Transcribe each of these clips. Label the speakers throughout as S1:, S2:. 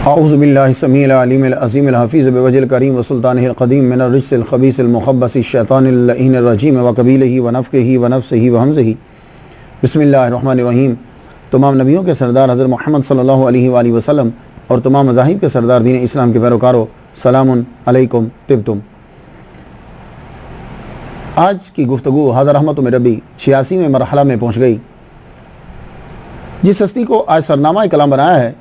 S1: اعوذ باللہ السمیع العلیم العظیم الحفیظ بوجہ الکریم وسلطانہ القدیم من الرجس الخبیث المخبث الشیطان اللعین الرجیم وقبیلہ ونفقہ ونفسہ وہمزہ۔ بسم اللہ الرحمن الرحیم۔ تمام نبیوں کے سردار حضرت محمد صلی اللہ علیہ وآلہ وسلم اور تمام مذاہب کے سردار دین اسلام کے پیروکاروں، سلام علیکم طبتم۔ آج کی گفتگو حاضر رحمت من ربی 86ویں مرحلہ میں پہنچ گئی۔ جس ہستی کو آج سرنامہ کلام بنایا ہے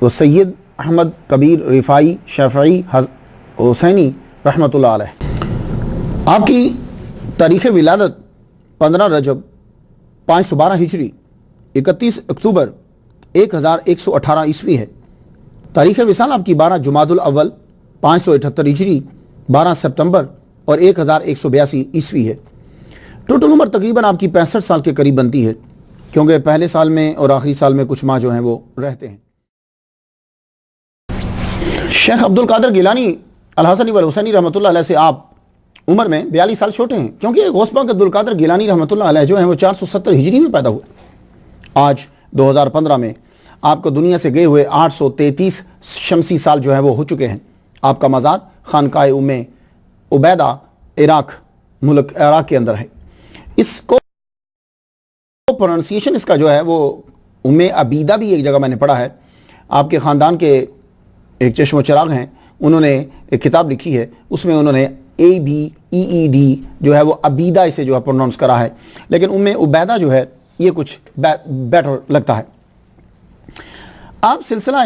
S1: وہ سید احمد کبیر رفاعی شافعی حسینی رحمۃ اللہ علیہ۔ آپ کی تاریخ ولادت 15 رجب 512 ہجری 31 اکتوبر 1118 عیسوی ہے۔ تاریخ وصال آپ کی 12 جمادی الاول 578 ہجری 12 سپتمبر اور 1182 عیسوی ہے۔ ٹوٹل عمر تقریباً آپ کی 65 سال کے قریب بنتی ہے، کیونکہ پہلے سال میں اور آخری سال میں کچھ ماہ جو ہیں وہ رہتے ہیں۔ شیخ عبد القادر گیلانی الحسنی والحسینی رحمۃ اللہ علیہ سے آپ عمر میں 42 سال چھوٹے ہیں، کیونکہ غوث پاک عبد القادر گیلانی رحمۃ اللہ علیہ جو ہیں وہ 470 ہجری میں پیدا ہوئے۔ آج 2015 میں آپ کو دنیا سے گئے ہوئے 833 شمسی سال جو ہیں وہ ہو چکے ہیں۔ آپ کا مزار خانقاہ ام عبیدہ ملک عراق کے اندر ہے۔ اس کو پروننسیشن اس کا جو ہے وہ ام عبیدہ بھی ایک جگہ میں نے پڑھا ہے۔ آپ کے خاندان کے ایک چشم و چراغ ہیں، انہوں نے ایک کتاب لکھی ہے، اس میں انہوں نے ABEED جو ہے وہ عبیدہ اسے جو ہے پروننس کرا ہے، لیکن ام عبیدہ جو ہے یہ کچھ بیٹر لگتا ہے۔ آپ سلسلہ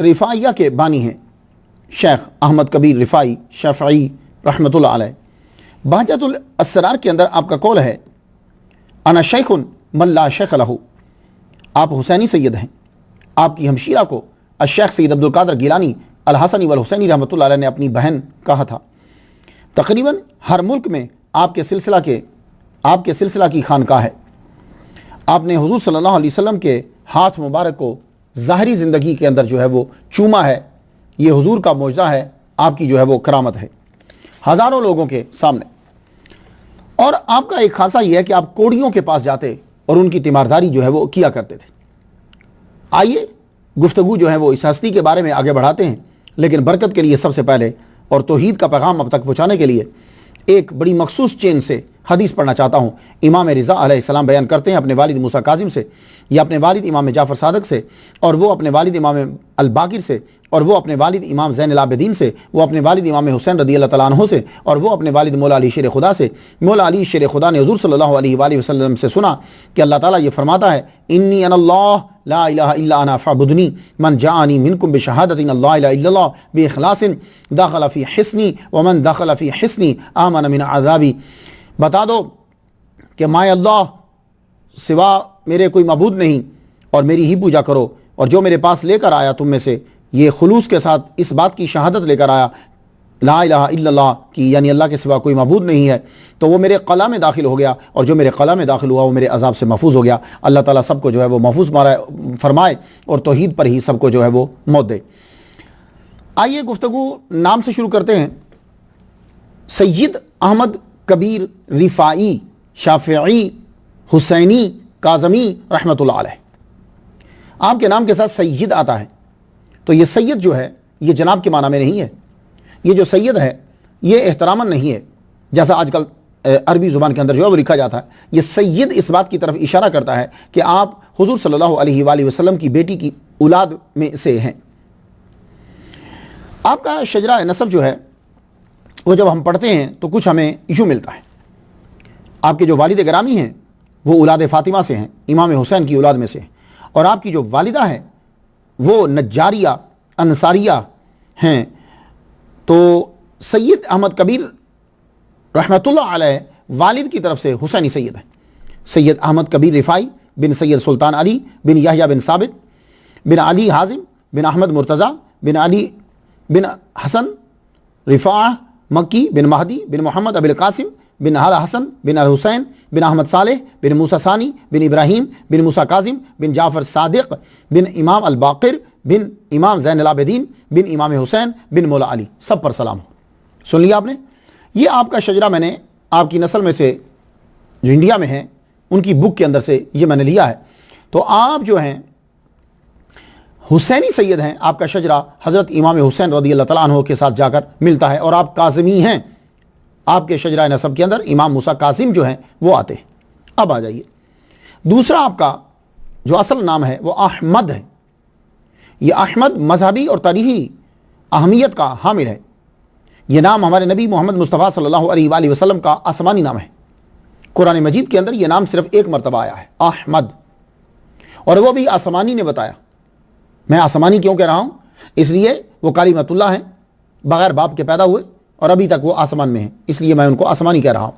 S1: رفاعیہ کے بانی ہیں، شیخ احمد کبیر رفاعی شافعی رحمۃ اللہ علیہ۔ بہجت الاسرار کے اندر آپ کا قول ہے، انا شیخ من لا شیخ لہ۔ آپ حسینی سید ہیں۔ آپ کی ہمشیرہ کو الشیخ سید عبد القادر گیلانی الحسنی والحسینی رحمۃ اللہ علیہ نے اپنی بہن کہا تھا۔ تقریباً ہر ملک میں آپ کے سلسلہ کی خانقاہ ہے۔ آپ نے حضور صلی اللہ علیہ وسلم کے ہاتھ مبارک کو ظاہری زندگی کے اندر جو ہے وہ چوما ہے۔ یہ حضور کا معجزہ ہے، آپ کی جو ہے وہ کرامت ہے ہزاروں لوگوں کے سامنے۔ اور آپ کا ایک خاصہ یہ ہے کہ آپ کوڑیوں کے پاس جاتے اور ان کی تیمارداری جو ہے وہ کیا کرتے تھے۔ آئیے گفتگو جو ہے وہ اس ہستی کے بارے میں آگے بڑھاتے ہیں، لیکن برکت کے لیے سب سے پہلے اور توحید کا پیغام اب تک پہنچانے کے لیے ایک بڑی مخصوص چین سے حدیث پڑھنا چاہتا ہوں۔ امام رضا علیہ السلام بیان کرتے ہیں اپنے والد موسیٰ کاظم سے، یا اپنے والد امام جعفر صادق سے، اور وہ اپنے والد امام الباقر سے، اور وہ اپنے والد امام زین العابدین سے، وہ اپنے والد امام حسین رضی اللہ تعالیٰ عنہ سے، اور وہ اپنے والد مولا علی شیر خدا سے۔ مولا علی شیر خدا نے حضور صلی اللہ علیہ وآلہ وسلم سے سنا کہ اللہ تعالیٰ یہ فرماتا ہے، انی انا اللہ لا الہ الا انا فاعبدنی من جاءنی منکم بشہادت ان اللہ الہ الا اللہ باخلاص دخل فی حصنی ومن دخل فی حصنی آمن من عذابی۔ بتا دو کہ مائے اللہ سوا میرے کوئی معبود نہیں، اور میری ہی پوجا کرو، اور جو میرے پاس لے کر آیا تم میں سے یہ خلوص کے ساتھ اس بات کی شہادت لے کر آیا لا الہ الا اللہ کی، یعنی اللہ کے سوا کوئی معبود نہیں ہے، تو وہ میرے قلعہ میں داخل ہو گیا، اور جو میرے قلعہ میں داخل ہوا وہ میرے عذاب سے محفوظ ہو گیا۔ اللہ تعالیٰ سب کو جو ہے وہ محفوظ فرمائے اور توحید پر ہی سب کو جو ہے وہ موت دے۔ آئیے گفتگو نام سے شروع کرتے ہیں۔ سید احمد کبیر رفاعی شافعی حسینی کاظمی رحمۃ اللہ علیہ۔ آپ کے نام کے ساتھ سید آتا ہے، تو یہ سید جو ہے یہ جناب کے معنی میں نہیں ہے۔ یہ جو سید ہے یہ احتراماً نہیں ہے، جیسا آج کل عربی زبان کے اندر جو ہے وہ لکھا جاتا ہے۔ یہ سید اس بات کی طرف اشارہ کرتا ہے کہ آپ حضور صلی اللہ علیہ وآلہ وسلم کی بیٹی کی اولاد میں سے ہیں۔ آپ کا شجرہ نسب جو ہے وہ جب ہم پڑھتے ہیں تو کچھ ہمیں یوں ملتا ہے۔ آپ کے جو والد گرامی ہیں وہ اولاد فاطمہ سے ہیں، امام حسین کی اولاد میں سے ہیں، اور آپ کی جو والدہ ہے وہ نجاریہ انصاریہ ہیں۔ تو سید احمد کبیر رحمۃ اللہ علیہ والد کی طرف سے حسینی سید ہیں۔ سید احمد کبیر رفاعی بن سید سلطان علی بن یحییٰ بن ثابت بن علی حازم بن احمد مرتضیٰ بن علی بن حسن رفاعہ مکی بن مہدی بن محمد ابی القاسم بن حسن بن الحسین بن احمد صالح بن موسیٰ ثانی بن ابراہیم بن موسیٰ کاظم بن جعفر صادق بن امام الباقر بن امام زین العابدین بن امام حسین بن مولا علی، سب پر سلام ہو۔ سن لیا آپ نے؟ یہ آپ کا شجرہ میں نے آپ کی نسل میں سے جو انڈیا میں ہیں ان کی بک کے اندر سے یہ میں نے لیا ہے۔ تو آپ جو ہیں حسینی سید ہیں، آپ کا شجرہ حضرت امام حسین رضی اللہ تعالیٰ عنہ کے ساتھ جا کر ملتا ہے، اور آپ کاظمی ہیں، آپ کے شجرہ نسب کے اندر امام موسیٰ کاظم جو ہیں وہ آتے ہیں۔ اب آ جائیے، دوسرا آپ کا جو اصل نام ہے وہ احمد ہے۔ یہ احمد مذہبی اور تاریخی اہمیت کا حامل ہے۔ یہ نام ہمارے نبی محمد مصطفیٰ صلی اللہ علیہ وآلہ وسلم کا آسمانی نام ہے۔ قرآن مجید کے اندر یہ نام صرف ایک مرتبہ آیا ہے، احمد، اور وہ بھی آسمانی نے بتایا۔ میں آسمانی کیوں کہہ رہا ہوں؟ اس لیے وہ کلیمۃ اللہ ہیں، بغیر باپ کے پیدا ہوئے اور ابھی تک وہ آسمان میں ہیں، اس لیے میں ان کو آسمانی کہہ رہا ہوں۔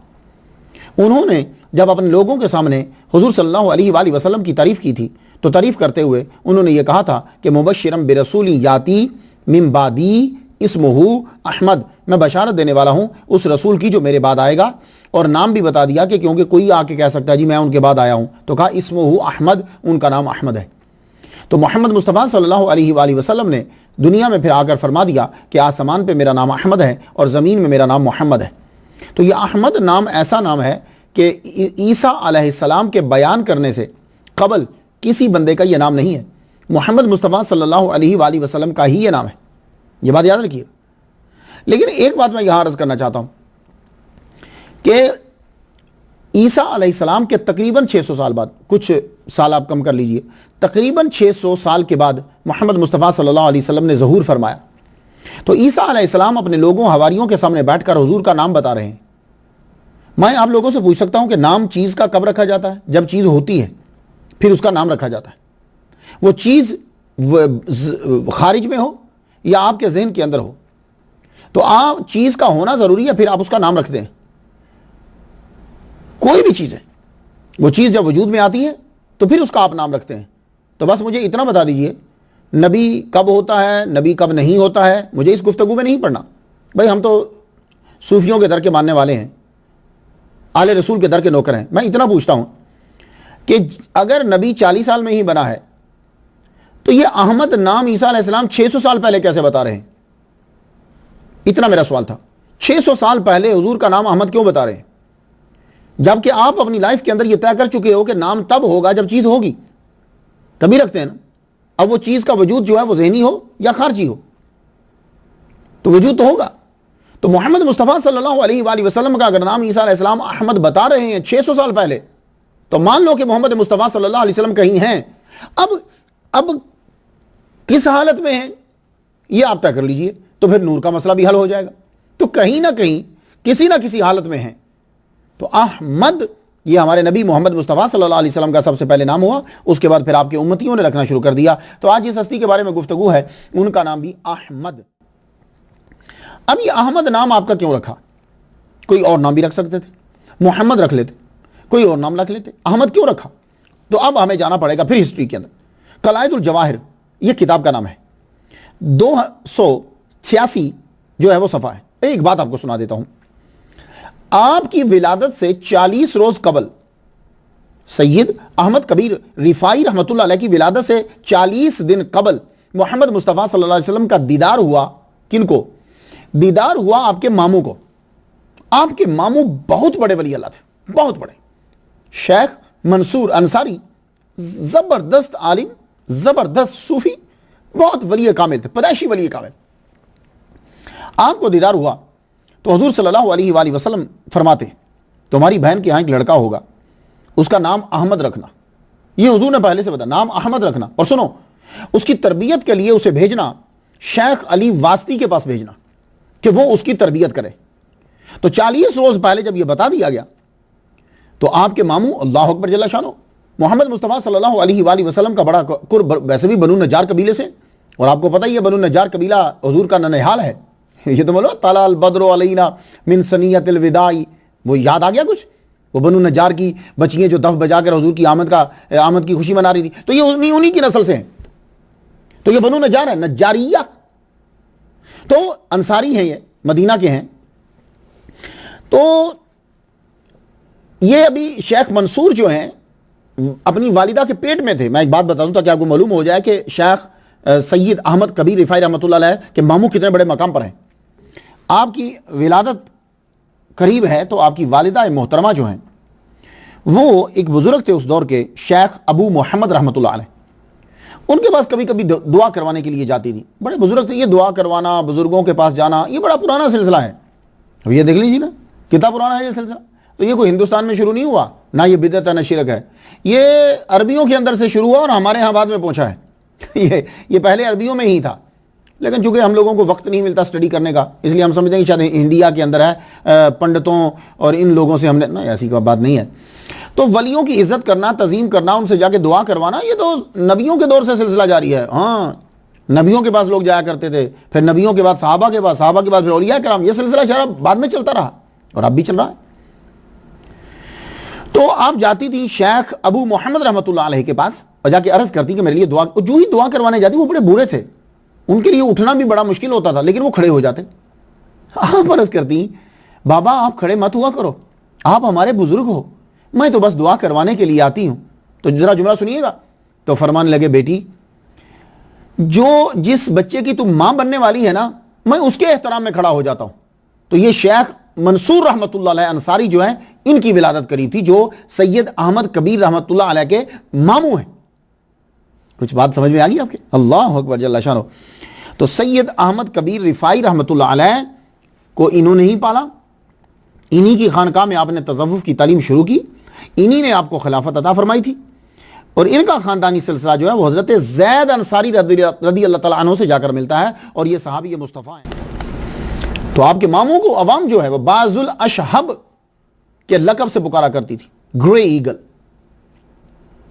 S1: انہوں نے جب اپنے لوگوں کے سامنے حضور صلی اللہ علیہ وآلہ وسلم کی تعریف کی تھی تو تعریف کرتے ہوئے انہوں نے یہ کہا تھا کہ مبشرم برسول یاتی من بعدی اسمہ احمد، میں بشارت دینے والا ہوں اس رسول کی جو میرے بعد آئے گا، اور نام بھی بتا دیا کہ کیونکہ کوئی آ کے کہہ سکتا ہے جی میں ان کے بعد آیا ہوں، تو کہا اسمہ احمد، ان کا نام احمد ہے۔ تو محمد مصطفیٰ صلی اللہ علیہ وآلہ وسلم نے دنیا میں پھر آ کر فرما دیا کہ آسمان پہ میرا نام احمد ہے اور زمین میں میرا نام محمد ہے۔ تو یہ احمد نام ایسا نام ہے کہ عیسیٰ علیہ السلام کے بیان کرنے سے قبل کسی بندے کا یہ نام نہیں ہے، محمد مصطفیٰ صلی اللہ علیہ وآلہ وسلم کا ہی یہ نام ہے، یہ بات یاد رکھیے۔ لیکن ایک بات میں یہاں عرض کرنا چاہتا ہوں کہ عیسیٰ علیہ السلام کے تقریباً 600 سال بعد، کچھ سال آپ کم کر لیجئے، تقریباً 600 سال کے بعد محمد مصطفیٰ صلی اللہ علیہ وسلم نے ظہور فرمایا۔ تو عیسیٰ علیہ السلام اپنے لوگوں حواریوں کے سامنے بیٹھ کر حضور کا نام بتا رہے ہیں۔ میں آپ لوگوں سے پوچھ سکتا ہوں کہ نام چیز کا کب رکھا جاتا ہے؟ جب چیز ہوتی ہے پھر اس کا نام رکھا جاتا ہے۔ وہ چیز خارج میں ہو یا آپ کے ذہن کے اندر ہو، تو آپ چیز کا ہونا ضروری ہے، پھر آپ اس کا نام رکھتے ہیں۔ کوئی بھی چیز ہے، وہ چیز جب وجود میں آتی ہے تو پھر اس کا آپ نام رکھتے ہیں۔ تو بس مجھے اتنا بتا دیجئے، نبی کب ہوتا ہے، نبی کب نہیں ہوتا ہے، مجھے اس گفتگو میں نہیں پڑھنا۔ بھائی ہم تو صوفیوں کے در کے ماننے والے ہیں، آل رسول کے در کے نوکر ہیں۔ میں اتنا پوچھتا ہوں کہ اگر نبی 40 سال میں ہی بنا ہے تو یہ احمد نام عیسیٰ علیہ السلام 600 سال پہلے کیسے بتا رہے ہیں؟ اتنا میرا سوال تھا۔ 600 سال پہلے حضور کا نام احمد کیوں بتا رہے ہیں، جبکہ آپ اپنی لائف کے اندر یہ طے کر چکے ہو کہ نام تب ہوگا جب چیز ہوگی، تبھی رکھتے ہیں نا۔ اب وہ چیز کا وجود جو ہے وہ ذہنی ہو یا خارجی ہو، تو وجود تو ہوگا۔ تو محمد مصطفیٰ صلی اللہ علیہ وآلہ وسلم کا اگر نام عیسیٰ علیہ السلام احمد بتا رہے ہیں 600 سال پہلے، تو مان لو کہ محمد مصطفیٰ صلی اللہ علیہ وسلم کہیں ہیں۔ اب کس حالت میں ہیں یہ آپ طے کر لیجئے، تو پھر نور کا مسئلہ بھی حل ہو جائے گا۔ تو کہیں نہ کہیں کسی نہ کسی حالت میں ہیں۔ تو احمد یہ ہمارے نبی محمد مصطفیٰ صلی اللہ علیہ وسلم کا سب سے پہلے نام ہوا، اس کے بعد پھر آپ کے امتیوں نے رکھنا شروع کر دیا۔ تو آج جس ہستی کے بارے میں گفتگو ہے ان کا نام بھی احمد۔ اب یہ احمد نام آپ کا کیوں رکھا؟ کوئی اور نام بھی رکھ سکتے تھے، محمد رکھ لیتے، کوئی اور نام رکھ لیتے، احمد کیوں رکھا؟ تو اب ہمیں جانا پڑے گا پھر ہسٹری کے اندر۔ قلائد الجواہر یہ کتاب کا نام ہے، 286 جو ہے وہ صفحہ ہے۔ ایک بات آپ کو سنا دیتا ہوں، آپ کی ولادت سے 40 روز قبل سید احمد کبیر رفاعی رحمۃ اللہ علیہ کی ولادت سے 40 دن قبل محمد مصطفیٰ صلی اللہ علیہ وسلم کا دیدار ہوا۔ کن کو دیدار ہوا؟ آپ کے ماموں کو۔ آپ کے ماموں بہت بڑے ولی اللہ تھے، بہت بڑے، شیخ منصور انصاری، زبردست عالم، زبردست صوفی، بہت ولی کامل تھے، پیدائشی ولی کامل۔ آپ کو دیدار ہوا تو حضور صلی اللہ علیہ وآلہ وسلم فرماتے ہیں تمہاری بہن کے یہاں ایک لڑکا ہوگا، اس کا نام احمد رکھنا۔ یہ حضور نے پہلے سے بتا، نام احمد رکھنا، اور سنو اس کی تربیت کے لیے اسے بھیجنا شیخ علی واسطی کے پاس بھیجنا کہ وہ اس کی تربیت کرے۔ تو 40 روز پہلے جب یہ بتا دیا گیا تو آپ کے ماموں اللہ اکبر جل شانہ محمد مصطفیٰ صلی اللہ علیہ وآلہ وسلم کا بڑا قرب، ویسے بھی بنو نجار قبیلے سے، اور آپ کو پتہ ہی ہے بنو نجار قبیلہ حضور کا ننہال ہے۔ یہ تو بولو طلع البدر علینا من ثنیۃ الوداع، وہ یاد آ گیا کچھ؟ وہ بنو نجار کی بچیاں جو دف بجا کر حضور کی آمد کی خوشی منا رہی تھی، تو یہ انہی کی نسل سے ہیں۔ تو یہ بنو نجار ہے، نجاریہ، تو انصاری ہیں، یہ مدینہ کے ہیں۔ تو یہ ابھی شیخ منصور جو ہیں اپنی والدہ کے پیٹ میں تھے۔ میں ایک بات بتا دوں تاکہ آپ کو معلوم ہو جائے کہ شیخ سید احمد کبیر رفاعی رحمۃ اللہ علیہ کے ماموں کتنے بڑے مقام پر ہیں۔ آپ کی ولادت قریب ہے تو آپ کی والدہ محترمہ جو ہیں وہ ایک بزرگ تھے اس دور کے، شیخ ابو محمد رحمۃ اللہ علیہ۔ ان کے پاس کبھی کبھی دعا کروانے کے لیے جاتی تھی. بڑے بزرگ تھے. یہ دعا کروانا, بزرگوں کے پاس جانا, یہ بڑا پرانا سلسلہ ہے. اب یہ دیکھ لیجیے نا, کتنا پرانا ہے یہ سلسلہ. تو یہ کوئی ہندوستان میں شروع نہیں ہوا, نہ یہ بدعت ہے نہ شرک ہے. یہ عربیوں کے اندر سے شروع ہوا اور ہمارے ہاں بعد میں پہنچا ہے. یہ پہلے عربیوں میں ہی تھا, لیکن چونکہ ہم لوگوں کو وقت نہیں ملتا اسٹڈی کرنے کا, اس لیے ہم سمجھتے ہیں کہ شاید انڈیا کے اندر ہے, پنڈتوں اور ان لوگوں سے ہم نے, نہ ایسی کوئی بات نہیں ہے. تو ولیوں کی عزت کرنا, تعظیم کرنا, ان سے جا کے دعا کروانا, یہ تو نبیوں کے دور سے سلسلہ جاری ہے. ہاں, نبیوں کے پاس لوگ جایا کرتے تھے, پھر نبیوں کے بعد صحابہ کے پاس, صحابہ کے بعد پھر اولیاء کرام. یہ سلسلہ سارا بعد میں چلتا رہا اور اب بھی چل رہا ہے. تو آپ جاتی تھی شیخ ابو محمد رحمۃ اللہ علیہ کے پاس اور جا کے عرض کرتی کہ میرے لیے دعا. جو ہی دعا کروانے جاتی, وہ بڑے بوڑھے تھے, ان کے لیے اٹھنا بھی بڑا مشکل ہوتا تھا, لیکن وہ کھڑے ہو جاتے. آپ عرض کرتی, بابا آپ کھڑے مت ہوا کرو, آپ ہمارے بزرگ ہو, میں تو بس دعا کروانے کے لیے آتی ہوں. تو ذرا جملہ سنیے گا. تو فرمانے لگے, بیٹی جس بچے کی تم ماں بننے والی ہے نا, میں اس کے احترام میں کھڑا ہو جاتا ہوں. تو یہ شیخ منصور رحمۃ اللہ علیہ انصاری جو ہیں, ان کی ولادت کری تھی, جو سید احمد کبیر رحمۃ اللہ علیہ کے ماموں ہیں. کچھ بات سمجھ میں آ گئی آپ کے؟ اللہ اکبر جل شانہ. تو سید احمد کبیر رفاعی رحمۃ اللہ علیہ کو انہوں نے ہی پالا, انہی کی خانقاہ میں آپ نے تصوف کی تعلیم شروع کی, انہی نے آپ کو خلافت عطا فرمائی تھی. اور ان کا خاندانی سلسلہ جو ہے وہ حضرت زید انصاری رضی اللہ تعالیٰ عنہ سے جا کر ملتا ہے, اور یہ صحابی مصطفیٰ ہیں. تو آپ کے ماموں کو عوام جو ہے وہ باز الاشہب کے لقب سے پکارا کرتی تھی, گرے ایگل.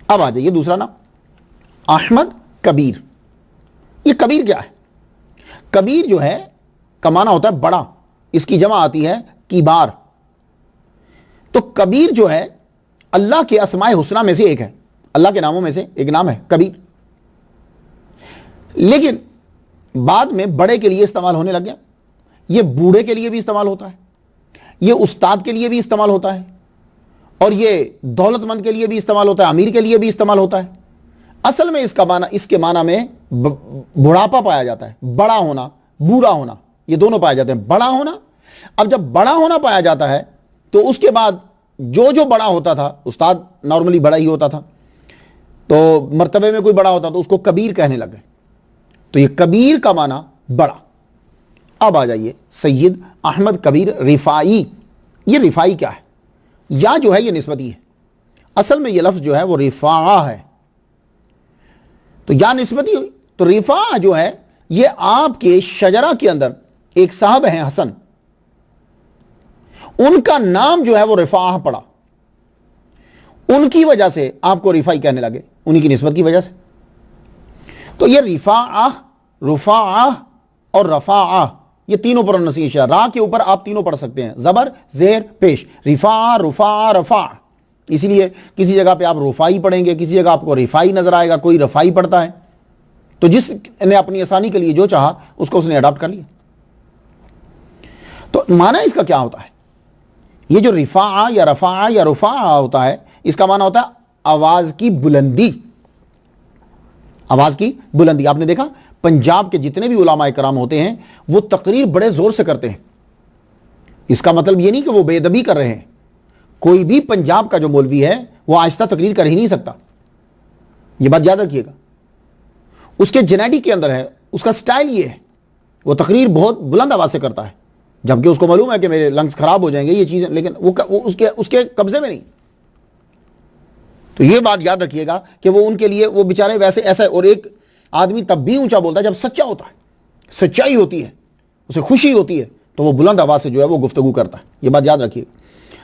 S1: اب آ جائیے دوسرا نام, احمد کبیر. یہ کبیر کیا ہے؟ کبیر جو ہے کا معنی ہوتا ہے بڑا, اس کی جمع آتی ہے کبار. تو کبیر جو ہے اللہ کے اسماء حسنہ میں سے ایک ہے, اللہ کے ناموں میں سے ایک نام ہے کبیر. لیکن بعد میں بڑے کے لیے استعمال ہونے لگ گیا. یہ بوڑھے کے لیے بھی استعمال ہوتا ہے, یہ استاد کے لیے بھی استعمال ہوتا ہے, اور یہ دولت مند کے لیے بھی استعمال ہوتا ہے, امیر کے لیے بھی استعمال ہوتا ہے. اصل میں اس کے معنی میں بڑھاپا پایا جاتا ہے, بڑا ہونا, بوڑھا ہونا, یہ دونوں پائے جاتے ہیں. بڑا ہونا, اب جب بڑا ہونا پایا جاتا ہے تو اس کے بعد جو بڑا ہوتا تھا, استاد نارملی بڑا ہی ہوتا تھا, تو مرتبے میں کوئی بڑا ہوتا تو اس کو کبیر کہنے لگ گئے. تو یہ کبیر کا معنی بڑا. اب آ جائیے سید احمد کبیر رفاعی. یہ رفاعی کیا ہے؟ یا جو ہے یہ نسبتی ہے, اصل میں یہ لفظ جو ہے وہ رفاعہ ہے. تو یا نسبتی ہوئی. تو رفاعہ جو ہے یہ آپ کے شجرہ کے اندر ایک صاحب ہیں حسن, ان کا نام جو ہے وہ رفاعہ پڑا, ان کی وجہ سے آپ کو رفاعی کہنے لگے, انہی کی نسبت کی وجہ سے. تو یہ رفاعہ, رفاعہ اور رفاعہ یہ تینوں پر نصیش ہے. را کے اوپر آپ تینوں پڑھ سکتے ہیں, زبر, زیر, پیش. رفاعہ, رفاعہ, رفاع. اسی لیے کسی جگہ پہ آپ رفاعی پڑھیں گے, کسی جگہ آپ کو رفاعی نظر آئے گا, کوئی رفاعی پڑھتا ہے. تو جس نے اپنی آسانی کے لیے جو چاہا اس کو اس نے اڈاپٹ کر لیا. تو معنی اس کا کیا ہوتا ہے؟ یہ جو رفاعہ یا رفاعہ یا رفاعہ ہوتا ہے, اس کا معنی ہوتا ہے آواز کی بلندی. آواز کی بلندی. آپ نے دیکھا پنجاب کے جتنے بھی علماء کرام ہوتے ہیں وہ تقریر بڑے زور سے کرتے ہیں. اس کا مطلب یہ نہیں کہ وہ بے ادبی کر رہے ہیں. کوئی بھی پنجاب کا جو مولوی ہے وہ آہستہ تقریر کر ہی نہیں سکتا, یہ بات یاد رکھیے گا. اس کے جینیٹک کے اندر ہے, اس کا سٹائل یہ ہے, وہ تقریر بہت بلند آواز سے کرتا ہے, جبکہ اس کو معلوم ہے کہ میرے لنگس خراب ہو جائیں گے یہ چیزیں, لیکن وہ اس کے قبضے میں نہیں. تو یہ بات یاد رکھیے گا کہ وہ ان کے لیے وہ بیچارے ویسے ایسا ہے. اور ایک آدمی تب بھی اونچا بولتا ہے جب سچا ہوتا ہے, سچائی ہوتی ہے, اسے خوشی ہوتی ہے, تو وہ بلند آواز سے جو ہے وہ گفتگو کرتا ہے. یہ بات یاد رکھیے گا.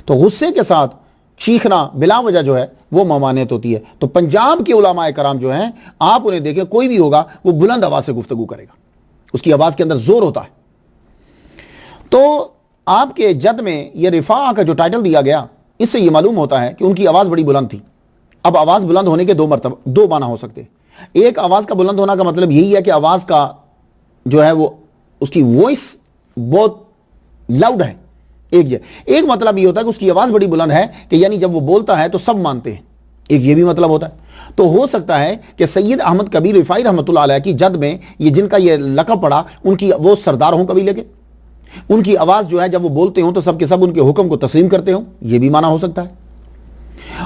S1: تو غصے کے ساتھ چیخنا بلا وجہ جو ہے وہ ممانعت ہوتی ہے. تو پنجاب کے علماء کرام جو ہیں, آپ انہیں دیکھیں, کوئی بھی ہوگا وہ بلند آواز سے گفتگو کرے گا, اس کی آواز کے اندر زور ہوتا ہے. تو آپ کے جد میں یہ رفاعہ کا جو ٹائٹل دیا گیا, اس سے یہ معلوم ہوتا ہے کہ ان کی آواز بڑی بلند تھی. اب آواز بلند ہونے کے دو معنی ہو سکتے ہیں. ایک, آواز کا بلند ہونا کا مطلب یہی ہے کہ آواز کا جو ہے وہ اس کی وائس بہت لاؤڈ ہے. ایک مطلب یہ ہوتا ہے کہ اس کی آواز بڑی بلند ہے کہ یعنی جب وہ بولتا ہے تو سب مانتے ہیں. ایک یہ بھی مطلب ہوتا ہے. تو ہو سکتا ہے کہ سید احمد کبیر رفاعی رحمۃ اللہ علیہ کی جد میں یہ جن کا یہ لقب پڑا, ان کی وہ سردار ہوں قبیلے کے, ان کی آواز جو ہے جب وہ بولتے ہوں تو سب کے سب ان کے حکم کو تسلیم کرتے ہوں. یہ بھی معنی ہو سکتا ہے.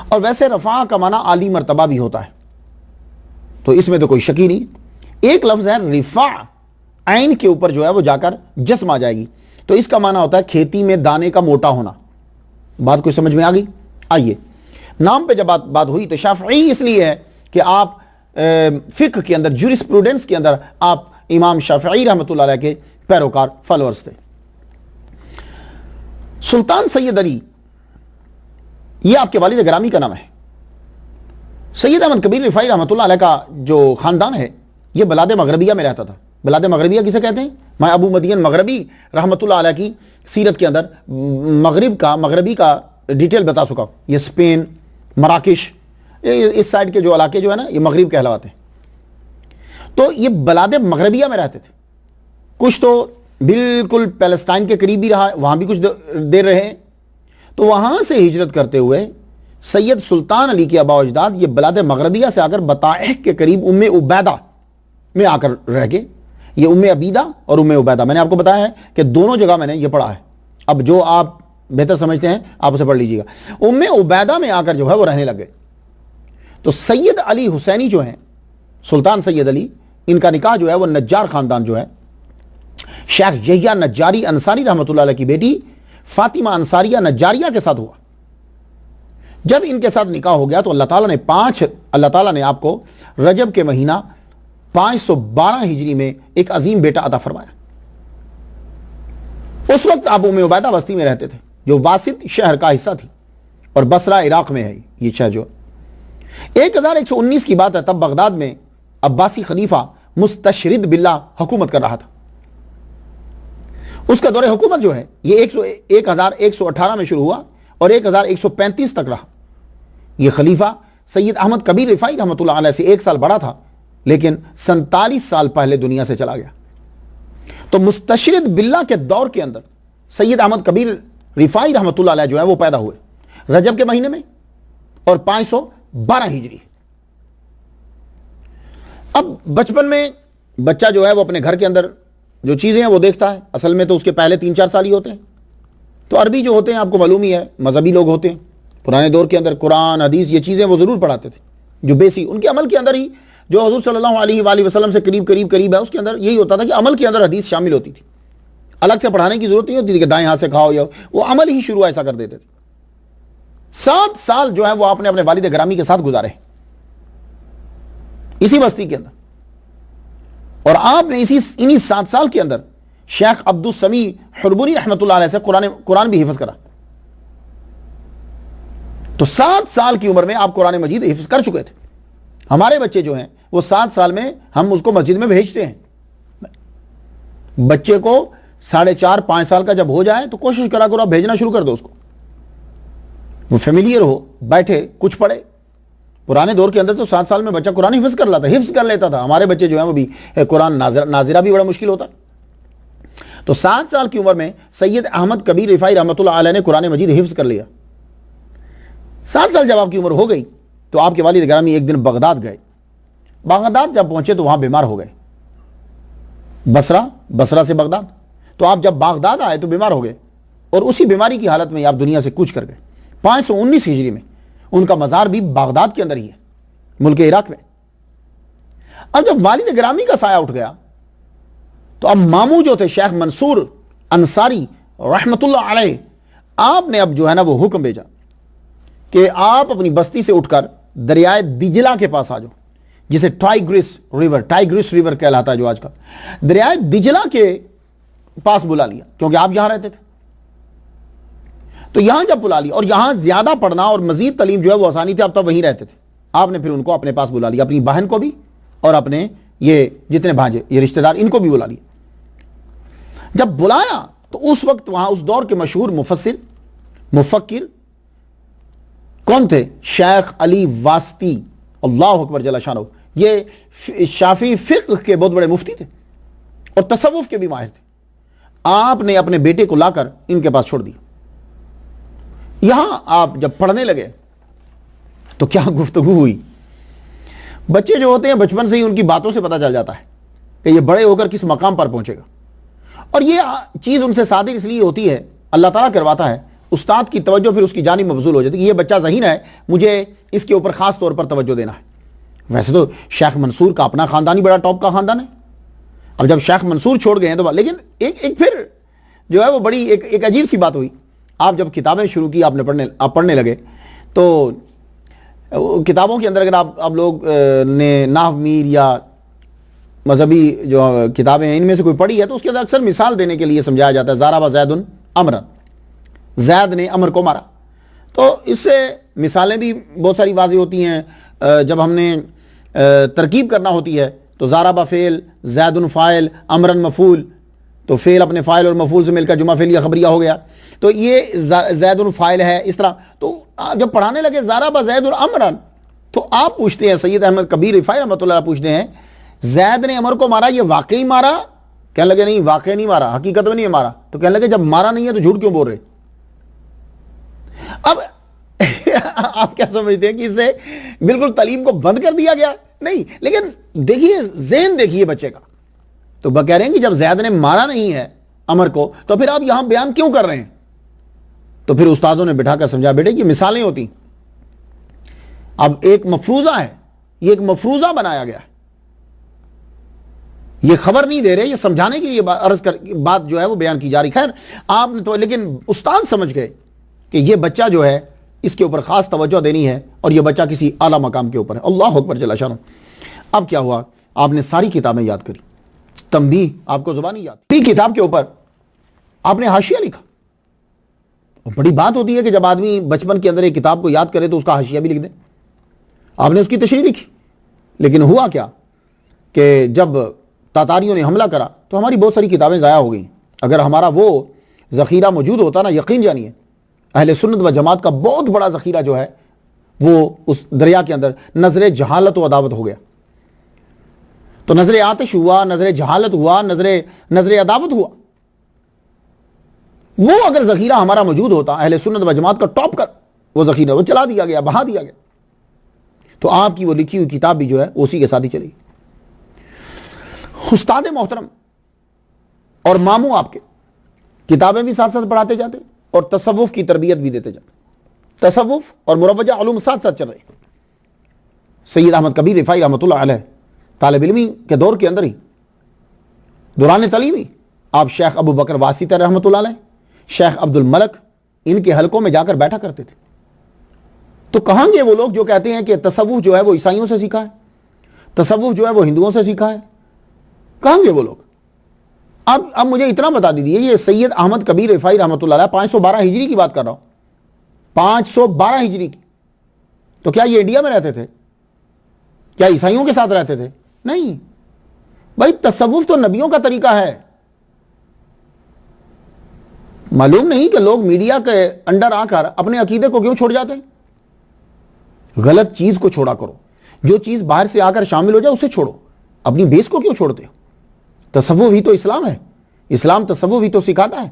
S1: اور ویسے رفاع کا معنی عالی مرتبہ بھی ہوتا ہے. تو اس میں تو کوئی شک ہی نہیں. ایک لفظ ہے رفع، عین کے اوپر جو ہے وہ جا کر جسم آ جائے گی، تو اس کا معنی ہوتا ہے کھیتی میں دانے کا موٹا ہونا. بات کوئی سمجھ میں آ گئی؟ آئیے نام پہ جب بات ہوئی تو شافعی اس لیے ہے کہ آپ فقہ کے اندر، جورسپروڈنس کے اندر آپ امام شافعی رحمۃ اللہ علیہ کے پیروکار فالورز تھے. سلطان سید علی، یہ آپ کے والد گرامی کا نام ہے. سید احمد کبیر رفاعی رحمۃ اللہ علیہ کا جو خاندان ہے یہ بلاد مغربیہ میں رہتا تھا. بلاد مغربیہ کسے کہتے ہیں؟ میں ابو مدین مغربی رحمۃ اللہ علیہ کی سیرت کے اندر مغربی کا ڈیٹیل بتا چکا ہوں. یہ اسپین، مراکش، اس سائڈ کے جو علاقے جو ہے نا یہ مغرب کہلواتے ہیں. تو یہ بلاد مغربیہ میں رہتے تھے. کچھ تو بالکل پیلسٹائن کے قریب بھی رہا، وہاں بھی کچھ دیر رہے. تو وہاں سے ہجرت کرتے ہوئے سید سلطان علی کے آباء و اجداد یہ بلاد مغربیہ سے آ کر بطائح کے قریب ام عبیدہ میں آ کر رہ گئے. یہ ام عبیدہ اور ام عبیدہ میں نے آپ کو بتایا ہے کہ دونوں جگہ میں نے یہ پڑھا ہے. اب جو آپ بہتر سمجھتے ہیں آپ اسے پڑھ لیجیے گا. ام عبیدہ میں آ کر جو ہے وہ رہنے لگے. تو سید علی حسینی جو ہیں، سلطان سید علی، ان کا نکاح جو ہے وہ نجار خاندان جو ہے شیخ یحییٰ نجاری انصاری رحمۃ اللہ علیہ کی بیٹی فاطمہ انصاریہ نجاریہ کے ساتھ ہوا. جب ان کے ساتھ نکاح ہو گیا تو اللہ تعالیٰ نے آپ کو رجب کے مہینہ 512 ہجری میں ایک عظیم بیٹا عطا فرمایا. اس وقت آپ ام عبیدہ بستی میں رہتے تھے جو واسط شہر کا حصہ تھی، اور بصرہ عراق میں ہے. یہ شہر جو 1119 کی بات ہے، تب بغداد میں عباسی خلیفہ مستشرد باللہ حکومت کر رہا تھا. اس کا دور حکومت جو ہے یہ 1118 میں شروع ہوا اور 1135 تک رہا. یہ خلیفہ سید احمد کبیر رفاعی رحمۃ اللہ علیہ سے 1 سال بڑا تھا، لیکن 47 سال پہلے دنیا سے چلا گیا. تو مستشرد باللہ کے دور کے اندر سید احمد کبیر رفاعی رحمۃ اللہ علیہ جو ہے وہ پیدا ہوئے رجب کے مہینے میں اور 512 ہجری. اب بچپن میں بچہ جو ہے وہ اپنے گھر کے اندر جو چیزیں ہیں وہ دیکھتا ہے. اصل میں تو اس کے پہلے 3-4 سال ہی ہوتے ہیں. تو عربی جو ہوتے ہیں آپ کو معلوم ہی ہے، مذہبی لوگ ہوتے ہیں. پرانے دور کے اندر قرآن، حدیث، یہ چیزیں وہ ضرور پڑھاتے تھے جو بیسی ان کے عمل کے اندر ہی، جو حضور صلی اللہ علیہ وآلہ وسلم سے قریب ہے، اس کے اندر یہی ہوتا تھا کہ عمل کے اندر حدیث شامل ہوتی تھی. الگ سے پڑھانے کی ضرورت نہیں ہوتی تھی کہ دائیں ہاتھ سے کھاؤ، یا وہ عمل ہی شروع ایسا کر دیتے تھے. 7 سال جو ہے وہ آپ نے اپنے والد گرامی کے ساتھ گزارے اسی بستی کے اندر. اور آپ نے انہی 7 سال کے اندر شیخ عبد السمیع حربونی رحمۃ اللہ علیہ سے قرآن بھی حفظ کرا. تو 7 سال کی عمر میں آپ قرآن مجید حفظ کر چکے تھے. ہمارے بچے جو ہیں وہ 7 سال میں ہم اس کو مسجد میں بھیجتے ہیں. بچے کو 4.5-5 سال کا جب ہو جائے تو کوشش کرا کرو آپ بھیجنا شروع کر دو اس کو. وہ فیملیئر ہو، بیٹھے کچھ پڑھے. پرانے دور کے اندر تو 7 سال میں بچہ قرآن حفظ کر لیتا تھا. ہمارے بچے جو ہیں وہ بھی قرآن ناظرہ بھی بڑا مشکل ہوتا. تو 7 سال کی عمر میں سید احمد کبیر رفاعی رحمۃ اللہ علیہ نے قرآن مجید حفظ کر لیا. 7 سال جب آپ کی عمر ہو گئی تو آپ کے والد گرامی ایک دن بغداد گئے. بغداد جب پہنچے تو وہاں بیمار ہو گئے. بصرہ سے بغداد. تو آپ جب بغداد آئے تو بیمار ہو گئے، اور اسی بیماری کی حالت میں آپ دنیا سے کوچ کر گئے. 519 ہجری میں ان کا مزار بھی بغداد کے اندر ہی ہے، ملک عراق میں. اب جب والد گرامی کا سایہ اٹھ گیا تو اب ماموں جو تھے شیخ منصور انصاری رحمت اللہ علیہ، آپ نے اب جو ہے نا وہ حکم بھیجا کہ آپ اپنی بستی سے اٹھ کر دریائے دجلہ کے پاس آ جاؤ، جسے ٹائگرس ریور کہلاتا ہے جو آج کل. دریائے دجلہ کے پاس بلا لیا کیونکہ آپ یہاں رہتے تھے. تو یہاں جب بلا لیا، اور یہاں زیادہ پڑھنا اور مزید تعلیم جو ہے وہ آسانی تھی، اب تب وہیں رہتے تھے. آپ نے پھر ان کو اپنے پاس بلا لیا، اپنی بہن کو بھی اور اپنے یہ جتنے بھانجے یہ رشتہ دار ان کو بھی بلا لیا. جب بلایا تو اس وقت وہاں اس دور کے مشہور مفکر کون تھے؟ شیخ علی واسطی، اللہ اکبر جل شانہ. یہ شافعی فقہ کے بہت بڑے مفتی تھے اور تصوف کے بھی ماہر تھے. آپ نے اپنے بیٹے کو لا کر ان کے پاس چھوڑ دیا. یہاں آپ جب پڑھنے لگے تو کیا گفتگو ہوئی. بچے جو ہوتے ہیں بچپن سے ہی ان کی باتوں سے پتہ چل جاتا ہے کہ یہ بڑے ہو کر کس مقام پر پہنچے گا. اور یہ چیز ان سے صادر اس لیے ہوتی ہے، اللہ تعالیٰ کرواتا ہے. استاد کی توجہ پھر اس کی جانب مبذول ہو جاتی ہے کہ یہ بچہ ذہین ہے، مجھے اس کے اوپر خاص طور پر توجہ دینا ہے. ویسے تو شیخ منصور کا اپنا خاندان ہی بڑا ٹاپ کا خاندان ہے. اب جب شیخ منصور چھوڑ گئے ہیں تو لیکن ایک پھر جو ہے وہ بڑی ایک عجیب سی بات ہوئی. آپ جب کتابیں شروع کی آپ پڑھنے لگے تو کتابوں کے اندر اگر آپ لوگ نے نحو میر یا مذہبی جو کتابیں ہیں ان میں سے کوئی پڑھی ہے تو اس کے اندر اکثر مثال دینے کے لیے سمجھایا جاتا ہے ضرب زید عمرا، زید نے عمر کو مارا. تو اس سے مثالیں بھی بہت ساری واضح ہوتی ہیں. جب ہم نے ترکیب کرنا ہوتی ہے تو ضرب فعل، زید فاعل، عمرا مفعول، تو فعل اپنے فاعل اور مفعول سے مل کر جمع فعلیہ خبریہ ہو گیا. تو یہ زید فاعل ہے اس طرح. تو جب پڑھانے لگے ضرب زید عمرا تو آپ پوچھتے ہیں، سید احمد کبیر رفاعی رحمۃ اللہ پوچھتے ہیں زید نے عمر کو مارا یہ واقعی مارا؟ کہنے لگے نہیں واقعی نہیں مارا، حقیقت میں نہیں مارا. تو کہنے لگے جب مارا نہیں ہے تو جھوٹ کیوں بول رہے؟ اب آپ کیا سمجھتے ہیں کہ اس سے بالکل تعلیم کو بند کر دیا گیا؟ نہیں، لیکن دیکھیے ذہن دیکھیے بچے کا. تو کہہ رہے ہیں کہ جب زید نے مارا نہیں ہے عمر کو تو پھر آپ یہاں بیان کیوں کر رہے ہیں؟ تو پھر استادوں نے بٹھا کر سمجھا بیٹے یہ مثالیں ہوتی. اب ایک مفروضہ ہے، یہ ایک مفروضہ بنایا گیا ہے، یہ خبر نہیں دے رہے، یہ سمجھانے کے لیے بات جو ہے وہ بیان کی جا رہی. خیر آپ نے تو لیکن استاد سمجھ گئے کہ یہ بچہ جو ہے اس کے اوپر خاص توجہ دینی ہے اور یہ بچہ کسی اعلیٰ مقام کے اوپر ہے. اللہ اکبر جل شانہ. اب کیا ہوا؟ آپ نے ساری کتابیں یاد کری، تنبیہ آپ کو زبانی یاد تھی. کتاب کے اوپر آپ نے حاشیہ لکھا. بڑی بات ہوتی ہے کہ جب آدمی بچپن کے اندر ایک کتاب کو یاد کرے تو اس کا حاشیہ بھی لکھ دے. آپ نے اس کی تشریح لکھی. لیکن ہوا کیا کہ جب تاتاریوں نے حملہ کرا تو ہماری بہت ساری کتابیں ضائع ہو گئیں. اگر ہمارا وہ ذخیرہ موجود ہوتا نا، یقین جانیے اہل سنت و جماعت کا بہت بڑا ذخیرہ جو ہے وہ اس دریا کے اندر نظر جہالت و عداوت ہو گیا. تو نظر آتش ہوا، نظر جہالت ہوا، نظر عداوت ہوا. وہ اگر ذخیرہ ہمارا موجود ہوتا اہل سنت و جماعت کا ٹاپ کر وہ ذخیرہ وہ چلا دیا گیا، بہا دیا گیا. تو آپ کی وہ لکھی ہوئی کتاب بھی جو ہے اسی کے ساتھ ہی چلی. استاد محترم اور ماموں آپ کے کتابیں بھی ساتھ ساتھ پڑھاتے جاتے اور تصوف کی تربیت بھی دیتے جاتے. تصوف اور مروجہ علوم ساتھ ساتھ چل رہے. سید احمد کبیر رفاعی رحمۃ اللہ علیہ طالب علمی کے دور کے اندر ہی دوران تعلیمی آپ شیخ ابو بکر واسطی رحمۃ اللہ علیہ، شیخ عبد الملک ان کے حلقوں میں جا کر بیٹھا کرتے تھے. تو کہاں گے وہ لوگ جو کہتے ہیں کہ تصوف جو ہے وہ عیسائیوں سے سیکھا ہے، تصوف جو ہے وہ ہندوؤں سے سیکھا ہے؟ کہاں گے وہ لوگ؟ اب مجھے اتنا بتا دیجیے، یہ سید احمد کبیر رفاعی رحمۃ اللہ علیہ 512 ہجری کی بات کر رہا ہوں، 512 ہجری کی. تو کیا یہ انڈیا میں رہتے تھے؟ کیا عیسائیوں کے ساتھ رہتے تھے؟ نہیں بھائی، تصوف تو نبیوں کا طریقہ ہے. معلوم نہیں کہ لوگ میڈیا کے انڈر آ کر اپنے عقیدے کو کیوں چھوڑ جاتے ہیں. غلط چیز کو چھوڑا کرو، جو چیز باہر سے آ کر شامل ہو جائے اسے چھوڑو، اپنی بیس کو کیوں چھوڑتے ہو؟ تصوف ہی تو اسلام ہے، اسلام تصوف ہی تو سکھاتا ہے.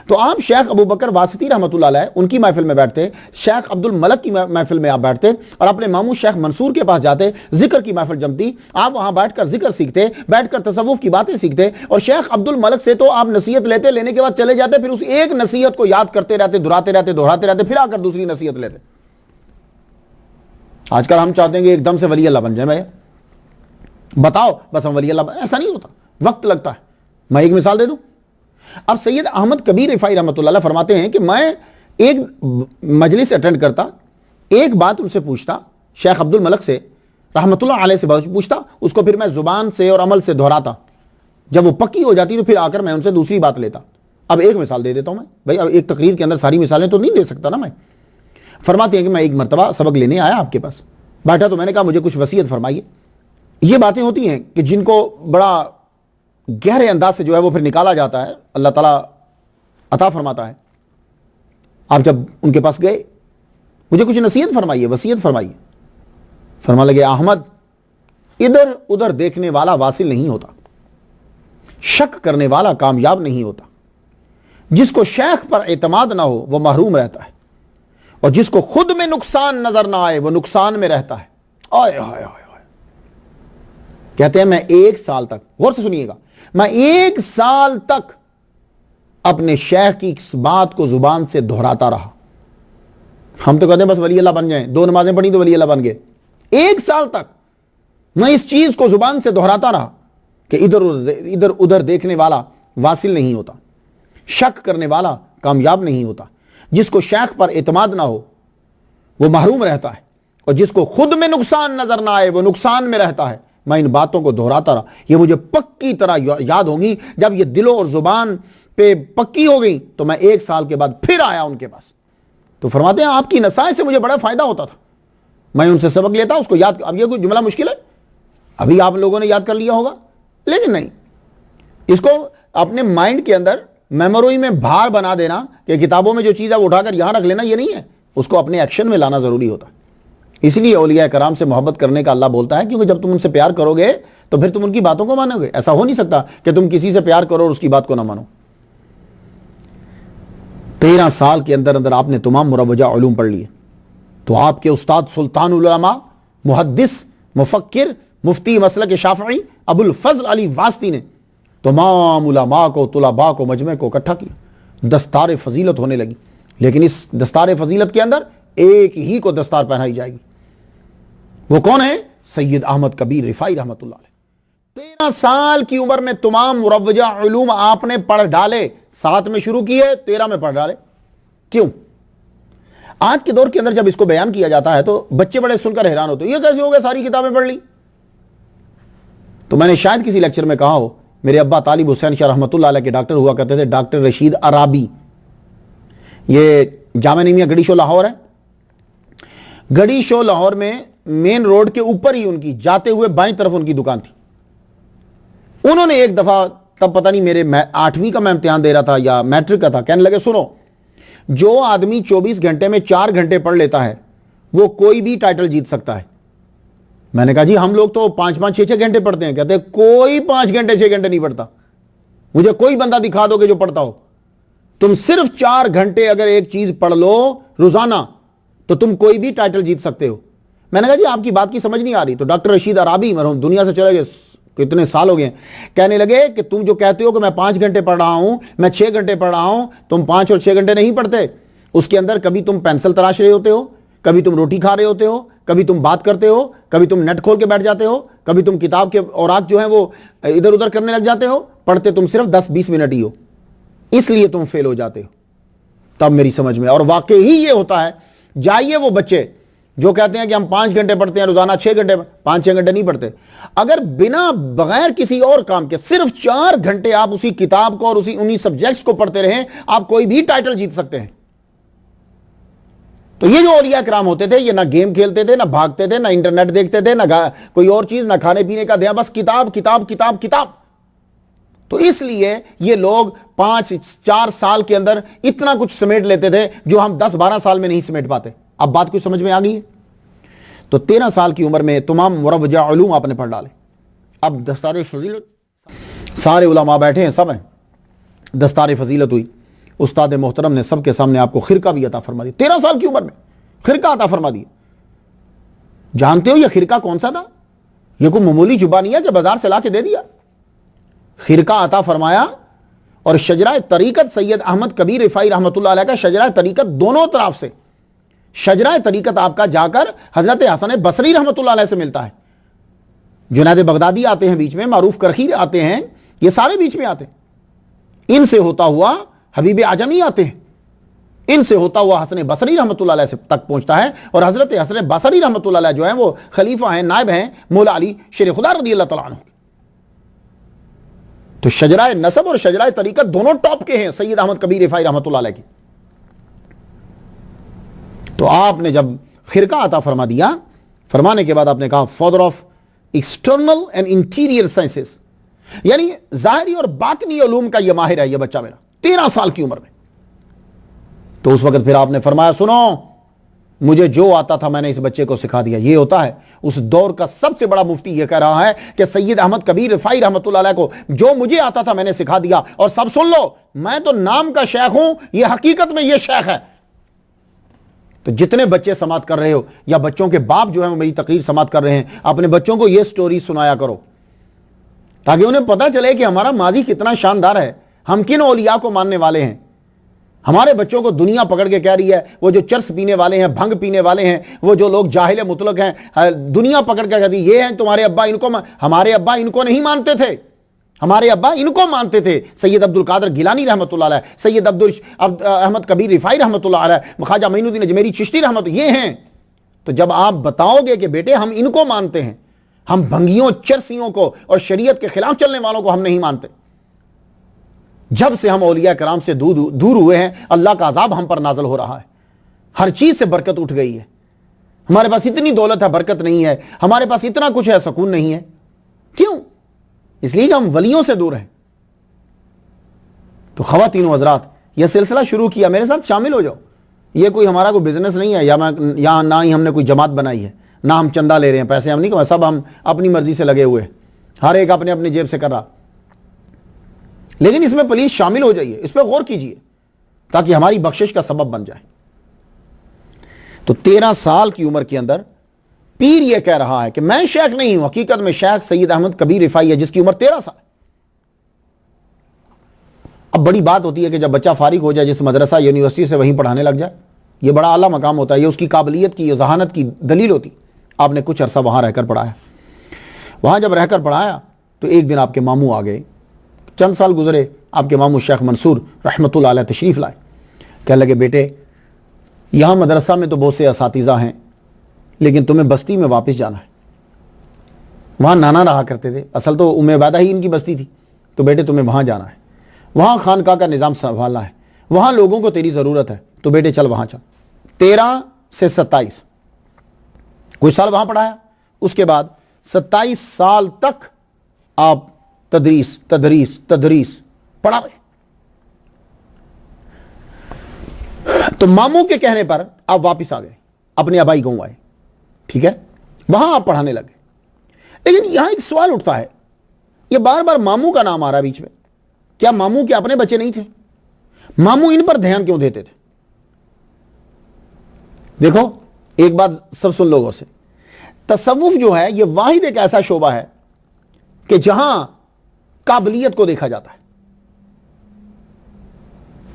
S1: تو آپ شیخ ابو بکر واسطی رحمۃ اللہ علیہ ان کی محفل میں بیٹھتے، شیخ عبد الملک کی محفل میں آپ بیٹھتے اور اپنے ماموں شیخ منصور کے پاس جاتے، ذکر کی محفل جمتی، آپ وہاں بیٹھ کر ذکر سیکھتے، بیٹھ کر تصوف کی باتیں سیکھتے. اور شیخ عبد الملک سے تو آپ نصیحت لینے کے بعد چلے جاتے، پھر اس ایک نصیحت کو یاد کرتے رہتے، دہراتے رہتے، پھر آ کر دوسری نصیحت لیتے. آج کل ہم چاہتے ہیں کہ ایک دم سے ولی اللہ بن جائے. بتاؤ بس ہم ولی اللہ ایسا نہیں ہوتا، وقت لگتا ہے. میں ایک مثال دے دوں. اب سید احمد کبیر رفاعی رحمۃ اللہ فرماتے ہیں کہ میں ایک مجلس اٹینڈ کرتا، ایک بات ان سے پوچھتا، شیخ عبد الملک سے رحمۃ اللہ علیہ سے پوچھتا، اس کو پھر میں زبان سے اور عمل سے دہراتا. جب وہ پکی ہو جاتی تو پھر آ کر میں ان سے دوسری بات لیتا. اب ایک مثال دے دیتا ہوں میں بھائی، اب ایک تقریر کے اندر ساری مثالیں تو نہیں دے سکتا نا میں. فرماتے ہیں کہ میں ایک مرتبہ سبق لینے آیا آپ کے پاس، بیٹھا تو میں نے کہا مجھے کچھ وصیت فرمائیے. یہ باتیں ہوتی ہیں کہ جن کو بڑا گہرے انداز سے جو ہے وہ پھر نکالا جاتا ہے، اللہ تعالیٰ عطا فرماتا ہے. آپ جب ان کے پاس گئے، مجھے کچھ نصیحت فرمائیے، وصیت فرمائیے. فرما لگے احمد، ادھر ادھر دیکھنے والا واصل نہیں ہوتا، شک کرنے والا کامیاب نہیں ہوتا. جس کو شیخ پر اعتماد نہ ہو وہ محروم رہتا ہے، اور جس کو خود میں نقصان نظر نہ آئے وہ نقصان میں رہتا ہے. آئے آئے آئے. کہتے ہیں میں 1 سال تک، غور سے سنیے گا، میں 1 سال تک اپنے شیخ کی اس بات کو زبان سے دہراتا رہا. ہم تو کہتے ہیں بس ولی اللہ بن جائیں، 2 نمازیں پڑھی تو ولی اللہ بن گئے. 1 سال تک میں اس چیز کو زبان سے دہراتا رہا کہ ادھر ادھر دیکھنے والا واصل نہیں ہوتا، شک کرنے والا کامیاب نہیں ہوتا، جس کو شیخ پر اعتماد نہ ہو وہ محروم رہتا ہے، اور جس کو خود میں نقصان نظر نہ آئے وہ نقصان میں رہتا ہے۔ میں ان باتوں کو دہراتا رہا، یہ مجھے پکی طرح یاد ہوں گی۔ جب یہ دلوں اور زبان پہ پکی ہو گئی تو میں 1 سال کے بعد پھر آیا ان کے پاس، تو فرماتے ہیں آپ کی نصائح سے مجھے بڑا فائدہ ہوتا تھا، میں ان سے سبق لیتا، اس کو یاد۔ اب یہ کوئی جملہ مشکل ہے، ابھی آپ لوگوں نے یاد کر لیا ہوگا، لیکن نہیں، اس کو اپنے مائنڈ کے اندر میموری میں بھار بنا دینا کہ کتابوں میں جو چیز ہے وہ اٹھا کر یہاں رکھ لینا، یہ نہیں ہے، اس کو اپنے ایکشن میں لانا ضروری ہوتا ہے۔ اس لیے اولیاء کرام سے محبت کرنے کا اللہ بولتا ہے، کیونکہ جب تم ان سے پیار کرو گے تو پھر تم ان کی باتوں کو مانو گے۔ ایسا ہو نہیں سکتا کہ تم کسی سے پیار کرو اور اس کی بات کو نہ مانو۔ 13 سال کے اندر اندر آپ نے تمام مروجہ علوم پڑھ لیے، تو آپ کے استاد سلطان العلماء، محدث، مفکر، مفتی مسلک شافعی ابو الفضل علی واسطی نے تمام علماء کو، طلباء کو، مجمع کو اکٹھا کیا، دستار فضیلت ہونے لگی۔ لیکن اس دستار فضیلت کے اندر ایک ہی کو دستار پہنائی جائے گی، وہ کون ہے؟ سید احمد کبیر رفاعی رحمۃ اللہ علیہ۔ 13 سال کی عمر میں تمام مروجہ علوم آپ نے پڑھ ڈالے، 7 میں شروع کیے، 13 میں پڑھ ڈالے۔ کیوں؟ آج کے دور کے اندر جب اس کو بیان کیا جاتا ہے تو بچے بڑے سن کر حیران ہوتے ہیں، یہ کیسے ہو گیا ساری کتابیں پڑھ لی؟ تو میں نے شاید کسی لیکچر میں کہا ہو، میرے ابا طالب حسین شاہ رحمۃ اللہ علیہ کے ڈاکٹر ہوا کرتے تھے، ڈاکٹر رشید عرابی، یہ جامعہ نعیمیہ گڑی شو لاہور ہے۔ گڑی شو لاہور میں مین روڈ کے اوپر ہی ان کی جاتے ہوئے بائیں طرف ان کی دکان تھی۔ انہوں نے ایک دفعہ، تب پتہ نہیں میرے 8ویں کا میں امتحان دے رہا تھا یا میٹرک کا تھا، کہنے لگے سنو، جو آدمی 24 گھنٹے میں 4 گھنٹے پڑھ لیتا ہے وہ کوئی بھی ٹائٹل جیت سکتا ہے۔ میں نے کہا جی ہم لوگ تو 5-5 6-6 گھنٹے پڑھتے ہیں۔ کہتے ہیں کوئی 5 گھنٹے 6 گھنٹے نہیں پڑھتا، مجھے کوئی بندہ دکھا دو کہ جو پڑھتا ہو۔ تم صرف 4 گھنٹے اگر ایک چیز پڑھ لو روزانہ تو تم کوئی بھی ٹائٹل جیت سکتے ہو۔ میں نے کہا جی آپ کی بات کی سمجھ نہیں آ رہی۔ تو ڈاکٹر رشید عرابی مرحوم دنیا سے چلے گئے، کتنے سال ہو گئے، کہنے لگے کہ تم جو کہتے ہو کہ میں 5 گھنٹے پڑھ رہا ہوں، میں 6 گھنٹے پڑھ رہا ہوں، تم 5 اور 6 گھنٹے نہیں پڑھتے۔ اس کے اندر کبھی تم پینسل تراش رہے ہوتے ہو، کبھی تم روٹی کھا رہے ہوتے ہو، کبھی تم بات کرتے ہو، کبھی تم نیٹ کھول کے بیٹھ جاتے ہو، کبھی تم کتاب کے اوراق جو ہیں وہ ادھر ادھر کرنے لگ جاتے ہو، پڑھتے تم صرف 10-20 منٹ ہی ہو، اس لیے تم فیل ہو جاتے ہو۔ تب میری سمجھ میں، اور واقعی ہی یہ ہوتا ہے۔ جائیے وہ بچے جو کہتے ہیں کہ ہم 5 گھنٹے پڑھتے ہیں روزانہ، 6 گھنٹے، 5-6 گھنٹے نہیں پڑھتے، اگر بنا بغیر کسی اور کام کے صرف 4 گھنٹے آپ اسی کتاب کو اور انہی سبجیکٹس کو پڑھتے رہیں، آپ کوئی بھی ٹائٹل جیت سکتے ہیں۔ تو یہ جو اولیاء کرام ہوتے تھے، یہ نہ گیم کھیلتے تھے، نہ بھاگتے تھے، نہ انٹرنیٹ دیکھتے تھے، نہ کوئی اور چیز، نہ کھانے پینے کا دھیان، بس کتاب کتاب کتاب کتاب۔ تو اس لیے یہ لوگ 5-4 سال کے اندر اتنا کچھ سمیٹ لیتے تھے جو ہم 10-12 سال میں نہیں سمیٹ پاتے۔ اب بات کچھ سمجھ میں آ گئی ہے؟ تو 13 سال کی عمر میں تمام مروجہ علوم آپ نے پڑھ ڈالے۔ اب دستار فضیلت، سارے علماء بیٹھے ہیں، سب ہیں، دستار فضیلت ہوئی، استاد محترم نے سب کے سامنے آپ کو خرقہ بھی عطا فرما دیا۔ 13 سال کی عمر میں خرقہ عطا فرما دیا۔ جانتے ہو یہ خرقہ کون سا تھا؟ یہ کوئی معمولی جبہ نہیں ہے کہ بازار سے لا کے دے دیا۔ خرقہ عطا فرمایا، اور شجرہ طریقت سید احمد کبیر رفاعی رحمۃ اللہ علیہ کا شجرہ طریقت دونوں طرف سے، شجرہ طریقت آپ کا جا کر حضرت حسن بصری رحمۃ اللہ علیہ سے ملتا ہے۔ جنید بغدادی آتے ہیں بیچ میں، معروف کرخی آتے ہیں، یہ سارے بیچ میں آتے ہیں۔ ان سے ہوتا ہوا حبیب اعجمی آتے ہیں، ان سے ہوتا ہوا حسن بصری رحمۃ اللہ علیہ سے تک پہنچتا ہے، اور حضرت حسن بصری رحمۃ اللہ علیہ جو ہیں وہ خلیفہ ہیں، نائب ہیں مولا علی شیر خدا رضی اللہ تعالیٰ عنہ۔ تو شجرہ نسب اور شجرہ طریقت دونوں ٹاپ کے ہیں سید احمد کبیر رفاعی رحمۃ اللہ علیہ کی۔ تو آپ نے جب خرقہ عطا فرما دیا، فرمانے کے بعد آپ نے کہا father of external and interior sciences, یعنی ظاہری اور باطنی علوم کا یہ ماہر ہے یہ بچہ میرا 13 سال کی عمر میں۔ تو اس وقت پھر آپ نے فرمایا سنو، مجھے جو آتا تھا میں نے اس بچے کو سکھا دیا۔ یہ ہوتا ہے اس دور کا سب سے بڑا مفتی یہ کہہ رہا ہے کہ سید احمد کبیر رفاعی رحمۃ اللہ علیہ کو جو مجھے آتا تھا میں نے سکھا دیا، اور سب سن لو، میں تو نام کا شیخ ہوں، یہ حقیقت میں یہ شیخ ہے۔ تو جتنے بچے سماعت کر رہے ہو یا بچوں کے باپ جو ہیں وہ میری تقریر سماعت کر رہے ہیں، اپنے بچوں کو یہ سٹوری سنایا کرو تاکہ انہیں پتہ چلے کہ ہمارا ماضی کتنا شاندار ہے، ہم کن اولیاء کو ماننے والے ہیں۔ ہمارے بچوں کو دنیا پکڑ کے کہہ رہی ہے، وہ جو چرس پینے والے ہیں، بھنگ پینے والے ہیں، وہ جو لوگ جاہل مطلق ہیں، دنیا پکڑ کے کہتی یہ ہیں تمہارے ابا ان کو ہمارے ابا ان کو نہیں مانتے تھے، ہمارے ابا ان کو مانتے تھے۔ سید عبد القادر گیلانی رحمۃ اللہ علیہ، سید احمد کبیر رفاعی رحمۃ اللہ علیہ، خواجہ معین الدین اجمیری چشتی رحمۃ، یہ ہیں۔ تو جب آپ بتاؤ گے کہ بیٹے ہم ان کو مانتے ہیں، ہم بھنگیوں چرسیوں کو اور شریعت کے خلاف چلنے والوں کو ہم نہیں مانتے، جب سے ہم اولیاء کرام سے دور ہوئے ہیں اللہ کا عذاب ہم پر نازل ہو رہا ہے، ہر چیز سے برکت اٹھ گئی ہے، ہمارے پاس اتنی دولت ہے برکت نہیں ہے، ہمارے پاس اتنا کچھ ہے سکون نہیں ہے۔ کیوں؟ اس لیے کہ ہم ولیوں سے دور ہیں۔ تو خواتین و حضرات، یہ سلسلہ شروع کیا، میرے ساتھ شامل ہو جاؤ۔ یہ کوئی ہمارا کوئی بزنس نہیں ہے، یا نہ ہی ہم نے کوئی جماعت بنائی ہے، نہ ہم چندہ لے رہے ہیں، پیسے ہم نہیں کمائے، سب ہم اپنی مرضی سے لگے ہوئے ہیں، ہر ایک اپنے اپنی جیب سے کر رہا۔ لیکن اس میں پلیز شامل ہو جائیے، اس پہ غور کیجئے تاکہ ہماری بخشش کا سبب بن جائے۔ تو 13 سال کی عمر کے اندر پیر یہ کہہ رہا ہے کہ میں شیخ نہیں ہوں، حقیقت میں شیخ سید احمد کبیر رفاعی ہے جس کی عمر 13 سال ہے۔ اب بڑی بات ہوتی ہے کہ جب بچہ فارغ ہو جائے جس مدرسہ یونیورسٹی سے وہیں پڑھانے لگ جائے، یہ بڑا اعلیٰ مقام ہوتا ہے، یہ اس کی قابلیت کی، یہ ذہانت کی دلیل ہوتی۔ آپ نے کچھ عرصہ وہاں رہ کر پڑھایا، وہاں جب رہ کر پڑھایا تو ایک دن آپ کے ماموں آ گئے، چند سال گزرے، آپ کے ماموں شیخ منصور رحمۃ اللہ علیہ تشریف لائے، کہنے لگے بیٹے یہاں مدرسہ میں تو بہت سے اساتذہ ہیں لیکن تمہیں بستی میں واپس جانا ہے۔ وہاں نانا رہا کرتے تھے، اصل تو ام عبیدہ ہی ان کی بستی تھی، تو بیٹے تمہیں وہاں جانا ہے، وہاں خانقاہ کا نظام سنبھالنا ہے، وہاں لوگوں کو تیری ضرورت ہے، تو بیٹے چل وہاں چل۔ 13 سے 27 کچھ سال وہاں پڑھایا، اس کے بعد 27 سال تک آپ تدریس پڑھا رہے۔ تو ماموں کے کہنے پر آپ واپس آ گئے، اپنے آبائی گاؤں آئے، ٹھیک ہے، وہاں آپ پڑھانے لگے۔ لیکن یہاں ایک سوال اٹھتا ہے، یہ بار بار ماموں کا نام آ رہا ہے بیچ میں، کیا ماموں کے اپنے بچے نہیں تھے؟ ماموں ان پر دھیان کیوں دیتے تھے؟ دیکھو ایک بات سب سن لوگوں سے، تصوف جو ہے یہ واحد ایک ایسا شعبہ ہے کہ جہاں قابلیت کو دیکھا جاتا ہے۔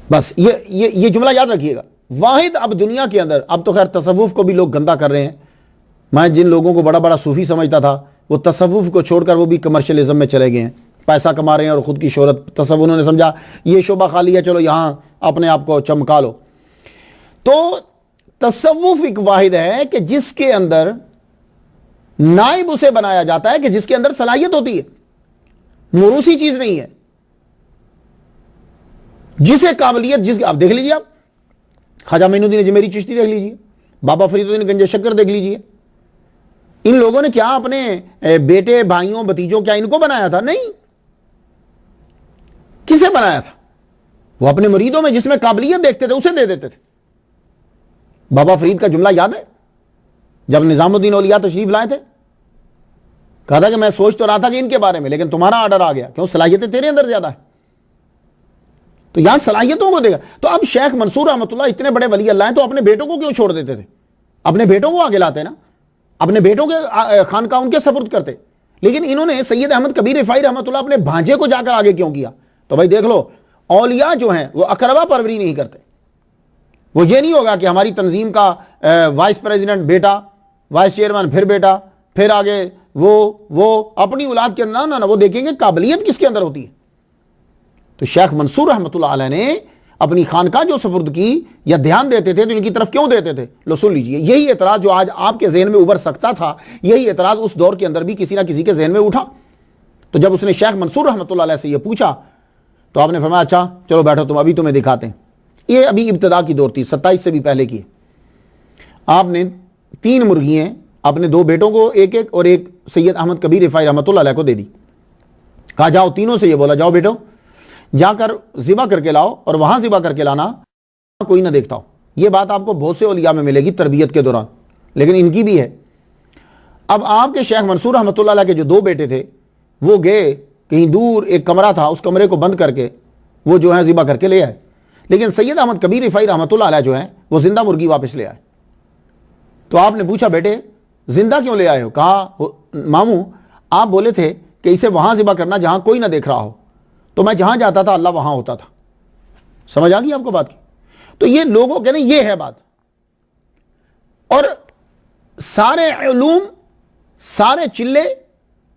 S1: بس یہ جملہ یاد رکھیے گا، واحد اب دنیا کے اندر، اب تو خیر تصوف کو بھی لوگ گندا کر رہے ہیں، میں جن لوگوں کو بڑا بڑا صوفی سمجھتا تھا وہ تصوف کو چھوڑ کر وہ بھی کمرشلزم میں چلے گئے ہیں، پیسہ کما رہے ہیں اور خود کی شہرت، تصوف انہوں نے سمجھا یہ شعبہ خالی ہے، چلو یہاں اپنے آپ کو چمکا لو۔ تو تصوف ایک واحد ہے کہ جس کے اندر نائب اسے بنایا جاتا ہے کہ جس کے اندر صلاحیت ہوتی ہے، موروثی چیز نہیں ہے، جسے قابلیت آپ دیکھ لیجیے، آپ خواجہ معین الدین اجمیری چشتی دیکھ لیجیے، بابا فرید الدین گنج شکر دیکھ لیجیے، ان لوگوں نے کیا اپنے بیٹے بھائیوں بھتیجوں کیا ان کو بنایا تھا؟ نہیں، کسے بنایا تھا؟ وہ اپنے مریدوں میں جس میں قابلیت دیکھتے تھے اسے دے دیتے تھے۔ بابا فرید کا جملہ یاد ہے جب نظام الدین اولیاء تشریف لائے تھے، کہا تھا کہ میں سوچ تو رہا تھا کہ ان کے بارے میں، لیکن تمہارا آرڈر آ گیا، کیوں؟ صلاحیتیں تیرے اندر زیادہ ہیں۔ تو یہاں صلاحیتوں کو دے گا۔ تو اب شیخ منصور رحمۃ اللہ اتنے بڑے ولی اللہ ہیں تو اپنے بیٹوں کو کیوں چھوڑ دیتے تھے؟ اپنے بیٹوں کو آگے لاتے نا، اپنے بیٹوں کے خانقاہ ان کے سپرد کرتے۔ لیکن انہوں نے سید احمد کبیر رفاعی رحمۃ اللہ اپنے بھانجے کو جا کر آگے کیوں کیا؟ تو بھائی دیکھ لو، اولیاء جو ہیں وہ اقربا پروری نہیں کرتے۔ وہ یہ نہیں ہوگا کہ ہماری تنظیم کا وائس پریزیڈنٹ بیٹا، وائس چیئرمین پھر بیٹا، پھر آگے وہ اپنی اولاد کے اندر نہ وہ دیکھیں گے قابلیت کس کے اندر ہوتی ہے۔ تو شیخ منصور رحمۃ اللہ علیہ نے اپنی خانقاہ جو سپرد کی یا دھیان دیتے تھے تو ان کی طرف کیوں دیتے تھے؟ لو سن لیجئے، یہی اعتراض جو آج آپ کے ذہن میں ابھر سکتا تھا، یہی اعتراض اس دور کے اندر بھی کسی نہ کسی کے ذہن میں اٹھا۔ تو جب اس نے شیخ منصور رحمۃ اللہ علیہ سے یہ پوچھا تو آپ نے فرمایا اچھا چلو بیٹھو، تم ابھی تمہیں دکھاتے ہیں۔ یہ ابھی ابتدا کی دور تھی، 27 سے بھی پہلے کی۔ آپ نے 3 مرغیاں اپنے 2 بیٹوں کو ایک ایک اور ایک سید احمد کبیر رفاعی رحمۃ اللہ علیہ کو دے دی، کہا جاؤ تینوں سے یہ بولا جاؤ بیٹو جا کر ذبح کر کے لاؤ، اور وہاں ذبح کر کے لانا کوئی نہ دیکھتا ہو۔ یہ بات آپ کو بہت سے اولیاء میں ملے گی تربیت کے دوران، لیکن ان کی بھی ہے۔ اب آپ کے شیخ منصور رحمۃ اللہ علیہ کے جو 2 بیٹے تھے وہ گئے کہیں دور، ایک کمرہ تھا، اس کمرے کو بند کر کے وہ جو ہے ذبح کر کے لے آئے، لیکن سید احمد کبیر رفاعی رحمۃ اللہ علیہ جو ہیں وہ زندہ مرغی واپس لے آئے۔ تو آپ نے پوچھا بیٹے زندہ کیوں لے آئے ہو؟ کہا ماموں آپ بولے تھے کہ اسے وہاں ذبح کرنا جہاں کوئی نہ دیکھ رہا ہو، تو میں جہاں جاتا تھا اللہ وہاں ہوتا تھا۔ سمجھ آ گئی آپ کو بات کی؟ تو یہ لوگوں کے یہ ہے بات. اور سارے علوم، سارے چلے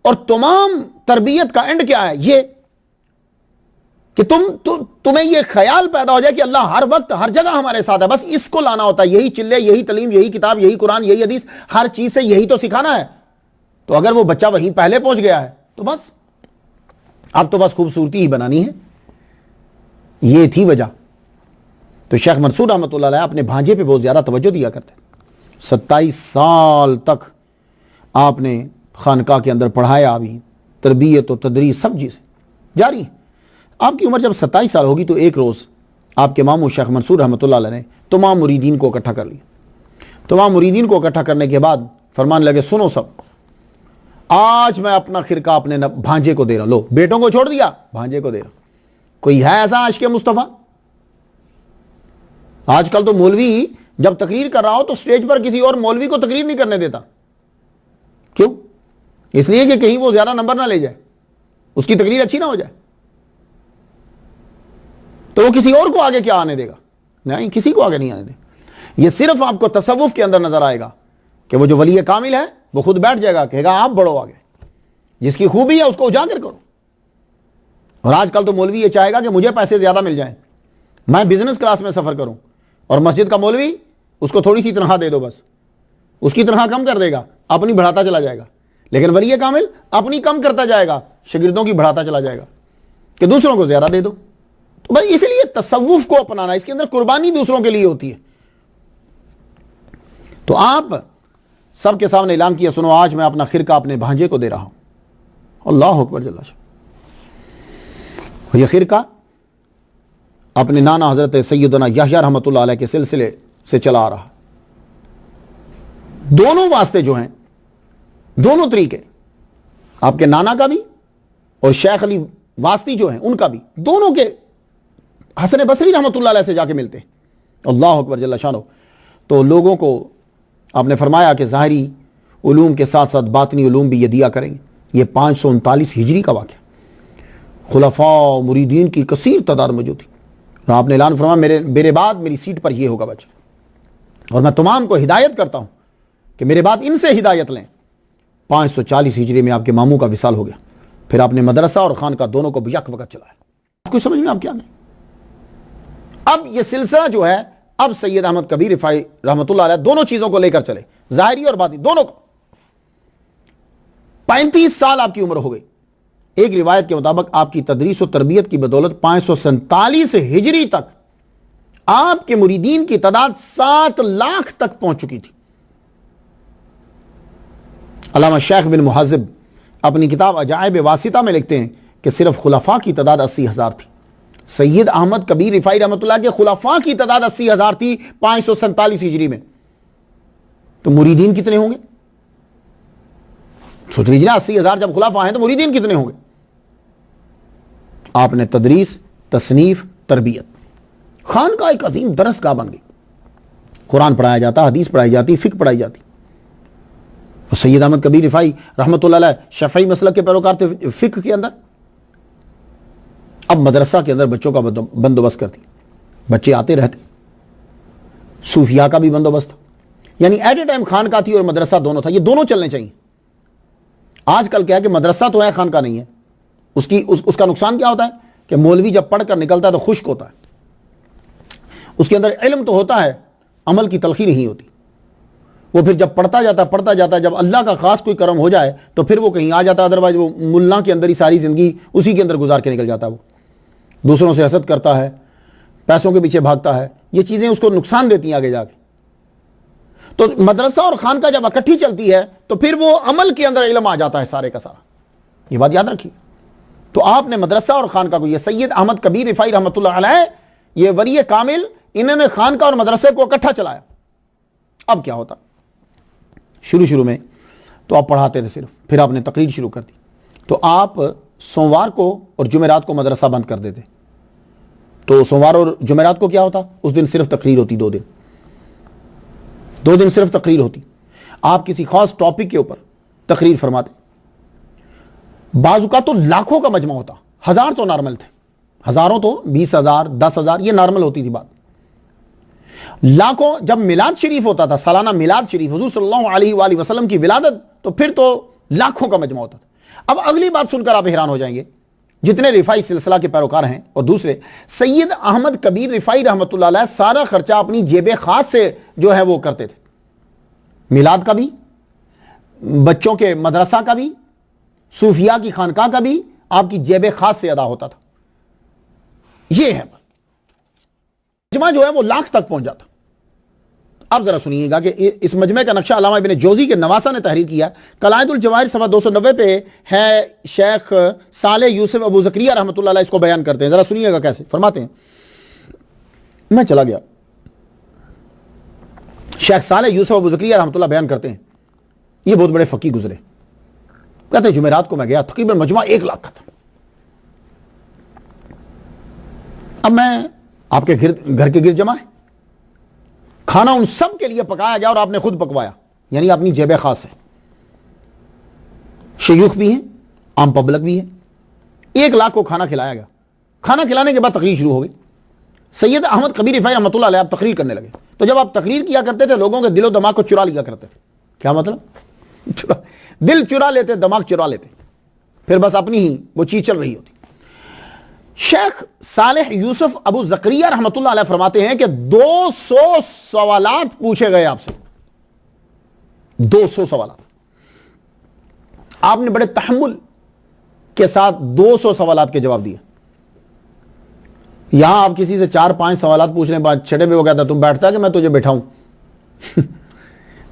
S1: اور تمام تربیت کا اینڈ کیا ہے؟ یہ کہ تمہیں یہ خیال پیدا ہو جائے کہ اللہ ہر وقت ہر جگہ ہمارے ساتھ ہے، بس اس کو لانا ہوتا ہے. یہی چلے، یہی تعلیم، یہی کتاب، یہی قرآن، یہی حدیث، ہر چیز سے یہی تو سکھانا ہے. تو اگر وہ بچہ وہیں پہلے پہنچ گیا ہے تو بس اب تو بس خوبصورتی ہی بنانی ہے. یہ تھی وجہ. تو شیخ منصور رحمۃ اللہ علیہ اپنے بھانجے پہ بہت زیادہ توجہ دیا کرتے. 27 سال تک آپ نے خانقاہ کے اندر پڑھایا، بھی تربیت و تدریس سب چیزیں جاری. آپ کی عمر جب 27 سال ہوگی تو ایک روز آپ کے ماموں شیخ منصور رحمۃ اللہ علیہ نے تمام مریدین کو اکٹھا کر لیا. تمام مریدین کو اکٹھا کرنے کے بعد فرمان لگے، سنو سب، آج میں اپنا خرقہ اپنے بھانجے کو دے رہا ہوں. لو، بیٹوں کو چھوڑ دیا، بھانجے کو دے رہا ہوں. کوئی ہے ایسا عاشق مصطفیٰ؟ آج کل تو مولوی جب تقریر کر رہا ہو تو سٹیج پر کسی اور مولوی کو تقریر نہیں کرنے دیتا. کیوں؟ اس لیے کہ کہیں وہ زیادہ نمبر نہ لے جائے، اس کی تقریر اچھی نہ ہو جائے. تو وہ کسی اور کو آگے کیا آنے دے گا؟ نہیں، کسی کو آگے نہیں آنے دے. یہ صرف آپ کو تصوف کے اندر نظر آئے گا کہ وہ جو ولی کامل ہے وہ خود بیٹھ جائے گا، کہے گا آپ بڑھو آگے، جس کی خوبی ہے اس کو اجاگر کرو. اور آج کل تو مولوی یہ چاہے گا کہ مجھے پیسے زیادہ مل جائیں، میں بزنس کلاس میں سفر کروں، اور مسجد کا مولوی اس کو تھوڑی سی تنخواہ دے دو، بس اس کی تنخواہ کم کر دے گا، اپنی بڑھاتا چلا جائے گا. لیکن ولی کامل اپنی کم کرتا جائے گا، شاگردوں کی بڑھاتا چلا جائے گا کہ دوسروں کو زیادہ دے دو. تو بس اس لیے تصوف کو اپنانا، اس کے اندر قربانی دوسروں کے لیے ہوتی ہے. تو آپ سب کے سامنے اعلان کیا، سنو آج میں اپنا خرقہ اپنے بھانجے کو دے رہا ہوں. اللہ اکبر جل شانہ. یہ خرقہ اپنے نانا حضرت سیدنا یحییٰ رحمۃ اللہ علیہ کے سلسلے سے چلا آ رہا. دونوں واسطے جو ہیں، دونوں طریقے، آپ کے نانا کا بھی اور شیخ علی واسطی جو ہیں ان کا بھی، دونوں کے حسن بصری رحمۃ اللہ علیہ سے جا کے ملتے ہیں. اللہ اکبر جل شانہ. تو لوگوں کو آپ نے فرمایا کہ ظاہری علوم کے ساتھ ساتھ باطنی علوم بھی یہ دیا کریں گے. یہ 539 ہجری کا واقعہ. خلفاء مریدین کی کثیر تعداد موجود تھی. اور آپ نے اعلان فرمایا میرے بعد میری سیٹ پر یہ ہوگا بچہ، اور میں تمام کو ہدایت کرتا ہوں کہ میرے بعد ان سے ہدایت لیں. 540 ہجری میں آپ کے ماموں کا وصال ہو گیا. پھر آپ نے مدرسہ اور خانقاہ دونوں کو یک وقت چلایا. آپ کو سمجھ میں آپ کیا گئے؟ اب یہ سلسلہ جو ہے، اب سید احمد کبیر رفاعی رحمۃ اللہ علیہ دونوں چیزوں کو لے کر چلے، ظاہری اور باطنی دونوں کو. 35 سال آپ کی عمر ہو گئی. ایک روایت کے مطابق آپ کی تدریس و تربیت کی بدولت 547 ہجری تک آپ کے مریدین کی تعداد 7 لاکھ تک پہنچ چکی تھی. علامہ شیخ بن محذب اپنی کتاب عجائب واسطہ میں لکھتے ہیں کہ صرف خلفاء کی تعداد 80,000 تھی. سید احمد کبیر رفاعی رحمۃ اللہ کے خلفاء کی تعداد 80,000 تھی 547 ہجری میں. تو مریدین کتنے ہوں گے؟ سوچ لیجیے نا، 80,000 جب خلفاء ہیں تو مریدین کتنے ہوں گے؟ آپ نے تدریس، تصنیف، تربیت، خانقاہ ایک عظیم درسگاہ بن گئی. قرآن پڑھایا جاتا، حدیث پڑھائی جاتی، فقہ پڑھائی جاتی. اور سید احمد کبیر رفاعی رحمۃ اللہ علیہ شافعی مسلک کے پیروکار تھے فقہ کے اندر. اب مدرسہ کے اندر بچوں کا بندوبست کرتی، بچے آتے رہتے، صوفیاء کا بھی بندوبست تھا. یعنی ایٹ اے ٹائم خانقاہ تھی اور مدرسہ دونوں تھا. یہ دونوں چلنے چاہیے. آج کل کیا ہے کہ مدرسہ تو ہے، خانقاہ نہیں ہے. اس کا نقصان کیا ہوتا ہے کہ مولوی جب پڑھ کر نکلتا ہے تو خشک ہوتا ہے. اس کے اندر علم تو ہوتا ہے، عمل کی تلخی نہیں ہوتی. وہ پھر جب پڑھتا جاتا ہے جب اللہ کا خاص کوئی کرم ہو جائے تو پھر وہ کہیں آ جاتا ہے. ادروائز وہ ملا کے اندر ہی ساری زندگی اسی کے اندر گزار کے نکل جاتا ہے. وہ دوسروں سے حسد کرتا ہے، پیسوں کے پیچھے بھاگتا ہے. یہ چیزیں اس کو نقصان دیتی ہیں آگے جا کے. تو مدرسہ اور خانقاہ جب اکٹھی چلتی ہے تو پھر وہ عمل کے اندر علم آ جاتا ہے سارے کا سارا. یہ بات یاد رکھیے. تو آپ نے مدرسہ اور خانقاہ کو، یہ سید احمد کبیر رفاعی رحمۃ اللہ علیہ، یہ ولی کامل، انہوں نے خانقاہ اور مدرسے کو اکٹھا چلایا. اب کیا ہوتا؟ شروع میں تو آپ پڑھاتے تھے صرف، پھر آپ نے تقریر شروع کر دی. تو آپ سوموار کو اور جمعرات کو مدرسہ بند کر دیتے. تو سوموار اور جمعرات کو کیا ہوتا؟ اس دن صرف تقریر ہوتی. 2 دن صرف تقریر ہوتی. آپ کسی خاص ٹاپک کے اوپر تقریر فرماتے. بعض اوقات تو لاکھوں کا مجمع ہوتا. 1000 تو نارمل تھے، ہزاروں تو 20,000 10,000 یہ نارمل ہوتی تھی بات. لاکھوں جب میلاد شریف ہوتا تھا، سالانہ میلاد شریف حضور صلی اللہ علیہ وآلہ وسلم کی ولادت، تو پھر تو لاکھوں کا مجمع ہوتا تھا۔ اب اگلی بات سن کر آپ حیران ہو جائیں گے، جتنے رفاعی سلسلہ کے پیروکار ہیں اور دوسرے، سید احمد کبیر رفاعی رحمۃ اللہ علیہ سارا خرچہ اپنی جیب خاص سے جو ہے وہ کرتے تھے، میلاد کا بھی، بچوں کے مدرسہ کا بھی، صوفیاء کی خانقاہ کا بھی آپ کی جیب خاص سے ادا ہوتا تھا۔ یہ ہے مجمع جو ہے وہ لاکھ تک پہنچ جاتا۔ آپ ذرا سنیے گا کہ اس مجمع کا نقشہ علامہ ابن جوزی کے نواسہ نے تحریر کیا۔ قلائد الجواہر صفحہ 290 پہ ہے، شیخ صالح یوسف ابو زکریا رحمۃ اللہ علیہ اس کو بیان کرتے ہیں، ذرا سنیے گا کیسے فرماتے ہیں۔ میں چلا گیا، شیخ صالح یوسف ابو زکریا رحمۃ اللہ بیان کرتے ہیں، یہ بہت بڑے فقیہ گزرے، کہتے ہیں جمعرات کو میں گیا، تقریباً مجمع 1 لاکھ کا تھا۔ اب میں آپ کے گھر کے گرد جمع ہے، کھانا ان سب کے لیے پکایا گیا اور آپ نے خود پکوایا، یعنی اپنی جیب خاص ہے، شیوخ بھی ہیں، عام پبلک بھی ہے، 1 لاکھ کو کھانا کھلایا گیا۔ کھانا کھلانے کے بعد تقریر شروع ہو گئی، سید احمد کبیر رفاعی رحمۃ اللہ علیہ آپ تقریر کرنے لگے۔ تو جب آپ تقریر کیا کرتے تھے لوگوں کے دل و دماغ کو چرا لیا کرتے تھے۔ کیا مطلب؟ دل چرا لیتے، دماغ چرا لیتے، پھر بس اپنی ہی وہ چیز چل رہی ہوتی۔ شیخ صالح یوسف ابو زکریا رحمۃ اللہ علیہ فرماتے ہیں کہ 200 سوالات پوچھے گئے آپ سے، 200 سوالات، آپ نے بڑے تحمل کے ساتھ 200 سوالات کے جواب دیے۔ یہاں آپ کسی سے 4-5 سوالات پوچھنے بعد چھڑے میں وہ کہتا تم بیٹھتا کہ میں تجھے بٹھاؤں۔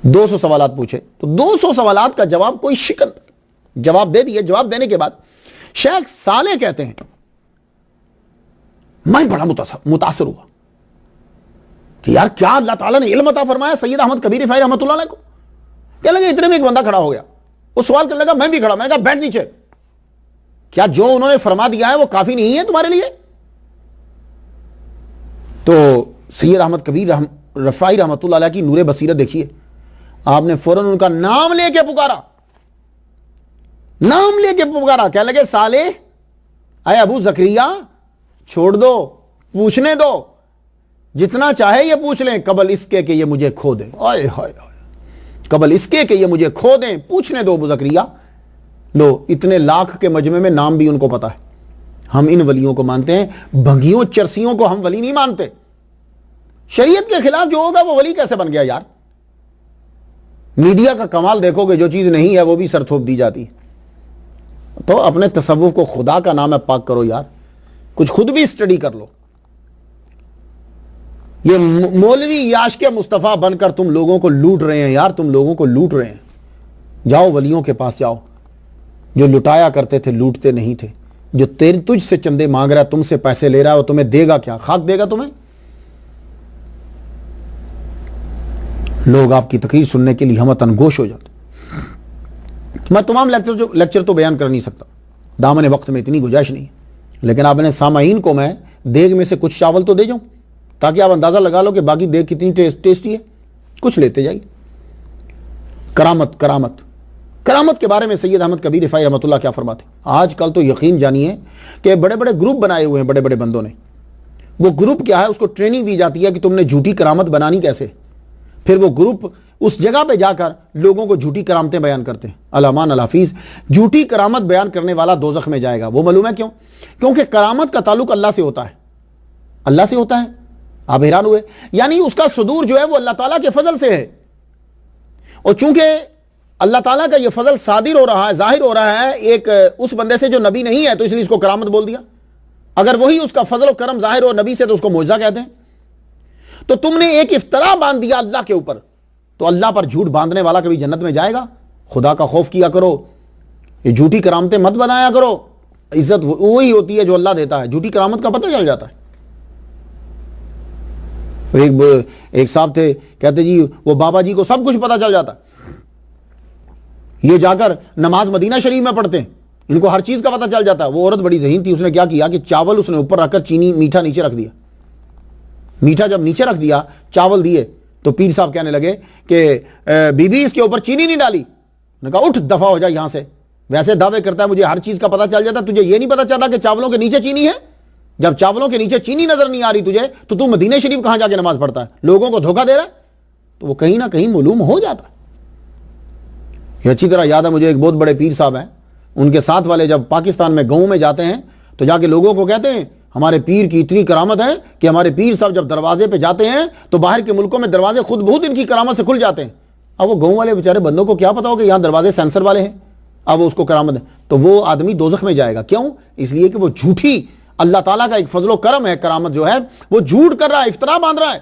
S1: 200 سوالات پوچھے تو 200 سوالات کا جواب کوئی شکل جواب دے دیے۔ جواب دینے کے بعد شیخ صالح کہتے ہیں میں بڑا متاثر ہوا کہ یار کیا اللہ تعالیٰ نے علم عطا فرمایا سید احمد کبیر رفاعی رحمۃ اللہ علیہ کو۔ کہنے لگے اتنے میں ایک بندہ کھڑا ہو گیا، وہ سوال کرنے لگا، میں بھی کھڑا، میں نے کہا بیٹھ نیچے، کیا جو انہوں نے فرما دیا ہے وہ کافی نہیں ہے تمہارے لیے؟ تو سید احمد کبیر رفاعی رحمۃ اللہ علیہ کی نور بصیرت دیکھیے، آپ نے فوراً ان کا نام لے کے پکارا، نام لے کے پکارا، کہنے لگے صالح اے ابو زکریا چھوڑ دو، پوچھنے دو، جتنا چاہے یہ پوچھ لیں، قبل اس کے کہ یہ مجھے کھو دیں، آئے ہائے ہائے، قبل اس کے کہ یہ مجھے کھو دیں، پوچھنے دو ابو زکریا۔ لو اتنے لاکھ کے مجمع میں نام بھی ان کو پتا ہے۔ ہم ان ولیوں کو مانتے ہیں، بھنگیوں چرسیوں کو ہم ولی نہیں مانتے۔ شریعت کے خلاف جو ہوگا وہ ولی کیسے بن گیا یار؟ میڈیا کا کمال دیکھو گے، جو چیز نہیں ہے وہ بھی سر تھوپ دی جاتی ہے۔ تو اپنے تصوف کو خدا کا نام ہے پاک کرو یار، کچھ خود بھی اسٹڈی کر لو۔ یہ مولوی یاشق مصطفیٰ بن کر تم لوگوں کو لوٹ رہے ہیں یار، تم لوگوں کو لوٹ رہے ہیں۔ جاؤ ولیوں کے پاس جاؤ، جو لٹایا کرتے تھے لوٹتے نہیں تھے، جو تجھ سے چندے مانگ رہا ہے، تم سے پیسے لے رہا ہے، وہ تمہیں دے گا کیا؟ خاک دے گا تمہیں؟ لوگ آپ کی تقریر سننے کے لیے ہمتن گوش ہو جاتے۔ میں تمام لیکچر تو بیان کر نہیں سکتا، دامن وقت میں اتنی گنجائش نہیں، لیکن آپ نے سامعین کو میں دیگ میں سے کچھ چاول تو دے جاؤں تاکہ آپ اندازہ لگا لو کہ باقی دیگ کتنی ٹیسٹی ہے۔ کچھ لیتے جائیے۔ کرامت کے بارے میں سید احمد کبیر رفاعی رحمۃ اللہ کیا فرماتے ہیں؟ آج کل تو یقین جانیے کہ بڑے بڑے گروپ بنائے ہوئے ہیں بڑے بڑے بندوں نے۔ وہ گروپ کیا ہے؟ اس کو ٹریننگ دی جاتی ہے کہ تم نے جھوٹی کرامت بنانی کیسے، پھر وہ گروپ اس جگہ پہ جا کر لوگوں کو جھوٹی کرامتیں بیان کرتے ہیں۔ علامان الحفیظ، جھوٹی کرامت بیان کرنے والا دوزخ میں جائے گا۔ وہ معلوم ہے کیوں؟ کیونکہ کرامت کا تعلق اللہ سے ہوتا ہے، اللہ سے ہوتا ہے۔ آپ حیران ہوئے، یعنی اس کا صدور جو ہے وہ اللہ تعالیٰ کے فضل سے ہے، اور چونکہ اللہ تعالیٰ کا یہ فضل صادر ہو رہا ہے، ظاہر ہو رہا ہے ایک اس بندے سے جو نبی نہیں ہے، تو اس لیے اس کو کرامت بول دیا۔ اگر وہی اس کا فضل و کرم ظاہر ہو نبی سے تو اس کو معجزہ کہتے ہیں۔ تو تم نے ایک افترا باندھ دیا اللہ کے اوپر، تو اللہ پر جھوٹ باندھنے والا کبھی جنت میں جائے گا؟ خدا کا خوف کیا کرو، یہ جھوٹی کرامتیں مت بنایا کرو۔ عزت وہی ہوتی ہے جو اللہ دیتا ہے، جھوٹی کرامت کا پتہ چل جاتا ہے۔ ایک صاحب تھے، کہتے جی وہ بابا جی کو سب کچھ پتہ چل جاتا ہے، یہ جا کر نماز مدینہ شریف میں پڑھتے ہیں، ان کو ہر چیز کا پتہ چل جاتا ہے۔ وہ عورت بڑی ذہین تھی، اس نے کیا کیا کہ چاول اس نے اوپر رکھ کر چینی میٹھا نیچے رکھ دیا۔ میٹھا جب نیچے رکھ دیا، چاول دیے، تو پیر صاحب کہنے لگے کہ بی بی اس کے اوپر چینی نہیں ڈالی؟ نے کہا اٹھ دفع ہو جا یہاں سے، ویسے دعوے کرتا ہے مجھے ہر چیز کا پتہ چل جاتا، تجھے یہ نہیں پتہ چلا کہ چاولوں کے نیچے چینی ہے؟ جب چاولوں کے نیچے چینی نظر نہیں آ رہی تجھے تو تو مدینہ شریف کہاں جا کے نماز پڑھتا ہے؟ لوگوں کو دھوکہ دے رہا ہے، تو وہ کہیں نہ کہیں معلوم ہو جاتا ہے۔ یہ اچھی طرح یاد ہے مجھے، ایک بہت بڑے پیر صاحب ہیں، ان کے ساتھ والے جب پاکستان میں گاؤں میں جاتے ہیں تو جا کے لوگوں کو کہتے ہیں ہمارے پیر کی اتنی کرامت ہے کہ ہمارے پیر صاحب جب دروازے پہ جاتے ہیں تو باہر کے ملکوں میں دروازے خود بہت ان کی کرامت سے کھل جاتے ہیں۔ اب وہ گاؤں والے بیچارے بندوں کو کیا پتا ہو کہ یہاں دروازے سینسر والے ہیں، اب وہ اس کو کرامت ہے، تو وہ آدمی دوزخ میں جائے گا۔ کیوں؟ اس لیے کہ وہ جھوٹی، اللہ تعالیٰ کا ایک فضل و کرم ہے، کرامت جو ہے وہ جھوٹ کر رہا ہے، افطرا باندھ رہا ہے۔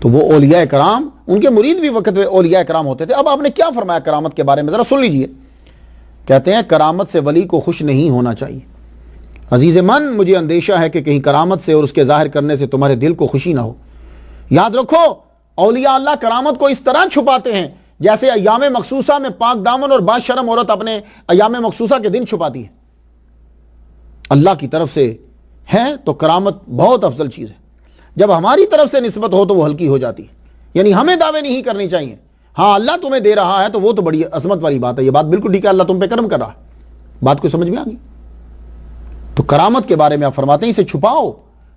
S1: تو وہ اولیاء کرام، ان کے مرید بھی وقت میں اولیاء کرام ہوتے تھے۔ اب آپ نے کیا فرمایا کرامت کے بارے میں، ذرا سن لیجئے۔ کہتے ہیں کرامت سے ولی کو خوش نہیں ہونا چاہیے۔ عزیز من، مجھے اندیشہ ہے کہ کہیں کرامت سے اور اس کے ظاہر کرنے سے تمہارے دل کو خوشی نہ ہو۔ یاد رکھو، اولیاء اللہ کرامت کو اس طرح چھپاتے ہیں جیسے ایام مخصوصہ میں پاک دامن اور باد شرم عورت اپنے ایام مخصوصہ کے دن چھپاتی ہے۔ اللہ کی طرف سے ہے تو کرامت بہت افضل چیز ہے، جب ہماری طرف سے نسبت ہو تو وہ ہلکی ہو جاتی ہے، یعنی ہمیں دعوے نہیں کرنی چاہیے۔ ہاں اللہ تمہیں دے رہا ہے تو وہ تو بڑی عظمت والی بات ہے، یہ بات بالکل ٹھیک ہے، اللہ تم پہ کرم کر رہا ہے، بات کو سمجھ میں آ گئی؟ تو کرامت کے بارے میں آپ فرماتے ہیں اسے چھپاؤ،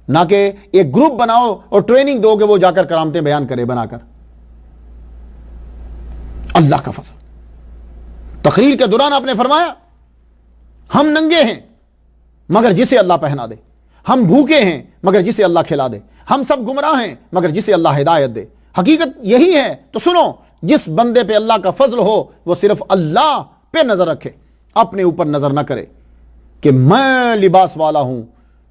S1: نہ کہ ایک گروپ بناؤ اور ٹریننگ دو کہ وہ جا کر کرامتیں بیان کرے بنا کر۔ اللہ کا فضل۔ تقریر کے دوران آپ نے فرمایا ہم ننگے ہیں مگر جسے اللہ پہنا دے، ہم بھوکے ہیں مگر جسے اللہ کھلا دے، ہم سب گمراہ ہیں مگر جسے اللہ ہدایت دے۔ حقیقت یہی ہے، تو سنو، جس بندے پہ اللہ کا فضل ہو وہ صرف اللہ پہ نظر رکھے، اپنے اوپر نظر نہ کرے کہ میں لباس والا ہوں،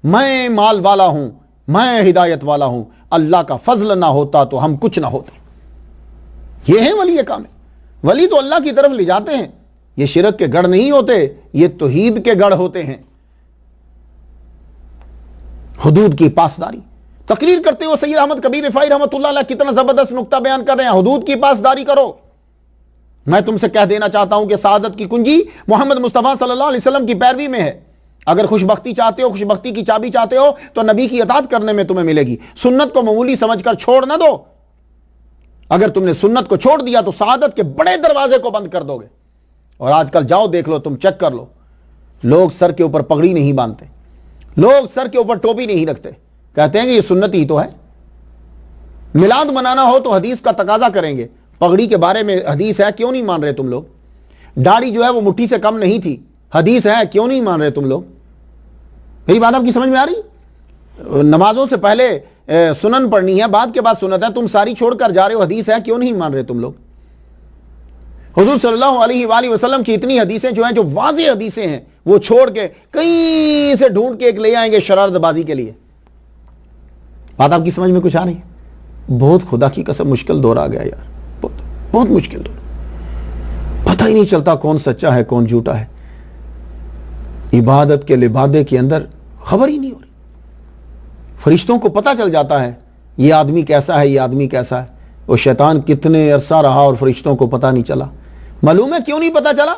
S1: میں مال والا ہوں، میں ہدایت والا ہوں۔ اللہ کا فضل نہ ہوتا تو ہم کچھ نہ ہوتے۔ یہ ہے ولی کام ہے، ولی تو اللہ کی طرف لے جاتے ہیں۔ یہ شرک کے گڑھ نہیں ہوتے، یہ توحید کے گڑھ ہوتے ہیں۔ حدود کی پاسداری تقریر کرتے ہو، سید احمد کبیر رفاعی رحمۃ اللہ علیہ کتنا زبردست نقطہ بیان کر رہے ہیں، حدود کی پاسداری کرو۔ میں تم سے کہہ دینا چاہتا ہوں کہ سعادت کی کنجی محمد مصطفیٰ صلی اللہ علیہ وسلم کی پیروی میں ہے۔ اگر خوش بختی چاہتے ہو، خوش بختی کی چابی چاہتے ہو تو نبی کی اطاعت کرنے میں تمہیں ملے گی۔ سنت کو معمولی سمجھ کر چھوڑ نہ دو۔ اگر تم نے سنت کو چھوڑ دیا تو سعادت کے بڑے دروازے کو بند کر دو گے۔ اور آج کل جاؤ دیکھ لو، تم چیک کر لو، لوگ سر کے اوپر پگڑی نہیں باندھتے، لوگ سر کے اوپر ٹوپی نہیں رکھتے، کہتے ہیں کہ یہ سنت ہی تو ہے۔ میلاد منانا ہو تو حدیث کا تقاضا کریں گے، پگڑی کے بارے میں حدیث ہے، کیوں نہیں مان رہے تم لوگ؟ داڑھی جو ہے وہ مٹھی سے کم نہیں تھی، حدیث ہے، کیوں نہیں مان رہے تم لوگ؟ میری بات آپ کی سمجھ میں آ رہی؟ نمازوں سے پہلے سنن پڑھنی ہے، بعد کے بعد سنت ہے، تم ساری چھوڑ کر جا رہے ہو، حدیث ہے، کیوں نہیں مان رہے تم لوگ؟ حضور صلی اللہ علیہ وآلہ وسلم کی اتنی حدیثیں جو ہیں، جو واضح حدیثیں ہیں، وہ چھوڑ کے کہیں سے ڈھونڈ کے ایک لے آئیں گے شرارت بازی کے لیے۔ بات آپ کی سمجھ میں کچھ آ رہی ہے؟ بہت خدا کی قسم مشکل دور آ گیا یار، بہت مشکل دور، پتہ ہی نہیں چلتا کون سچا ہے کون جھوٹا ہے۔ عبادت کے لبادے کے اندر خبر ہی نہیں ہو رہی۔ فرشتوں کو پتہ چل جاتا ہے یہ آدمی کیسا ہے، یہ آدمی کیسا ہے، اور شیطان کتنے عرصہ رہا اور فرشتوں کو پتہ نہیں چلا۔ معلوم ہے کیوں نہیں پتہ چلا؟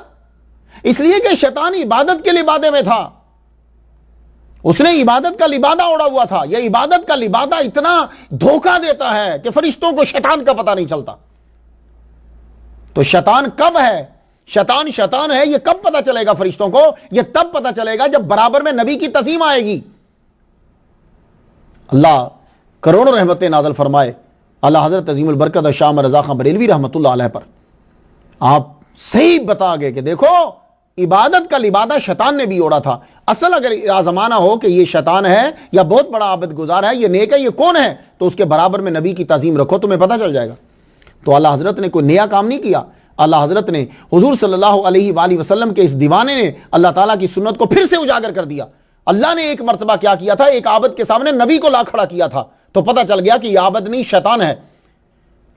S1: اس لیے کہ شیطان عبادت کے لبادے میں تھا، اس نے عبادت کا لبادہ اوڑا ہوا تھا۔ یہ عبادت کا لبادہ اتنا دھوکہ دیتا ہے کہ فرشتوں کو شیطان کا پتہ نہیں چلتا۔ تو شیطان کب ہے؟ شیطان ہے، یہ کب پتہ چلے گا فرشتوں کو؟ یہ تب پتہ چلے گا جب برابر میں نبی کی تعظیم آئے گی۔ اللہ کروڑوں رحمتیں نازل فرمائے اللہ حضرت عظیم البرکت شاہ احمد رضا خان بریلوی رحمۃ اللہ علیہ پر۔ آپ صحیح بتا گئے کہ دیکھو عبادت کا لبادہ شیطان نے بھی اوڑا تھا۔ اصل اگر آزمانا ہو کہ یہ شیطان ہے یا بہت بڑا عابد گزار ہے، یہ نیک ہے، یہ کون ہے، تو اس کے برابر میں نبی کی تعظیم رکھو، تمہیں پتہ چل جائے گا۔ تو اللہ حضرت نے کوئی نیا کام نہیں کیا، اللہ حضرت نے حضور صلی اللہ علیہ وآلہ وسلم کے اس دیوانے نے اللہ تعالیٰ کی سنت کو پھر سے اجاگر کر دیا۔ اللہ نے ایک مرتبہ کیا کیا تھا، ایک عابد کے سامنے نبی کو لا کھڑا کیا تھا، تو پتہ چل گیا کہ یہ عابد نہیں شیطان ہے۔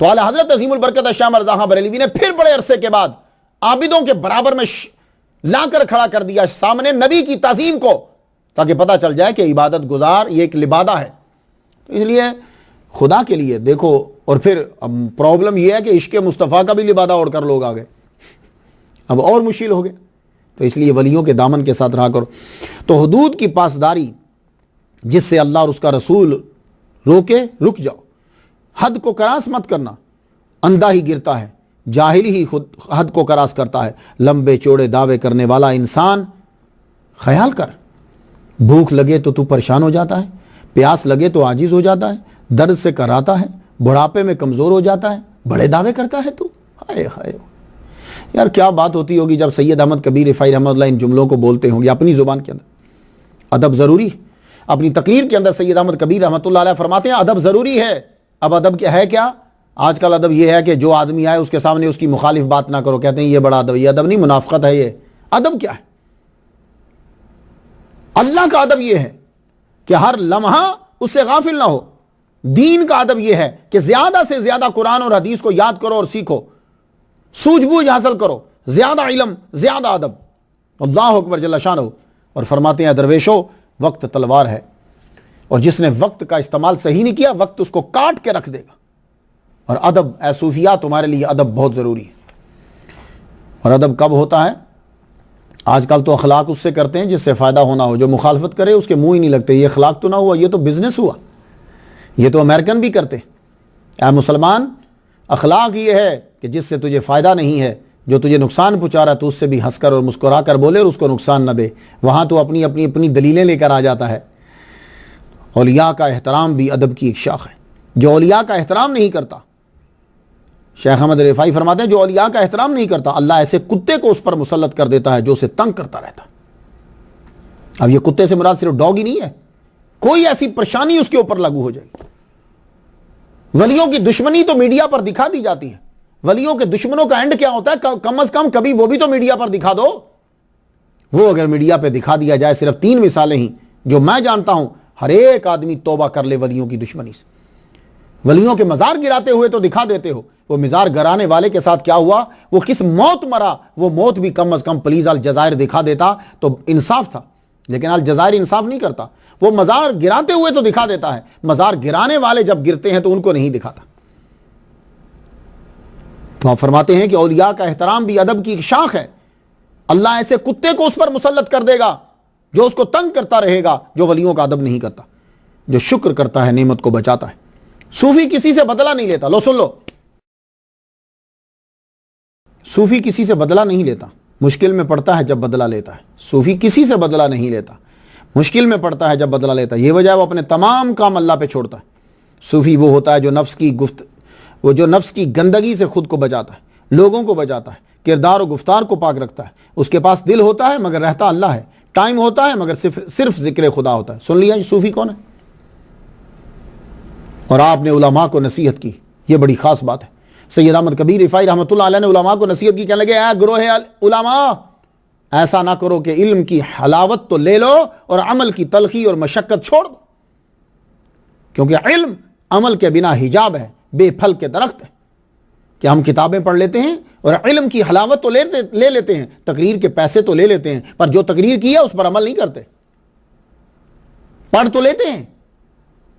S1: تو اعلیٰ حضرت عظیم البرکت شاہ احمد رضا خان بریلوی نے پھر بڑے عرصے کے بعد عابدوں کے برابر میں لا کر کھڑا کر دیا سامنے نبی کی تعظیم کو، تاکہ پتہ چل جائے کہ عبادت گزار یہ ایک لبادہ ہے۔ تو اس لیے خدا کے لیے دیکھو، اور پھر اب پرابلم یہ ہے کہ عشق مصطفیٰ کا بھی لبادہ اوڑھ کر لوگ آ گئے، اب اور مشکل ہو گیا۔ تو اس لیے ولیوں کے دامن کے ساتھ رہا کرو۔ تو حدود کی پاسداری جس سے اللہ اور اس کا رسول روکے، رک جاؤ۔ حد کو کراس مت کرنا، اندھا ہی گرتا ہے، جاہل ہی خود حد کو کراس کرتا ہے۔ لمبے چوڑے دعوے کرنے والا انسان خیال کر، بھوک لگے تو پریشان ہو جاتا ہے, پیاس لگے تو عاجز ہو جاتا ہے, درد سے کراتا ہے, بڑھاپے میں کمزور ہو جاتا ہے, بڑے دعوے کرتا ہے تو. ہائے ہائے یار, کیا بات ہوتی ہوگی جب سید احمد کبیر رفاعی رحمۃ اللہ ان جملوں کو بولتے ہوں گے اپنی زبان کے اندر. ادب ضروری. اپنی تقریر کے اندر سید احمد کبیر رحمۃ اللہ علیہ فرماتے ہیں ادب ضروری ہے. اب ادب کیا ہے؟ کیا آج کل ادب یہ ہے کہ جو آدمی آئے اس کے سامنے اس کی مخالف بات نہ کرو, کہتے ہیں یہ بڑا ادب. یہ ادب نہیں, منافقت ہے. یہ ادب کیا ہے؟ اللہ کا ادب یہ ہے کہ ہر لمحہ اس سے غافل نہ ہو. دین کا ادب یہ ہے کہ زیادہ سے زیادہ قرآن اور حدیث کو یاد کرو اور سیکھو, سوجھ بوجھ حاصل کرو, زیادہ علم, زیادہ ادب. اللہ اکبر جل شانہ. اور فرماتے ہیں درویشو, وقت تلوار ہے, اور جس نے وقت کا استعمال صحیح نہیں کیا وقت اس کو کاٹ کے رکھ دے گا. اور ادب, اے صوفیاء تمہارے لیے ادب بہت ضروری ہے. اور ادب کب ہوتا ہے؟ آج کل تو اخلاق اس سے کرتے ہیں جس سے فائدہ ہونا ہو. جو مخالفت کرے اس کے منہ ہی نہیں لگتے. یہ اخلاق تو نہ ہوا, یہ تو بزنس ہوا. یہ تو امریکن بھی کرتے. اے مسلمان, اخلاق یہ ہے کہ جس سے تجھے فائدہ نہیں ہے, جو تجھے نقصان پہنچا رہا ہے تو اس سے بھی ہنس کر اور مسکرا کر بولے اور اس کو نقصان نہ دے. وہاں تو اپنی دلیلیں لے کر آ جاتا ہے. اولیاء کا احترام بھی ادب کی ایک شاخ ہے. جو اولیاء کا احترام نہیں کرتا, شیخ احمد رفاعی فرماتے ہیں جو اولیاء کا احترام نہیں کرتا, اللہ ایسے کتے کو اس پر مسلط کر دیتا ہے جو اسے تنگ کرتا رہتا. اب یہ کتے سے مراد صرف ڈاگ ہی نہیں ہے, کوئی ایسی پریشانی اس کے اوپر لاگو ہو جائے. ولیوں کی دشمنی تو میڈیا پر دکھا دی جاتی ہے. ولیوں کے دشمنوں کا اینڈ کیا ہوتا ہے؟ کم از کم کبھی وہ بھی تو میڈیا پر دکھا دو. وہ اگر میڈیا پہ دکھا دیا جائے, صرف 3 مثالیں ہی جو میں جانتا ہوں, ہر ایک آدمی توبہ کر لے ولیوں کی دشمنی سے. ولیوں کے مزار گراتے ہوئے تو دکھا دیتے ہو, وہ مزار گرانے والے کے ساتھ کیا ہوا, وہ کس موت مرا, وہ موت بھی کم از کم پلیز الجزائر دکھا دیتا تو انصاف تھا. لیکن الجزائر انصاف نہیں کرتا, وہ مزار گراتے ہوئے تو دکھا دیتا ہے, مزار گرانے والے جب گرتے ہیں تو ان کو نہیں دکھاتا. تو آپ فرماتے ہیں کہ اولیاء کا احترام بھی ادب کی ایک شاخ ہے. اللہ ایسے کتے کو اس پر مسلط کر دے گا جو اس کو تنگ کرتا رہے گا, جو ولیوں کا ادب نہیں کرتا, جو شکر کرتا ہے, نعمت کو بچاتا ہے. صوفی کسی سے بدلہ نہیں لیتا. لو سن لو, صوفی کسی سے بدلہ نہیں لیتا, مشکل میں پڑتا ہے جب بدلہ لیتا ہے. صوفی کسی سے بدلہ نہیں لیتا, مشکل میں پڑتا ہے جب بدلہ لیتا ہے. یہ وجہ ہے وہ اپنے تمام کام اللہ پہ چھوڑتا ہے. صوفی وہ ہوتا ہے جو نفس کی گندگی سے خود کو بچاتا ہے, لوگوں کو بچاتا ہے, کردار و گفتار کو پاک رکھتا ہے. اس کے پاس دل ہوتا ہے مگر رہتا اللہ ہے, ٹائم ہوتا ہے مگر صرف ذکر خدا ہوتا ہے. سن لیا یہ صوفی کون ہے؟ اور آپ نے علماء کو نصیحت کی, یہ بڑی خاص بات ہے. سید احمد کبیر رفاعی رحمۃ اللہ علیہ نے علماء کو نصیحت کی, کہنے لگے اے گروہ علماء, ایسا نہ کرو کہ علم کی حلاوت تو لے لو اور عمل کی تلخی اور مشقت چھوڑ دو. کیونکہ علم عمل کے بنا حجاب ہے, بے پھل کے درخت ہے. کہ ہم کتابیں پڑھ لیتے ہیں اور علم کی حلاوت تو لے لیتے ہیں, تقریر کے پیسے تو لے لیتے ہیں, پر جو تقریر کی ہے اس پر عمل نہیں کرتے. پڑھ تو لیتے ہیں,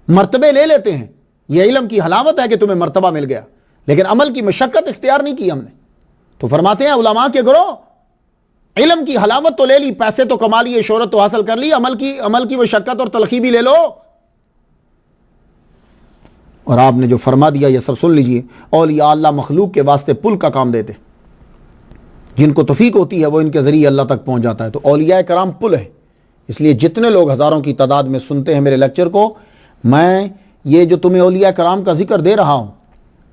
S1: مرتبے لے لیتے ہیں, یہ علم کی حلاوت ہے کہ تمہیں مرتبہ مل گیا, لیکن عمل کی مشقت اختیار نہیں کی ہم نے. تو فرماتے ہیں علماء کے گروہ, علم کی حلاوت تو لے لی, پیسے تو کما لیے, شہرت تو حاصل کر لی, عمل کی مشقت اور تلخی بھی لے لو. اور آپ نے جو فرما دیا یہ سب سن لیجئے. اولیاء اللہ مخلوق کے واسطے پل کا کام دیتے, جن کو توفیق ہوتی ہے وہ ان کے ذریعے اللہ تک پہنچ جاتا ہے. تو اولیاء کرام پل ہے. اس لیے جتنے لوگ ہزاروں کی تعداد میں سنتے ہیں میرے لیکچر کو, میں یہ جو تمہیں اولیاء کرام کا ذکر دے رہا ہوں,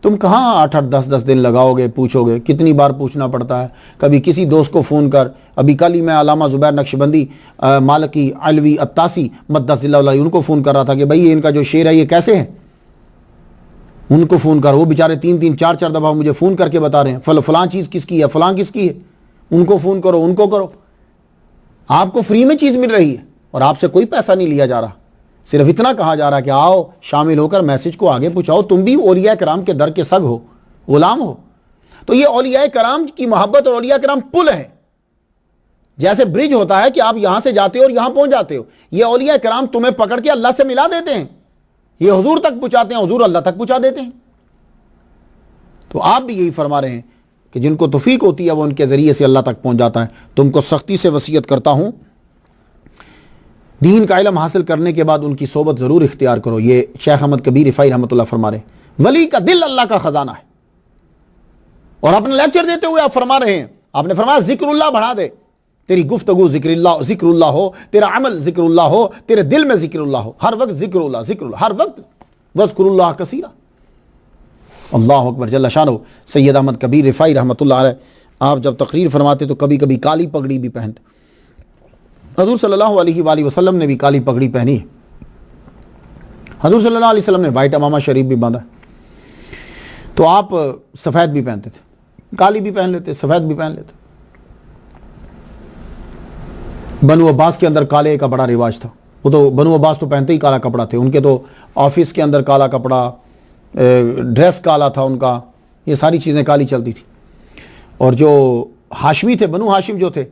S1: تم کہاں 8-8 10-10 دن لگاؤ گے, پوچھو گے, کتنی بار پوچھنا پڑتا ہے. کبھی کسی دوست کو فون کر, ابھی کل ہی میں علامہ زبیر نقشبندی مالکی علوی عطاسی مدث اللہ علیہ ان کو فون کر رہا تھا کہ بھائی ان کا جو شعر ہے یہ کیسے ہے. ان کو فون کر, وہ بیچارے 3-3 4-4 دفعہ مجھے فون کر کے بتا رہے ہیں فلاں چیز کس کی ہے, فلاں کس کی ہے. ان کو فون کرو, ان کو کرو. آپ کو فری میں چیز مل رہی ہے اور آپ سے کوئی پیسہ نہیں لیا جا رہا. صرف اتنا کہا جا رہا ہے کہ آؤ شامل ہو کر میسج کو آگے پہنچاؤ, تم بھی اولیاء کرام کے در کے سگ ہو, غلام ہو. تو یہ اولیاء کرام کی محبت اور اولیاء کرام پل ہے. جیسے برج ہوتا ہے کہ آپ یہاں سے جاتے ہو اور یہاں پہنچ جاتے ہو, یہ اولیاء کرام تمہیں پکڑ کے اللہ سے ملا دیتے ہیں, یہ حضور تک پہنچاتے ہیں, حضور اللہ تک پہنچا دیتے ہیں. تو آپ بھی یہی فرما رہے ہیں کہ جن کو توفیق ہوتی ہے وہ ان کے ذریعے سے اللہ تک پہنچ جاتا ہے. تم کو سختی سے وصیت کرتا ہوں, دین کا علم حاصل کرنے کے بعد ان کی صحبت ضرور اختیار کرو. یہ شیخ احمد کبیر رفاعی رحمۃ اللہ فرما رہے ہیں. ولی کا دل اللہ کا خزانہ ہے. اور اپنا لیکچر دیتے ہوئے آپ فرما رہے ہیں, آپ نے فرمایا ذکر اللہ بڑھا دے, تیری گفتگو ذکر اللہ ہو، تیرا عمل ذکر اللہ ہو، تیرے دل میں ذکر اللہ ہو، ہر وقت ذکر اللہ، ہر وقت وذکر اللہ کثیرا۔ اللہ اکبر جل شانہ۔ سید احمد کبیر رفاعی رحمۃ اللہ علیہ آپ جب تقریر فرماتے تو کبھی کبھی کالی پگڑی بھی پہنتے۔ حضور صلی اللہ علیہ وآلہ وسلم نے بھی کالی پگڑی پہنی ہے، حضور صلی اللہ علیہ وسلم نے وائٹ امامہ شریف بھی باندھا، تو آپ سفید بھی پہنتے تھے، کالی بھی پہن لیتے، سفید بھی پہن لیتے۔ بنو عباس کے اندر کالے کا بڑا رواج تھا، وہ تو بنو عباس تو پہنتے ہی کالا کپڑا تھے، ان کے تو آفس کے اندر کالا کپڑا، ڈریس کالا تھا ان کا، یہ ساری چیزیں کالی چلتی تھی۔ اور جو ہاشمی تھے، بنو ہاشم جو تھے،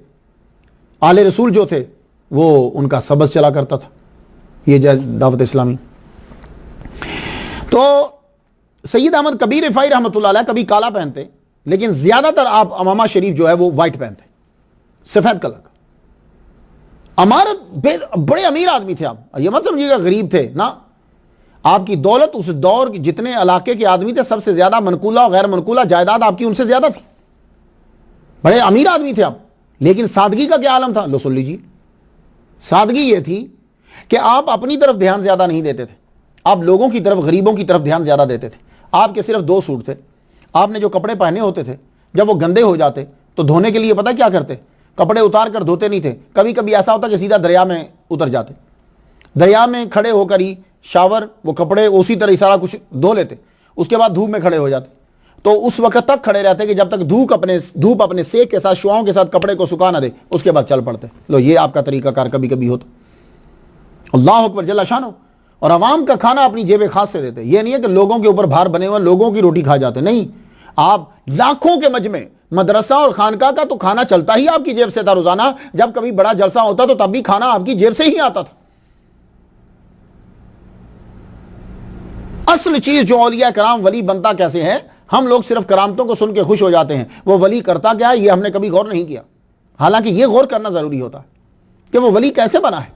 S1: آل رسول جو تھے، وہ ان کا سبز چلا کرتا تھا، یہ دعوت اسلامی۔ تو سید احمد کبیر رفاعی رحمۃ اللہ علیہ کبھی کالا پہنتے، لیکن زیادہ تر آپ امامہ شریف جو ہے وہ وائٹ پہنتے، سفید کلر کا۔ امارت بڑے امیر آدمی تھے آپ، یہ مت سمجھیے گا غریب تھے، نا، آپ کی دولت اس دور کی جتنے علاقے کے آدمی تھے سب سے زیادہ منقولہ اور غیر منقولہ جائیداد آپ کی ان سے زیادہ تھی، بڑے امیر آدمی تھے آپ، لیکن سادگی کا کیا عالم تھا؟ لو سن لیجیے، سادگی یہ تھی کہ آپ اپنی طرف دھیان زیادہ نہیں دیتے تھے، آپ لوگوں کی طرف، غریبوں کی طرف دھیان زیادہ دیتے تھے۔ آپ کے صرف 2 سوٹ تھے، آپ نے جو کپڑے پہنے ہوتے تھے جب وہ گندے ہو جاتے تو دھونے کے لیے پتہ کیا کرتے؟ کپڑے اتار کر دھوتے نہیں تھے، کبھی کبھی ایسا ہوتا کہ سیدھا دریا میں اتر جاتے، دریا میں کھڑے ہو کر ہی شاور، وہ کپڑے اسی طرح سارا کچھ دھو لیتے، اس کے بعد دھوپ میں کھڑے ہو جاتے، تو اس وقت تک کھڑے رہتے کہ جب تک دھوپ اپنے سیک کے ساتھ، شعاؤں کے ساتھ کپڑے کو سکھا نہ دے، اس کے بعد چل پڑتے۔ لو یہ آپ کا طریقہ کار کبھی کبھی ہوتا۔ اللہ اکبر جل شانہ۔ اور عوام کا کھانا اپنی جیب خاص سے دیتے، یہ نہیں ہے کہ لوگوں کے اوپر بھار بنے ہوئے لوگوں کی روٹی کھا جاتے، نہیں، آپ لاکھوں کے مجمع، مدرسہ اور خانقاہ کا تو کھانا چلتا ہی آپ کی جیب سے تھا روزانہ، جب کبھی بڑا جلسہ ہوتا تو تب بھی کھانا آپ کی جیب سے ہی آتا تھا۔ اصل چیز جو اولیاء کرام ولی بنتا کیسے ہے، ہم لوگ صرف کرامتوں کو سن کے خوش ہو جاتے ہیں، وہ ولی کرتا کیا ہے یہ ہم نے کبھی غور نہیں کیا، حالانکہ یہ غور کرنا ضروری ہوتا ہے کہ وہ ولی کیسے بنا ہے۔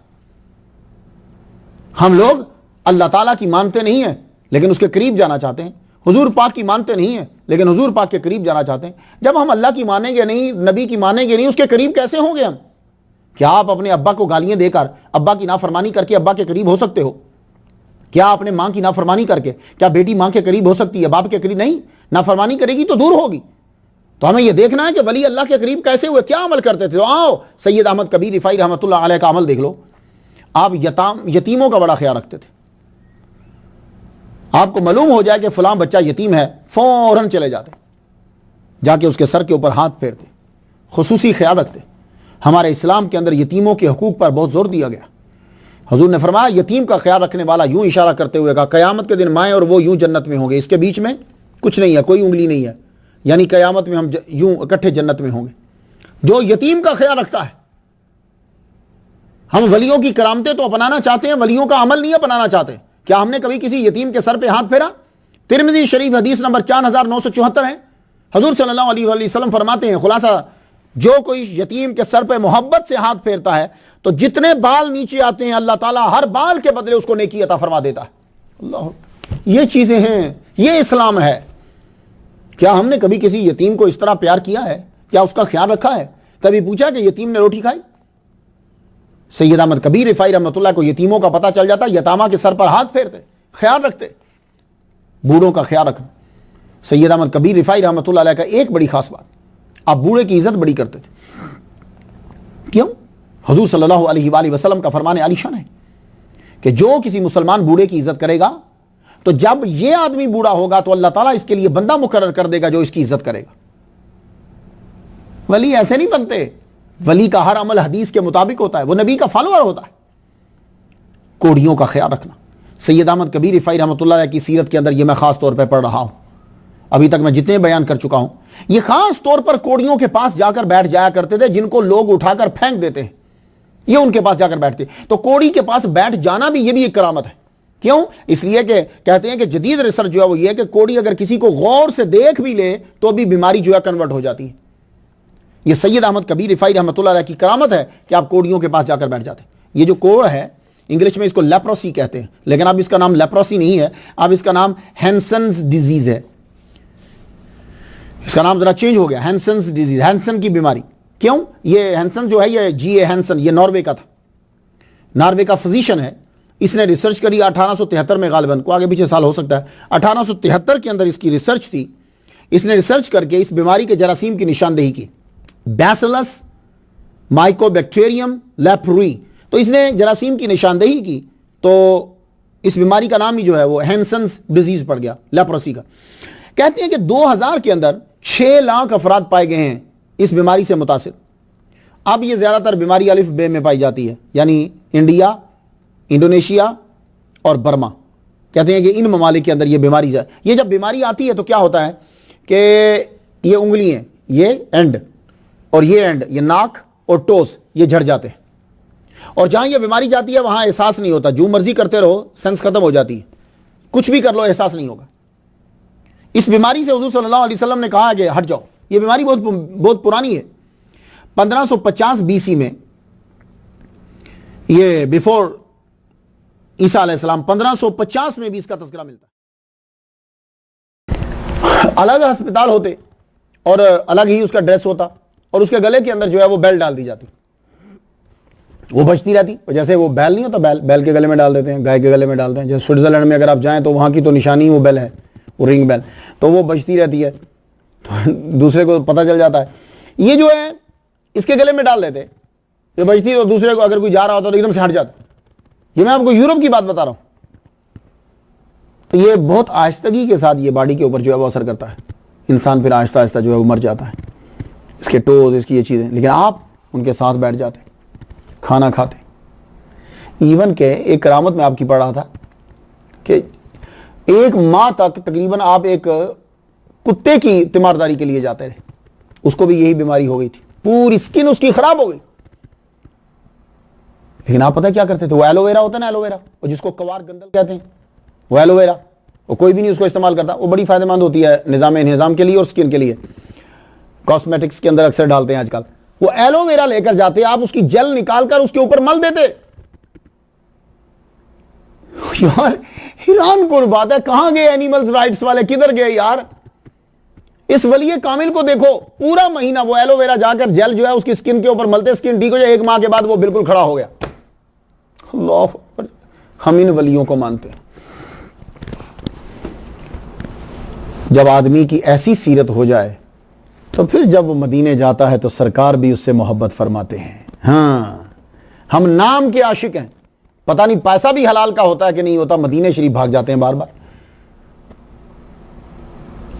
S1: ہم لوگ اللہ تعالیٰ کی مانتے نہیں ہیں لیکن اس کے قریب جانا چاہتے ہیں، حضور پاک کی مانتے نہیں ہیں لیکن حضور پاک کے قریب جانا چاہتے ہیں۔ جب ہم اللہ کی مانیں گے نہیں، نبی کی مانیں گے نہیں، اس کے قریب کیسے ہوں گے ہم؟ کیا آپ اپنے ابا کو گالیاں دے کر، ابا کی نافرمانی کر کے ابا کے قریب ہو سکتے ہو؟ کیا اپنے ماں کی نافرمانی کر کے، کیا بیٹی ماں کے قریب ہو سکتی ہے؟ باپ کے قریب نہیں، نافرمانی کرے گی تو دور ہوگی۔ تو ہمیں یہ دیکھنا ہے کہ ولی اللہ کے قریب کیسے ہوئے، کیا عمل کرتے تھے۔ آؤ سید احمد کبیر رفاعی رحمۃ اللہ علیہ کا عمل دیکھ لو۔ آپ یتیموں کا بڑا خیال رکھتے تھے، آپ کو معلوم ہو جائے کہ فلاں بچہ یتیم ہے، فوراً چلے جاتے، جا کے اس کے سر کے اوپر ہاتھ پھیرتے، خصوصی خیال رکھتے۔ ہمارے اسلام کے اندر یتیموں کے حقوق پر بہت زور دیا گیا۔ حضور نے فرمایا یتیم کا خیال رکھنے والا، یوں اشارہ کرتے ہوئے کہا، قیامت کے دن مائیں اور وہ یوں جنت میں ہوں گے، اس کے بیچ میں کچھ نہیں ہے، کوئی انگلی نہیں ہے، یعنی قیامت میں ہم یوں اکٹھے جنت میں ہوں گے۔ جو یتیم کا خیال رکھتا ہے، ہم ولیوں کی کرامتیں تو اپنانا چاہتے ہیں، ولیوں کا عمل نہیں اپنانا چاہتے۔ کیا ہم نے کبھی کسی یتیم کے سر پہ ہاتھ پھیرا؟ ترمذی شریف حدیث نمبر 4974 ہے، حضور صلی اللہ علیہ وسلم فرماتے ہیں، خلاصہ جو کوئی یتیم کے سر پہ محبت سے ہاتھ پھیرتا ہے تو جتنے بال نیچے آتے ہیں اللہ تعالیٰ ہر بال کے بدلے اس کو نیکی عطا فرما دیتا ہے۔ اللہ، یہ چیزیں ہیں، یہ اسلام ہے۔ کیا ہم نے کبھی کسی یتیم کو اس طرح پیار کیا ہے؟ کیا اس کا خیال رکھا ہے؟ کبھی پوچھا کہ یتیم نے روٹی کھائی؟ سید احمد کبیر رفاعی رحمۃ اللہ کو یتیموں کا پتہ چل جاتا، یتامہ کے سر پر ہاتھ پھیرتے، خیال رکھتے، بوڑھوں کا خیال رکھنا۔ سید احمد کبیر رفاعی رحمۃ اللہ علیہ کا ایک بڑی خاص بات، آپ بوڑھے کی عزت بڑی کرتے تھے۔ کیوں؟ حضور صلی اللہ علیہ وآلہ وسلم کا فرمان عالی شان ہے کہ جو کسی مسلمان بوڑھے کی عزت کرے گا تو جب یہ آدمی بوڑھا ہوگا تو اللہ تعالیٰ اس کے لیے بندہ مقرر کر دے گا جو اس کی عزت کرے گا۔ ولی ایسے نہیں بنتے، ولی کا ہر عمل حدیث کے مطابق ہوتا ہے، وہ نبی کا فالوور ہوتا ہے۔ کوڑیوں کا خیال رکھنا، سید احمد کبیر رفاعی رحمۃ اللہ علیہ کی سیرت کے اندر یہ میں خاص طور پہ پڑھ رہا ہوں، ابھی تک میں جتنے بیان کر چکا ہوں، یہ خاص طور پر کوڑیوں کے پاس جا کر بیٹھ جایا کرتے تھے جن کو لوگ اٹھا کر پھینک دیتے ہیں، یہ ان کے پاس جا کر بیٹھتے۔ تو کوڑی کے پاس بیٹھ جانا بھی یہ بھی ایک کرامت ہے۔ کیوں؟ اس لیے کہ کہتے ہیں کہ جدید ریسرچ جو ہے وہ یہ ہے کہ کوڑی اگر کسی کو غور سے دیکھ بھی لے تو بھی بیماری جو ہے کنورٹ ہو جاتی ہے۔ یہ سید احمد کبیر رفاعی رحمۃ اللہ علیہ کی کرامت ہے کہ آپ کوڑیوں کے پاس جا کر بیٹھ جاتے ہیں۔ یہ جو کوڑ ہے انگلش میں اس کو لیپروسی کہتے ہیں، لیکن اب اس کا نام لیپروسی نہیں ہے، اب اس کا نام ہینسنز ڈیزیز ہے۔ اس کا نام ذرا چینج ہو گیا، ہینسنز ڈیزیز، ہینسن کی بیماری۔ کیوں؟ یہ ہینسن جو ہے یہ جی اے ہینسن، یہ ناروے کا تھا، ناروے کا فزیشین ہے. اس نے ریسرچ کری 1873 میں، غالباً کو آگے پیچھے سال ہو سکتا ہے، 1873 کے اندر اس کی ریسرچ تھی. اس نے ریسرچ کر کے اس بیماری کے جراثیم کی نشاندہی کی، بیسلس مائکوبیکٹیریم لیپروی. تو اس نے جراثیم کی نشاندہی کی تو اس بیماری کا نام ہی جو ہے وہ ہینسنز ڈیزیز پڑ گیا، لیپروسی کا. کہتے ہیں کہ 2000 کے اندر 6 لاکھ افراد پائے گئے ہیں اس بیماری سے متاثر. اب یہ زیادہ تر بیماری الف بے میں پائی جاتی ہے، یعنی انڈیا، انڈونیشیا اور برما. کہتے ہیں کہ ان ممالک کے اندر یہ بیماری یہ جب بیماری آتی ہے تو کیا ہوتا ہے کہ یہ انگلی ہیں، یہ اینڈ اور یہ اینڈ، یہ ناک اور ٹوس، یہ جھڑ جاتے ہیں. اور جہاں یہ بیماری جاتی ہے وہاں احساس نہیں ہوتا، جو مرضی کرتے رہو سینس ختم ہو جاتی ہے، کچھ بھی کر لو احساس نہیں ہوگا. اس بیماری سے حضور صلی اللہ علیہ وسلم نے کہا کہ ہٹ جاؤ. یہ بیماری بہت پرانی ہے. 1550 بی سی میں، یہ بیفور عیسیٰ علیہ السلام، 1550 میں بھی اس کا تذکرہ ملتا ہے. الگ ہسپتال ہوتے اور الگ ہی اس کا ڈریس ہوتا، اور اس کے گلے کے اندر جو ہے وہ بیل ڈال دی جاتی، وہ بچتی رہتی. جیسے وہ بیل نہیں ہوتا، بیل کے گلے میں ڈال دیتے ہیں، گائے کے گلے میں ڈالتے ہیں. جیسے سوئٹزرلینڈ میں اگر آپ جائیں تو وہاں کی تو نشانی وہ بیل ہے، وہ رنگ بیل، تو وہ بچتی رہتی ہے، تو دوسرے کو پتہ چل جاتا ہے. یہ جو ہے اس کے گلے میں ڈال دیتے، یہ بچتی تو دوسرے کو اگر کوئی جا رہا ہوتا تو ایک دم سے ہٹ جاتا. یہ میں آپ کو یورپ کی بات بتا رہا ہوں. تو یہ بہت آہستگی کے ساتھ یہ باڈی کے اوپر جو ہے وہ اثر کرتا ہے. انسان پھر آہستہ آہستہ جو ہے وہ مر جاتا ہے، اس کے ٹوز، اس کی یہ چیزیں. لیکن آپ ان کے ساتھ بیٹھ جاتے، کھانا کھاتے. ایون کہ ایک کرامت میں آپ کی پڑھ رہا تھا کہ 1 ماہ تک تقریباً آپ ایک کتے کی تیمارداری کے لیے جاتے رہے، اس کو بھی یہی بیماری ہو گئی تھی، پوری سکن اس کی خراب ہو گئی. لیکن آپ پتہ کیا کرتے تھے؟ وہ ایلو ویرا ہوتا ہے نا، ایلو ویرا، اور جس کو کوار گندل کہتے ہیں، وہ ایلو ویرا، وہ کوئی بھی نہیں اس کو استعمال کرتا. وہ بڑی فائدہ مند ہوتی ہے نظام انہضام کے لیے اور سکن کے لیے، کاسمیٹکس کے اندر اکثر ڈالتے ہیں آج کل. وہ ایلو ویرا لے کر جاتے، آپ اس کی جل نکال کر اس کے اوپر مل دیتے. یار حیران کن بات ہے، کہاں گئے اینیملز رائٹس والے، کدھر گئے یار؟ اس ولی کامل کو دیکھو، پورا مہینہ وہ ایلو ویرا جا کر جل جو ہے اس کی سکن کے اوپر ملتے، سکن ٹھیک ہو جائے، 1 ماہ کے بعد وہ بالکل کھڑا ہو گیا. اللہ اکبر، ہم ان ولیوں کو مانتے ہیں. جب آدمی کی ایسی سیرت ہو جائے تو پھر جب وہ مدینے جاتا ہے تو سرکار بھی اس سے محبت فرماتے ہیں. ہاں، ہم نام کے عاشق ہیں، پتہ نہیں پیسہ بھی حلال کا ہوتا ہے کہ نہیں ہوتا، مدینے شریف بھاگ جاتے ہیں بار بار.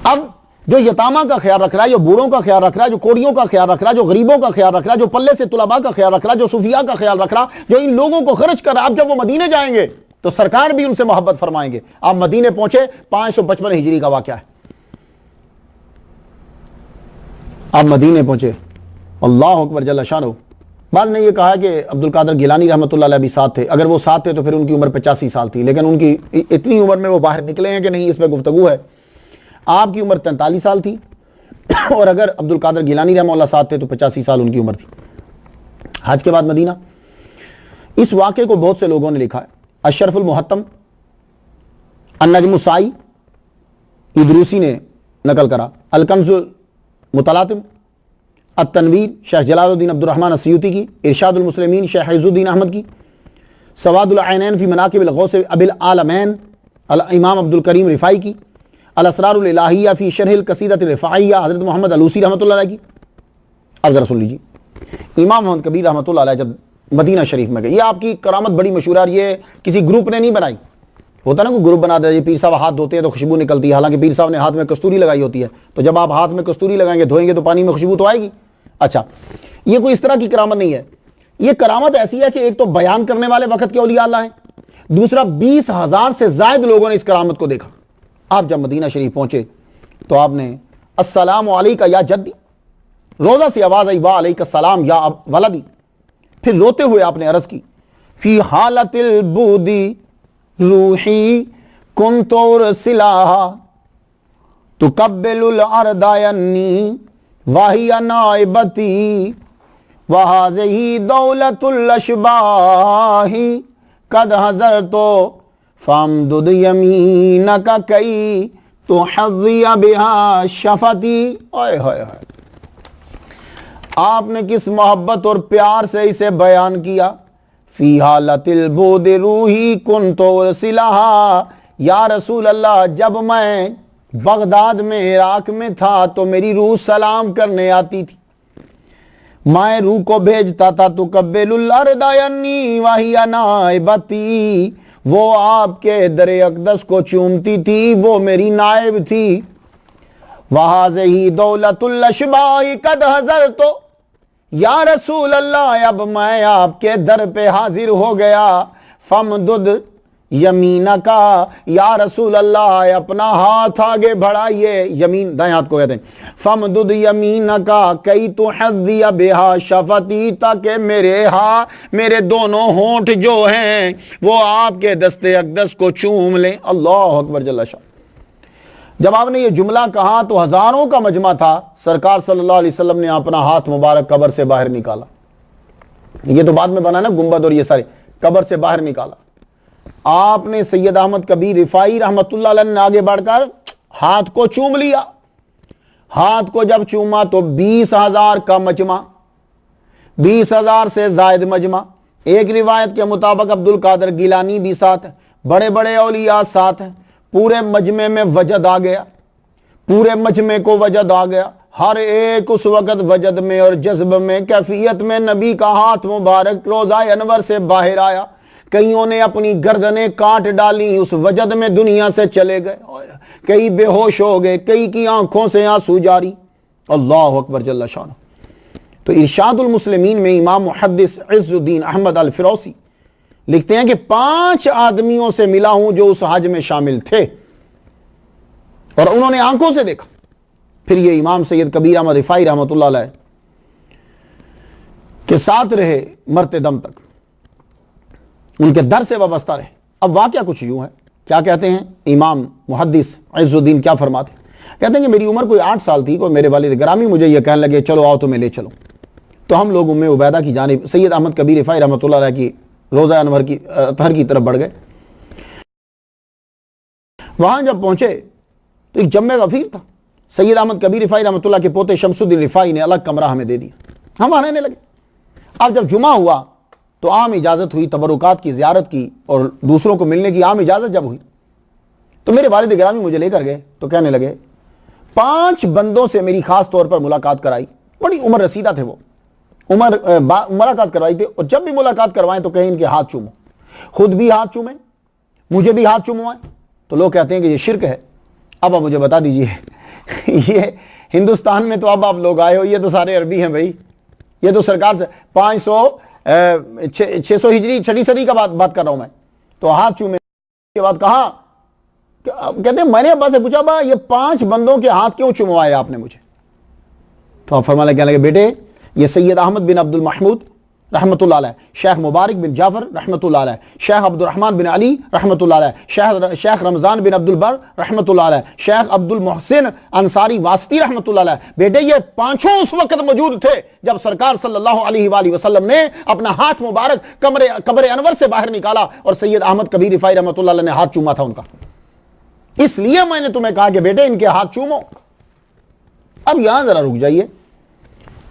S1: اب جو یتامہ کا خیال رکھ رہا ہے، جو بوڑھوں کا خیال رکھ رہا ہے، جو کوڑیوں کا خیال رکھ رہا ہے، جو غریبوں کا خیال رکھ رہا ہے، جو پلے سے طلباء کا خیال رکھ رہا ہے، جو صوفیاء کا خیال رکھ رہا ہے، جو ان لوگوں کو خرچ کر رہا ہے، اب جب وہ مدینے جائیں گے تو سرکار بھی ان سے محبت فرمائیں گے. آپ مدینے پہنچے، 555 ہجری کا واقعہ ہے. آپ مدینے پہنچے، اللہ اکبر جل شانہ. بعض نے یہ کہا کہ عبد القادر گیلانی رحمۃ اللہ علیہ بھی ساتھ تھے. اگر وہ ساتھ تھے تو پھر ان کی عمر 85 سال تھی، لیکن ان کی اتنی عمر میں وہ باہر نکلے ہیں کہ نہیں، اس پہ گفتگو ہے. آپ کی عمر 43 سال تھی، اور اگر عبد القادر گیلانی رحمہ اللہ ساتھ تھے تو 85 سال ان کی عمر تھی. حج کے بعد مدینہ. اس واقعے کو بہت سے لوگوں نے لکھا ہے. اشرف المحتم، النجم السائی، ادروسی نے نقل کرا. الکنز متلاطم، التنویر شیخ جلال الدین عبد الرحمن السیوطی کی، ارشاد المسلمین شیخ عز الدین احمد کی، سواد العینین فی مناقب الغوث ابی العالمین امام عبد الکریم رفاعی کی، الاسرار الالہیہ فی شرح القصیدۃ الرفاعیہ حضرت محمد علوسی رحمۃ اللہ علیہ کی. اب ذرا سن لیجیے، امام محمد کبیر رحمۃ اللہ علیہ جب مدینہ شریف میں گئے، یہ آپ کی کرامت بڑی مشہور ہے، یہ کسی گروپ نے نہیں بنائی. ہوتا نا کوئی گروپ بنا دے، یہ پیر صاحب ہاتھ دھوتے ہیں تو خوشبو نکلتی ہے، حالانکہ پیر صاحب نے ہاتھ میں کستوری لگائی ہوتی ہے. تو جب آپ ہاتھ میں کستوری لگائیں گے، دھوئیں گے تو پانی میں خوشبو تو آئے گی. اچھا، یہ کوئی اس طرح کی کرامت نہیں ہے. یہ کرامت ایسی ہے کہ ایک تو بیان کرنے والے وقت کے اولیاء اللہ ہیں، دوسرا 20,000 سے زائد لوگوں نے اس کرامت کو دیکھا. آپ جب مدینہ شریف پہنچے تو آپ نے السلام علیکہ یا جدی، روزہ سے آواز آئی وا علیکہ السلام یا ولدی. پھر روتے ہوئے آپ نے عرض کی فی حالت البودی روحی کنت ارسلہا تقبل الارض عنی وہی نائبتی وہذہ دولت الاشباح قد حضرت فامدد یمینک کی تحظی بہا شفتی. آپ نے کس محبت اور پیار سے اسے بیان کیا. فی حالت البود روحی کنت ارسلہا. یا رسول اللہ جب میں بغداد میں عراق میں تھا تو میری روح سلام کرنے آتی تھی, میں روح کو بھیجتا تھا. تقبل الارض عنی وہی نائبتی, وہ آپ کے در اقدس کو چومتی تھی, وہ میری نائب تھی. وَهَذِهِ دَوْلَةُ الْأَشْبَاحِ قَدْ حَضَرْتُ. یا رسول اللہ اب میں آپ کے در پہ حاضر ہو گیا. فَمْدُدْ یمینک, یا رسول اللہ اپنا ہاتھ آگے بڑھائیے. یمین دائیں ہاتھ کو کہتے ہیں. فَمْدُدْ یمینک کئی تُحَذِّیَ بِهَا شَفَتِی, تاکہ میرے دونوں ہونٹ جو ہیں وہ آپ کے دست اقدس کو چوم لیں. اللہ اکبر جل شان. جب آپ نے یہ جملہ کہا تو ہزاروں کا مجمع تھا. سرکار صلی اللہ علیہ وسلم نے اپنا ہاتھ مبارک قبر سے باہر نکالا. یہ تو بعد میں بنا نا گنبد اور یہ سارے, قبر سے باہر نکالا. آپ نے سید احمد کبیر رفاعی رحمت اللہ علیہ نے آگے بڑھ کر ہاتھ کو چوم لیا. ہاتھ کو جب چوما تو 20,000 کا مجمع, 20,000 سے زائد مجمع. ایک روایت کے مطابق عبد القادر گیلانی بھی ساتھ ہے, بڑے بڑے اولیاء ساتھ ہیں. پورے مجمع میں وجد آ گیا, پورے مجمع کو وجد آ گیا. ہر ایک اس وقت وجد میں اور جذب میں کیفیت میں نبی کا ہاتھ مبارک روضہ انور سے باہر آیا. کئیوں نے اپنی گردنیں کاٹ ڈالی, اس وجد میں دنیا سے چلے گئے. کئی بے ہوش ہو گئے, کئی کی آنکھوں سے آنسو جاری. اللہ اکبر جل شانہ. تو ارشاد المسلمین میں امام محدث عز الدین احمد الفروسی لکھتے ہیں کہ 5 آدمیوں سے ملا ہوں جو اس حج میں شامل تھے اور انہوں نے آنکھوں سے دیکھا. پھر یہ امام سید کبیر احمد رفاعی رحمۃ اللہ علیہ کے ساتھ رہے مرتے دم تک, ان کے در سے وابستہ رہے. اب واقعہ کچھ یوں ہے. کیا کہتے ہیں امام محدث عز الدین, کیا فرماتے ہیں؟ کہتے ہیں کہ میری عمر کوئی 8 سال تھی. کوئی میرے والد گرامی مجھے یہ کہنے لگے چلو آؤ تمہیں لے چلو. تو ہم لوگ ام عبیدہ کی جانب سید احمد کبیر رفاعی رحمۃ اللہ علیہ کی روضہ انور کی اطہر کی طرف بڑھ گئے. وہاں جب پہنچے تو ایک جمع غفیر تھا. سید احمد کبیر رفاعی رحمۃ اللہ کے پوتے شمس الدین رفاعی نے الگ کمرہ ہمیں دے دیا, ہم وہاں رہنے لگے. اب جب جمعہ ہوا تو عام اجازت ہوئی تبرکات کی, زیارت کی اور دوسروں کو ملنے کی عام اجازت جب ہوئی تو میرے والد گرامی مجھے لے کر گئے. تو کہنے لگے 5 بندوں سے میری خاص طور پر ملاقات کرائی. بڑی عمر رسیدہ تھے وہ, ملاقات کروائی تھی. اور جب بھی ملاقات کروائیں تو کہیں ان کے ہاتھ چومو, خود بھی ہاتھ چومیں, مجھے بھی ہاتھ چوموائیں. تو لوگ کہتے ہیں کہ یہ شرک ہے. اب آپ مجھے بتا دیجئے یہ ہندوستان میں تو اب آپ لوگ آئے ہو, یہ تو سارے عربی ہیں بھائی. یہ تو سرکار سے 600 ہجری 6 صدی کا بات کر رہا ہوں میں. تو ہاتھ چومے کے بعد کہاں, کہتے ہیں میں نے ابا سے پوچھا با یہ 5 بندوں کے ہاتھ کیوں چوموائے آپ نے مجھے؟ تو آپ فرمانے کہنے لگے بیٹے یہ سید احمد بن عبد المحمود رحمۃ اللہ علیہ, شیخ مبارک بن جعفر رحمۃ اللہ علیہ, شیخ عبد الرحمن بن علی رحمۃ اللہ علیہ, شیخ رمضان بن عبد البر رحمۃ اللہ علیہ, شیخ عبد المحسن انصاری واسطی رحمۃ اللہ علیہ. بیٹے یہ 5 اس وقت موجود تھے جب سرکار صلی اللہ علیہ وآلہ وسلم نے اپنا ہاتھ مبارک قبر انور سے باہر نکالا اور سید احمد کبیر رفاعی رحمۃ اللہ علیہ نے ہاتھ چوما تھا ان کا. اس لیے میں نے تمہیں کہا کہ بیٹے ان کے ہاتھ چومو. اب یہاں ذرا رک جائیے.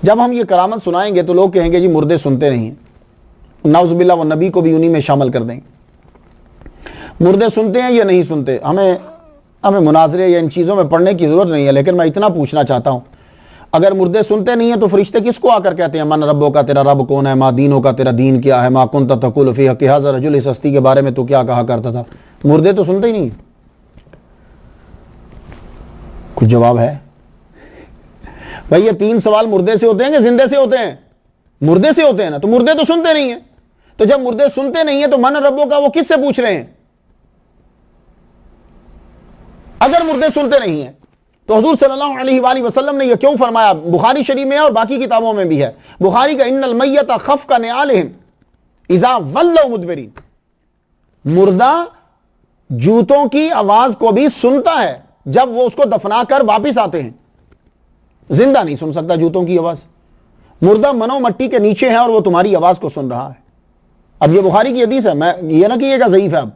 S1: جب ہم یہ کرامت سنائیں گے تو لوگ کہیں گے جی مردے سنتے نہیں ہیں, نعوذ باللہ, وہ نبی کو بھی انہی میں شامل کر دیں گے. مردے سنتے ہیں یا نہیں سنتے, ہمیں مناظرے یا ان چیزوں میں پڑھنے کی ضرورت نہیں ہے. لیکن میں اتنا پوچھنا چاہتا ہوں, اگر مردے سنتے نہیں ہیں تو فرشتے کس کو آ کر کہتے ہیں من ربوں کا, تیرا رب کون ہے, ما دینوں کا, تیرا دین کیا ہے, ما کنت تقول فی حق ھذا الرجل, اس ہستی کے بارے میں تو کیا کہا کرتا تھا. مردے تو سنتے ہی نہیں. کچھ جواب ہے بھائی؟ یہ 3 سوال مردے سے ہوتے ہیں کہ زندے سے ہوتے ہیں؟ مردے سے ہوتے ہیں نا. تو مردے تو سنتے نہیں ہیں. تو جب مردے سنتے نہیں ہیں تو من ربوں کا وہ کس سے پوچھ رہے ہیں؟ اگر مردے سنتے نہیں ہیں تو حضور صلی اللہ علیہ وآلہ وسلم نے یہ کیوں فرمایا؟ بخاری شریف میں اور باقی کتابوں میں بھی ہے. بخاری کا ان المیت خفق نعالہم اذا ولوا مدبرین, مردہ جوتوں کی آواز کو بھی سنتا ہے جب وہ اس کو دفنا کر واپس آتے ہیں. زندہ نہیں سن سکتا جوتوں کی آواز. مردہ منو مٹی کے نیچے ہے اور وہ تمہاری آواز کو سن رہا ہے. اب یہ بخاری کی حدیث ہے, میں یہ نہ کہیے گا ضعیف ہے. اب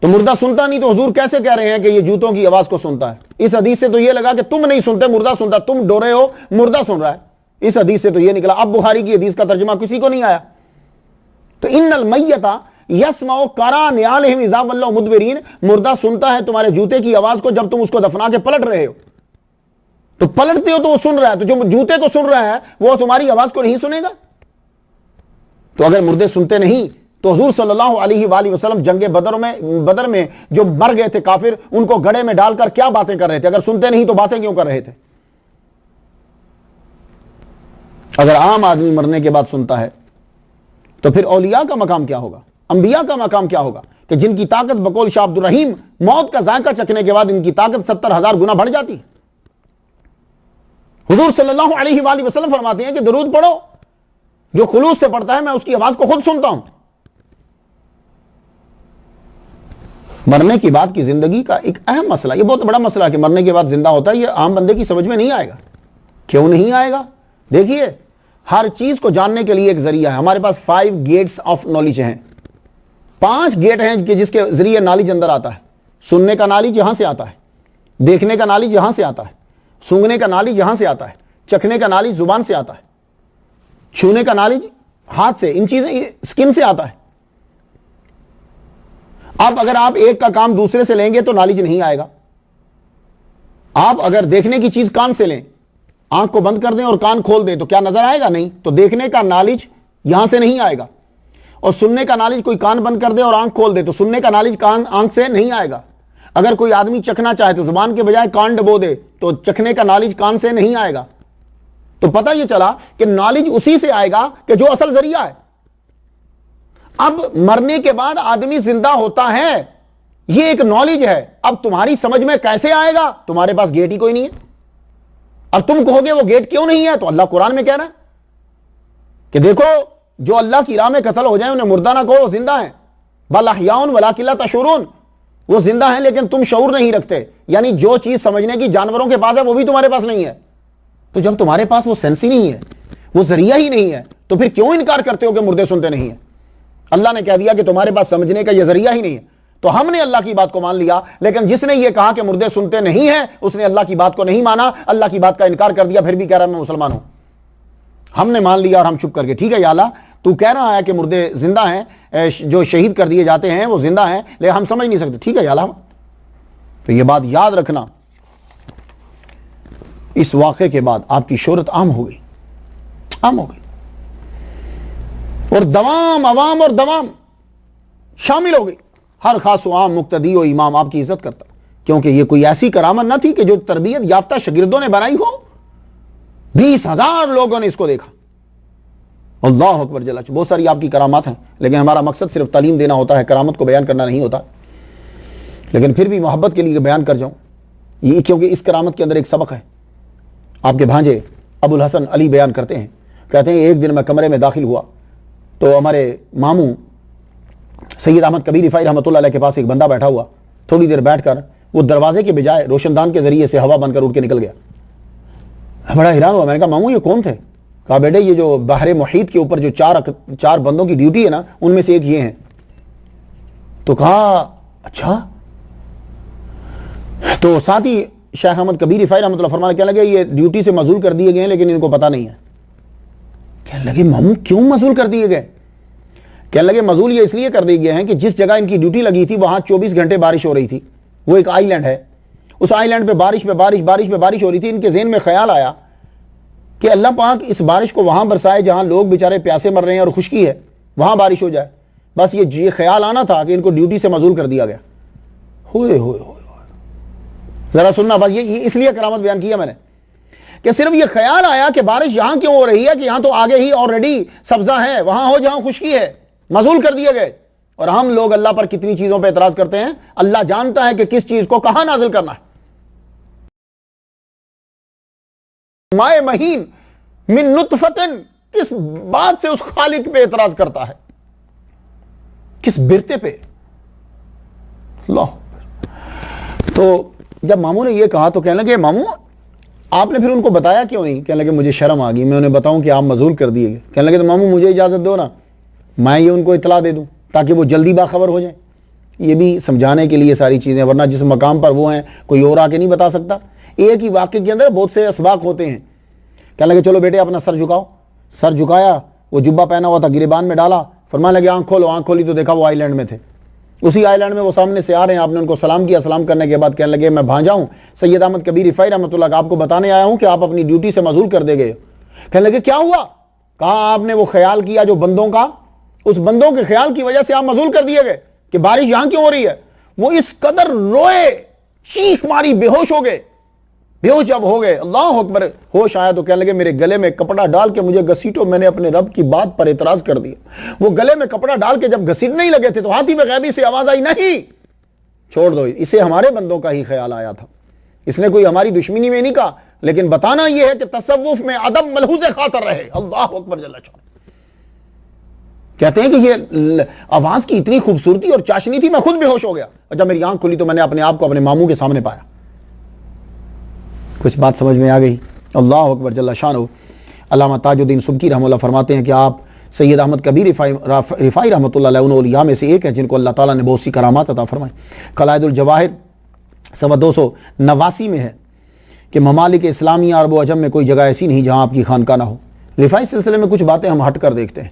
S1: تو مردہ سنتا نہیں تو حضور کیسے کہہ رہے ہیں کہ یہ جوتوں کی آواز کو سنتا ہے؟ اس حدیث سے تو یہ لگا کہ تم نہیں سنتے, مردہ سنتا. تم ڈورے ہو, مردہ سن رہا ہے. اس حدیث سے تو یہ نکلا. اب بخاری کی حدیث کا ترجمہ کسی کو نہیں آیا. تو ان المیت یسمع قران علیہم اذا ولوا مدبرین, مردہ سنتا ہے تمہارے جوتے کی آواز کو جب تم اس کو دفنا کے پلٹ رہے ہو. تو پلٹتے ہو تو وہ سن رہا ہے, تو جو جوتے کو سن رہا ہے وہ تمہاری آواز کو نہیں سنے گا. تو اگر مردے سنتے نہیں تو حضور صلی اللہ علیہ وآلہ وسلم جنگ بدر میں جو مر گئے تھے کافر, ان کو گڑھے میں ڈال کر کیا باتیں کر رہے تھے؟ اگر سنتے نہیں تو باتیں کیوں کر رہے تھے؟ اگر عام آدمی مرنے کے بعد سنتا ہے تو پھر اولیاء کا مقام کیا ہوگا, انبیاء کا مقام کیا ہوگا, کہ جن کی طاقت بقول شاہ عبد الرحیم موت کا ذائقہ چکھنے کے بعد ان کی طاقت 70,000 گنا بڑھ جاتی. حضور صلی اللہ علیہ وآلہ وسلم فرماتے ہیں کہ درود پڑھو, جو خلوص سے پڑھتا ہے میں اس کی آواز کو خود سنتا ہوں. مرنے کی بعد کی زندگی کا ایک اہم مسئلہ, یہ بہت بڑا مسئلہ ہے کہ مرنے کے بعد زندہ ہوتا ہے, یہ عام بندے کی سمجھ میں نہیں آئے گا. کیوں نہیں آئے گا؟ دیکھیے, ہر چیز کو جاننے کے لیے ایک ذریعہ ہے. ہمارے پاس 5 گیٹس آف نالج ہیں, 5 گیٹ ہیں کہ جس کے ذریعے نالج اندر آتا ہے. سننے کا نالج یہاں سے آتا ہے, دیکھنے کا نالج یہاں سے آتا ہے, سونگنے کا نالج یہاں سے آتا ہے, چکھنے کا نالج زبان سے آتا ہے, چھونے کا نالج ہاتھ سے, ان چیزیں سکن سے آتا ہے. اب اگر آپ ایک کا کام دوسرے سے لیں گے تو نالج نہیں آئے گا. آپ اگر دیکھنے کی چیز کان سے لیں, آنکھ کو بند کر دیں اور کان کھول دیں تو کیا نظر آئے گا؟ نہیں. تو دیکھنے کا نالج یہاں سے نہیں آئے گا. اور سننے کا نالج کوئی کان بند کر دے اور آنکھ کھول دے تو سننے کا نالج آنکھ سے نہیں آئے گا. اگر کوئی آدمی چکھنا چاہے تو زبان کے بجائے کان ڈبو دے تو چکھنے کا نالج کان سے نہیں آئے گا. تو پتہ یہ چلا کہ نالج اسی سے آئے گا کہ جو اصل ذریعہ ہے. اب مرنے کے بعد آدمی زندہ ہوتا ہے, یہ ایک نالج ہے. اب تمہاری سمجھ میں کیسے آئے گا؟ تمہارے پاس گیٹ ہی کوئی نہیں ہے. اب تم کہو گے وہ گیٹ کیوں نہیں ہے؟ تو اللہ قرآن میں کہہ رہا ہے کہ دیکھو, جو اللہ کی راہ میں قتل ہو جائیں انہیں مردہ نہ کہو, وہ زندہ ہیں. بل احیاء ولکن لا تشعرون, وہ زندہ ہیں لیکن تم شعور نہیں رکھتے. یعنی جو چیز سمجھنے کی جانوروں کے پاس ہے وہ بھی تمہارے پاس نہیں ہے. تو جب تمہارے پاس وہ سینس ہی نہیں ہے, وہ ذریعہ ہی نہیں ہے, تو پھر کیوں انکار کرتے ہو کہ مردے سنتے نہیں ہیں؟ اللہ نے کہہ دیا کہ تمہارے پاس سمجھنے کا یہ ذریعہ ہی نہیں ہے. تو ہم نے اللہ کی بات کو مان لیا, لیکن جس نے یہ کہا کہ مردے سنتے نہیں ہیں اس نے اللہ کی بات کو نہیں مانا, اللہ کی بات کا انکار کر دیا, پھر بھی کہہ رہا میں مسلمان ہوں. ہم نے مان لیا اور ہم چپ کر کے, ٹھیک ہے یا اللہ تو کہہ رہا ہے کہ مردے زندہ ہیں, جو شہید کر دیے جاتے ہیں وہ زندہ ہیں, لیکن ہم سمجھ نہیں سکتے. ٹھیک ہے یا اللہ. تو یہ بات یاد رکھنا, اس واقعے کے بعد آپ کی شہرت عام ہو گئی, عام ہو گئی, اور دوام عوام اور دوام شامل ہو گئی. ہر خاص و عام, مقتدی و امام آپ کی عزت کرتا, کیونکہ یہ کوئی ایسی کرامت نہ تھی کہ جو تربیت یافتہ شاگردوں نے بنائی ہو. 20,000 لوگوں نے اس کو دیکھا. اللہ اکبر جل. بہت ساری آپ کی کرامات ہیں, لیکن ہمارا مقصد صرف تعلیم دینا ہوتا ہے, کرامت کو بیان کرنا نہیں ہوتا. لیکن پھر بھی محبت کے لیے بیان کر جاؤں یہ, کیونکہ اس کرامت کے اندر ایک سبق ہے. آپ کے بھانجے ابو الحسن علی بیان کرتے ہیں, کہتے ہیں ایک دن میں کمرے میں داخل ہوا تو ہمارے ماموں سید احمد کبیر رفاعی رحمۃ اللہ علیہ کے پاس ایک بندہ بیٹھا ہوا. تھوڑی دیر بیٹھ کر وہ دروازے کے بجائے روشن دان کے ذریعے سے ہوا بن کر اٹھ کے نکل گیا. بڑا حیران ہوا. میں نے کہا ماموں یہ کون تھے؟ کہا بیٹے یہ جو بحر محیط کے اوپر جو 4 بندوں کی ڈیوٹی ہے نا, ان میں سے ایک یہ ہیں. تو کہا اچھا. تو ساتھ ہی شیخ احمد کبیر رفاعی رحمۃ اللہ فرمانے کہنے لگے یہ ڈیوٹی سے معزول کر دیے گئے ہیں لیکن ان کو پتہ نہیں ہے. کہنے لگے ماموں کیوں معزول کر دیے گئے؟ کہنے لگے معزول یہ اس لیے کر دیے گئے ہیں کہ جس جگہ ان کی ڈیوٹی لگی تھی وہاں 24 گھنٹے بارش ہو رہی تھی. وہ ایک آئی لینڈ ہے, اس آئی لینڈ پہ بارش پہ بارش ہو رہی تھی. ان کے ذہن میں خیال آیا کہ اللہ پاک اس بارش کو وہاں برسائے جہاں لوگ بیچارے پیاسے مر رہے ہیں اور خشکی ہے, وہاں بارش ہو جائے. بس یہ خیال آنا تھا کہ ان کو ڈیوٹی سے معزول کر دیا گیا. ہوئے ہوئے ہوئے ذرا سننا, بس یہ اس لیے کرامت بیان کیا میں نے کہ صرف یہ خیال آیا کہ بارش یہاں کیوں ہو رہی ہے, کہ یہاں تو آگے ہی آلریڈی سبزہ ہے, وہاں ہو جہاں خشکی ہے, معزول کر دیے گئے. اور ہم لوگ اللہ پر کتنی چیزوں پہ اعتراض کرتے ہیں. اللہ جانتا ہے کہ کس چیز کو کہاں نازل کرنا ہے. مائے مہین من نطفتن, کس بات سے اس خالق پہ اعتراض کرتا ہے, کس برتے پہ. اللہ. تو جب ماموں نے یہ کہا تو کہنے لگے ماموں آپ نے پھر ان کو بتایا کیوں نہیں؟ کہنے لگے مجھے شرم آ گئی, میں انہیں بتاؤں کہ آپ معزول کر دیے گئے. کہنے لگے تو ماموں مجھے اجازت دو نا, میں یہ ان کو اطلاع دے دوں تاکہ وہ جلدی باخبر ہو جائیں. یہ بھی سمجھانے کے لیے ساری چیزیں, ورنہ جس مقام پر وہ ہیں کوئی اور آ کے نہیں بتا سکتا. ایک ہی واقعے کے اندر بہت سے اسباق ہوتے ہیں. کہنے لگے چلو بیٹے اپنا سر جھکاؤ. سر جھکایا, وہ جبہ پہنا ہوا تھا گریبان میں ڈالا, فرمانے لگے آنکھ کھولو. آنکھ کھولی تو دیکھا وہ آئی لینڈ میں تھے. اسی آئی لینڈ میں وہ سامنے سے آ رہے ہیں. آپ نے ان کو سلام کیا, سلام کرنے کے بعد کہنے لگے میں بھانجا ہوں سید احمد کبیر رفاعی رحمۃ اللہ کا, آپ کو بتانے آیا ہوں کہ آپ اپنی ڈیوٹی سے معزول کر دے گئے. کہنے لگے کیا ہوا؟ کہا آپ نے وہ خیال کیا جو بندوں کا, اس بندوں کے خیال کی وجہ سے آپ معزول کر دیے گئے کہ بارش یہاں کیوں ہو رہی ہے. وہ اس قدر روئے, چیخ ماری, بے ہوش ہو گئے. بے ہوش جب ہو گئے, اللہ اکبر, ہوش آیا تو کہنے لگے میرے گلے میں کپڑا ڈال کے مجھے گھسیٹو, میں نے اپنے رب کی بات پر اعتراض کر دیا. وہ گلے میں کپڑا ڈال کے جب گھسیٹنے ہی لگے تھے تو ہاتھی میں غیبی سے آواز آئی نہیں چھوڑ دو, اسے ہمارے بندوں کا ہی خیال آیا تھا. اس نے کوئی ہماری دشمنی میں نہیں کہا, لیکن بتانا یہ ہے کہ تصوف میں ادب ملحوظ خاطر رہے. اللہ اکبر جل شانہ. کہتے ہیں کہ یہ آواز کی اتنی خوبصورتی اور چاشنی تھی, میں خود بے ہوش ہو گیا. اور جب میری آنکھ کھلی تو میں نے اپنے آپ کو اپنے ماموں کے سامنے پایا. کچھ بات سمجھ میں آ گئی. اللہ اکبر جل شانہ. علامہ تاج الدین سبکی رحمہ اللہ فرماتے ہیں کہ آپ سید احمد کبیر رفاعی رحمۃ اللہ علیہ ان اولیاء میں سے ایک ہیں جن کو اللہ تعالیٰ نے بہت سی کرامات عطا فرمائی. قلائد الجواہر 289 میں ہے کہ ممالک اسلامیہ عرب و عجم میں کوئی جگہ ایسی نہیں جہاں آپ کی خانقاہ نہ ہو. رفاعی سلسلے میں کچھ باتیں ہم ہٹ کر دیکھتے ہیں.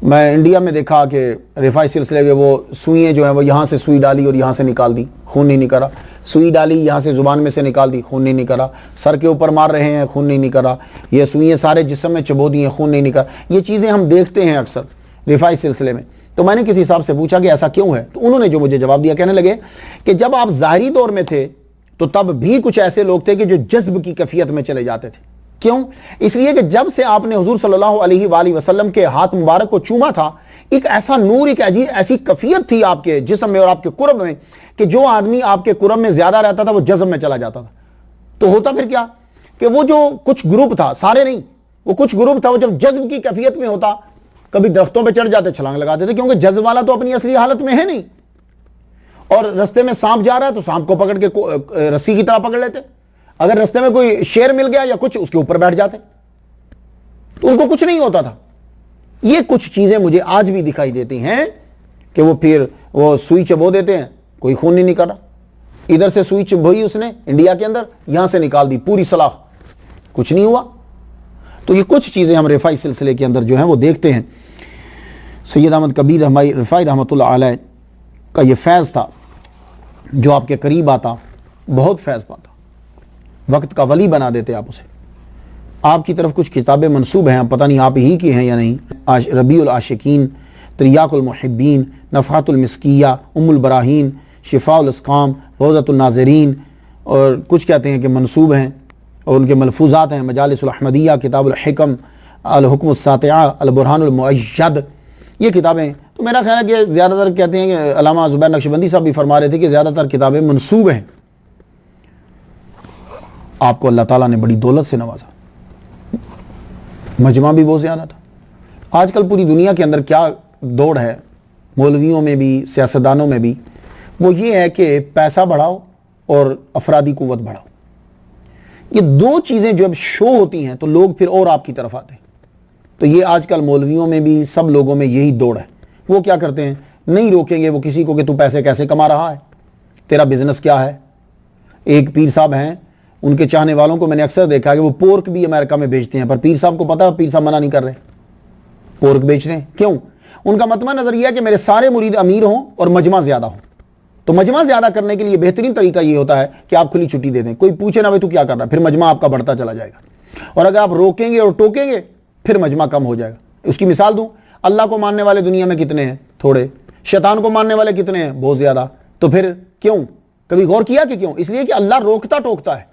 S1: میں انڈیا میں دیکھا کہ رفاعی سلسلے کے وہ سوئیں جو ہیں وہ یہاں سے سوئی ڈالی اور یہاں سے نکال دی, خون نہیں نکلا. سوئی ڈالی یہاں سے زبان میں سے نکال دی, خون نہیں نکلا. سر کے اوپر مار رہے ہیں, خون نہیں نکلا. یہ سوئیں سارے جسم میں چبو دی ہیں, خون نہیں نکلا. یہ چیزیں ہم دیکھتے ہیں اکثر رفاعی سلسلے میں. تو میں نے کسی صاحب سے پوچھا کہ ایسا کیوں ہے, تو انہوں نے جو مجھے جواب دیا, کہنے لگے کہ جب آپ ظاہری دور میں تھے تو تب بھی کچھ ایسے لوگ تھے کہ جو جذب کی کیفیت میں چلے جاتے تھے. کیوں؟ اس لیے کہ جب سے آپ نے حضور صلی اللہ علیہ وآلہ وسلم کے ہاتھ مبارک کو چوما تھا, ایک ایسا نور, ایک ایسی کیفیت تھی آپ کے جسم میں اور آپ کے قرب میں کہ جو آدمی آپ کے قرب میں زیادہ رہتا تھا وہ جذب میں چلا جاتا تھا. تو ہوتا پھر کیا کہ وہ جو کچھ گروپ تھا, سارے نہیں, وہ کچھ گروپ تھا, وہ جب جذب کی کیفیت میں ہوتا کبھی درختوں پہ چڑھ جاتے, چھلانگ لگاتے تھے, کیونکہ جذب والا تو اپنی اصلی حالت میں ہے نہیں. اور رستے میں سانپ جا رہا ہے تو سانپ کو پکڑ کے رسی کی طرح پکڑ لیتے. اگر رستے میں کوئی شیر مل گیا یا کچھ, اس کے اوپر بیٹھ جاتے, تو ان کو کچھ نہیں ہوتا تھا. یہ کچھ چیزیں مجھے آج بھی دکھائی دیتی ہیں کہ وہ پھر وہ سوئی چبو دیتے ہیں, کوئی خون نہیں نکلا. ادھر سے سوئی چبوئی اس نے انڈیا کے اندر, یہاں سے نکال دی پوری سلاخ, کچھ نہیں ہوا. تو یہ کچھ چیزیں ہم رفاعی سلسلے کے اندر جو ہیں وہ دیکھتے ہیں. سید احمد کبیر رفاعی رحمۃ اللہ علیہ کا یہ فیض تھا جو آپ کے قریب آتا, بہت فیض پاتا, وقت کا ولی بنا دیتے آپ اسے. آپ کی طرف کچھ کتابیں منسوب ہیں, پتہ نہیں آپ ہی کی ہیں یا نہیں. ربیع العاشقین, تریاق المحبین, نفحات المسکیہ, ام البراہین, شفاء الاسقام, روضۃ الناظرین, اور کچھ کہتے ہیں کہ منسوب ہیں اور ان کے ملفوظات ہیں. مجالس الاحمدیہ, کتاب الحکم, الحکم الساطعہ, البرہان المؤید, یہ کتابیں. تو میرا خیال ہے کہ زیادہ تر کہتے ہیں کہ علامہ زبیر نقشبندی صاحب بھی فرما رہے تھے کہ زیادہ تر کتابیں منسوب ہیں. آپ کو اللہ تعالیٰ نے بڑی دولت سے نوازا, مجمع بھی بہت زیادہ تھا. آج کل پوری دنیا کے اندر کیا دوڑ ہے, مولویوں میں بھی, سیاستدانوں میں بھی, وہ یہ ہے کہ پیسہ بڑھاؤ اور افرادی قوت بڑھاؤ. یہ دو چیزیں جب شو ہوتی ہیں تو لوگ پھر اور آپ کی طرف آتے ہیں. تو یہ آج کل مولویوں میں بھی, سب لوگوں میں یہی دوڑ ہے. وہ کیا کرتے ہیں, نہیں روکیں گے وہ کسی کو کہ تو پیسے کیسے کما رہا ہے, تیرا بزنس کیا ہے. ایک پیر صاحب ہیں, ان کے چاہنے والوں کو میں نے اکثر دیکھا کہ وہ پورک بھی امریکہ میں بیچتے ہیں, پر پیر صاحب کو پتا ہے پیر صاحب منع نہیں کر رہے, پورک بیچ رہے ہیں. کیوں؟ ان کا مطمع نظر یہ ہے کہ میرے سارے مرید امیر ہوں اور مجمع زیادہ ہوں. تو مجمع زیادہ کرنے کے لیے بہترین طریقہ یہ ہوتا ہے کہ آپ کھلی چھٹی دے دیں, کوئی پوچھے نہ بھائی تو کیا کر رہا ہے, پھر مجمع آپ کا بڑھتا چلا جائے گا. اور اگر آپ روکیں گے اور ٹوکیں گے پھر مجمع کم ہو جائے گا. اس کی مثال دوں, اللہ کو ماننے والے دنیا میں کتنے ہیں؟ تھوڑے. شیطان کو ماننے والے کتنے ہیں؟ بہت زیادہ. تو پھر کیوں؟ کبھی غور کیا کہ کیوں؟ اس لیے کہ اللہ روکتا ٹوکتا ہے.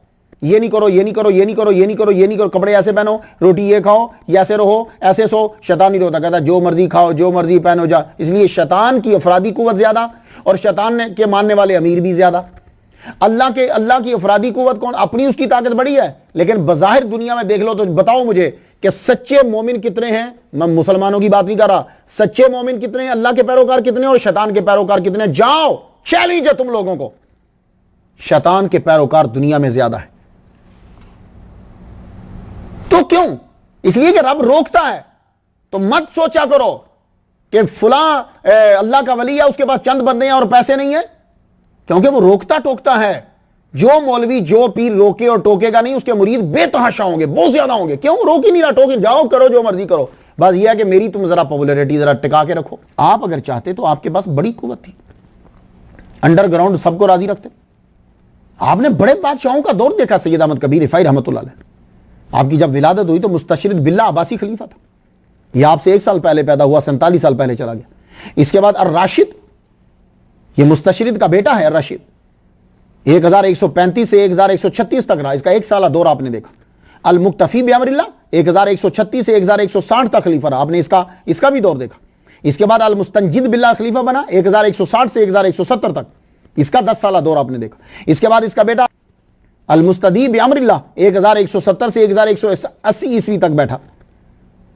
S1: یہ نہیں کرو, یہ نہیں کرو, یہ نہیں کرو, یہ نہیں کرو, یہ نہیں کرو, کپڑے ایسے پہنو, روٹی یہ کھاؤ, ایسے رہو, ایسے سو. شیطان نہیں روتا, کہتا جو مرضی کھاؤ, جو مرضی پہنو جا. اس لیے شیطان کی افرادی قوت زیادہ اور شیطان کے ماننے والے امیر بھی زیادہ. اللہ کی افرادی قوت کون؟ اپنی اس کی طاقت بڑی ہے, لیکن بظاہر دنیا میں دیکھ لو تو بتاؤ مجھے کہ سچے مومن کتنے ہیں. میں مسلمانوں کی بات نہیں کر رہا, سچے مومن کتنے ہیں, اللہ کے پیروکار کتنے ہیں اور شیطان کے پیروکار کتنے ہیں. جاؤ, چیلنج ہے تم لوگوں کو. شیطان کے پیروکار دنیا میں زیادہ ہے. تو کیوں؟ اس لیے کہ رب روکتا ہے. تو مت سوچا کرو کہ فلاں اللہ کا ولی ہے, اس کے پاس چند بندے ہیں اور پیسے نہیں ہیں, کیونکہ وہ روکتا ٹوکتا ہے. جو مولوی جو پیر روکے اور ٹوکے گا نہیں، اس کے مرید بے تحاشا ہوں گے، بہت زیادہ ہوں گے. کیوں؟ روک ہی نہیں رہا، ٹوک جاؤ، کرو جو مرضی کرو. بس یہ ہے کہ میری تم ذرا پاپولیرٹی ذرا ٹکا کے رکھو. آپ اگر چاہتے تو آپ کے پاس بڑی قوت تھی، انڈر گراؤنڈ سب کو راضی رکھتے. آپ نے بڑے بادشاہوں کا دور دیکھا. سید احمد کبیر رفاعی رحمۃ اللہ علیہ، آپ کی جب ولادت ہوئی تو مستشرق باللہ عباسی خلیفہ تھا. یہ آپ سے 1 سال پہلے پیدا ہوا، 47 سال پہلے چلا گیا. اس کے بعد الراشد، یہ مستشرد کا بیٹا ہے. الراشد 1135 سے 1136 تک رہا، اس کا 1 سالہ دور آپ نے دیکھا. المکتفی بامر اللہ 1136 سے 1160 تک خلیفہ رہا، آپ نے اس کا بھی دور دیکھا. اس کے بعد المستنجد باللہ خلیفہ بنا 1160 سے 1170 تک، اس کا 10 سالہ دور آپ نے دیکھا. اس کے بعد اس کا بیٹا المستدی بامر اللہ 1170 سے 1180 عیسوی تک بیٹھا،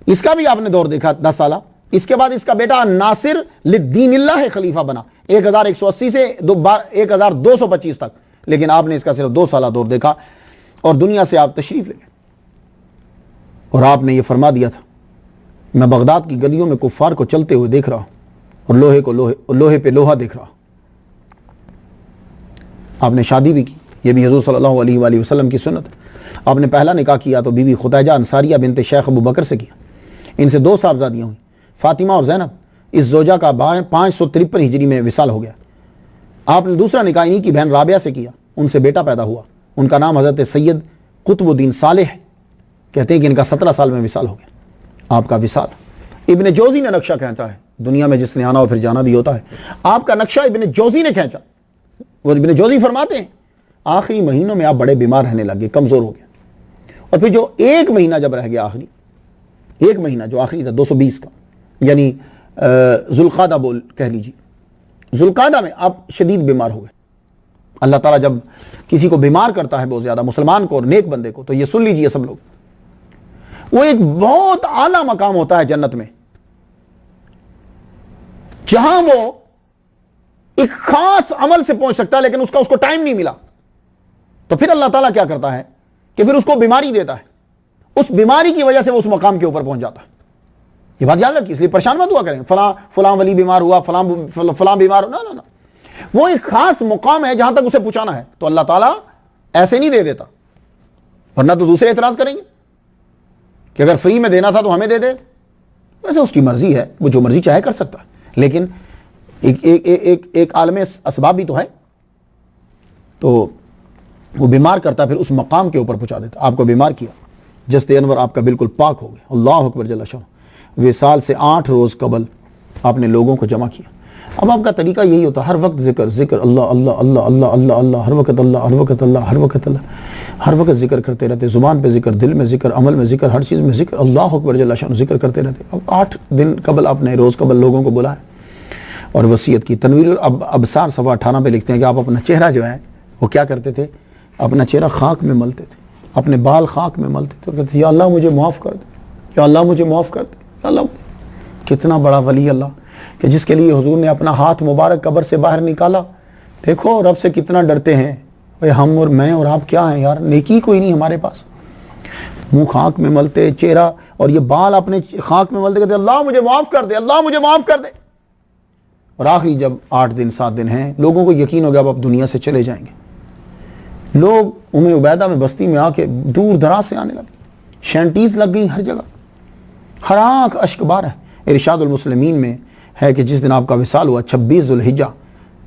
S1: اس کا بھی آپ نے دور دیکھا 10 سالہ. اس کے بعد اس کا بیٹا ناصر للدین اللہ خلیفہ بنا 1180 سے 1225 تک، لیکن آپ نے اس کا صرف 2 سالہ دور دیکھا اور دنیا سے آپ تشریف لے گئے. اور آپ نے یہ فرما دیا تھا، میں بغداد کی گلیوں میں کفار کو چلتے ہوئے دیکھ رہا ہوں اور لوہے پہ لوہا دیکھ رہا ہوں. آپ نے شادی بھی کی، یہ بھی حضور صلی اللہ علیہ وآلہ وسلم کی سنت ہے. آپ نے پہلا نکاح کیا تو بی بی خدیجہ انصاریہ بنت شیخ ابو بکر سے کیا. ان سے 2 صاحبزادیاں ہوئیں، فاطمہ اور زینب. اس زوجہ کا 553 ہجری میں وصال ہو گیا. آپ نے دوسرا نکاح انہی کی بہن رابعہ سے کیا، ان سے بیٹا پیدا ہوا. ان کا نام حضرت سید قطب الدین صالح ہے. کہتے ہیں کہ ان کا 17 سال میں وصال ہو گیا. آپ کا وصال ابن جوزی نے نقشہ کھینچا ہے. دنیا میں جس نے آنا ہو پھر جانا بھی ہوتا ہے. آپ کا نقشہ ابن جوزی نے کھینچا. وہ ابن جوزی فرماتے ہیں آخری مہینوں میں آپ بڑے بیمار رہنے لگے، کمزور ہو گیا. اور پھر جو 1 مہینہ جب رہ گیا، آخری 1 مہینہ جو آخری تھا 220 کا، یعنی ذوالقعدہ کہہ لیجیے، ذوالقعدہ میں آپ شدید بیمار ہو گئے. اللہ تعالیٰ جب کسی کو بیمار کرتا ہے بہت زیادہ، مسلمان کو اور نیک بندے کو، تو یہ سن لیجیے سب لوگ، وہ ایک بہت اعلیٰ مقام ہوتا ہے جنت میں، جہاں وہ ایک خاص عمل سے پہنچ سکتا ہے، لیکن اس کو ٹائم نہیں ملا. تو پھر اللہ تعالیٰ کیا کرتا ہے کہ پھر اس کو بیماری دیتا ہے. اس بیماری کی وجہ سے وہ اس مقام کے اوپر پہنچ جاتا ہے. یہ بات یاد رکھیے، اس لیے پریشان مت ہوا کریں فلاں ولی بیمار ہوا، فلاں بیمار ہو. نہ، وہ ایک خاص مقام ہے جہاں تک اسے پہنچانا ہے. تو اللہ تعالیٰ ایسے نہیں دے دیتا، ورنہ تو دوسرے اعتراض کریں گے کہ اگر فری میں دینا تھا تو ہمیں دے دے. ویسے اس کی مرضی ہے، وہ جو مرضی چاہے کر سکتا ہے، لیکن ایک عالم اسباب بھی تو ہے. تو وہ بیمار کرتا پھر اس مقام کے اوپر پہنچا دیتا. آپ کو بیمار کیا، جست انور آپ کا بالکل پاک ہو گیا. اللہ اکبر جل شانہ. وصال سے 8 روز قبل آپ نے لوگوں کو جمع کیا. اب آپ کا طریقہ یہی ہوتا ہے، ہر وقت ذکر اللہ اللہ اللہ اللہ اللہ اللہ، ہر وقت اللہ، ہر وقت اللہ، ہر وقت اللہ، ہر وقت ذکر کرتے رہتے. زبان پہ ذکر، دل میں ذکر، عمل میں ذکر، ہر چیز میں ذکر. اللہ اکبر جل شانہ ذکر کرتے رہتے. اب 8 دن قبل آپ نے روز قبل لوگوں کو بلایا اور وصیت کی. تنویر الابصار صفحہ 18 پہ لکھتے ہیں کہ آپ اپنا چہرہ جو ہے وہ کیا کرتے تھے، اپنا چہرہ خاک میں ملتے تھے، اپنے بال خاک میں ملتے تھے اور کہتے تھے یا اللہ مجھے معاف کر دے، یا اللہ مجھے معاف کر دے، یا اللہ. کتنا بڑا ولی اللہ کہ جس کے لیے حضور نے اپنا ہاتھ مبارک قبر سے باہر نکالا. دیکھو رب سے کتنا ڈرتے ہیں. ہم اور میں اور آپ کیا ہیں یار، نیکی کوئی نہیں ہمارے پاس. منہ خاک میں ملتے، چہرہ اور یہ بال اپنے خاک میں ملتے، کہتے اللہ مجھے معاف کر دے، اللہ مجھے معاف کر دے. اور آخری جب 8 دن 7 دن ہیں، لوگوں کو یقین ہو گیا اب دنیا سے چلے جائیں گے. لوگ ام عبیدہ میں بستی میں آ کے دور دراز سے آنے لگے. شینٹیز لگ گئی ہر جگہ، ہر آنکھ اشک بار ہے. ارشاد المسلمین میں ہے کہ جس دن آپ کا وصال ہوا 26 ذوالحجہ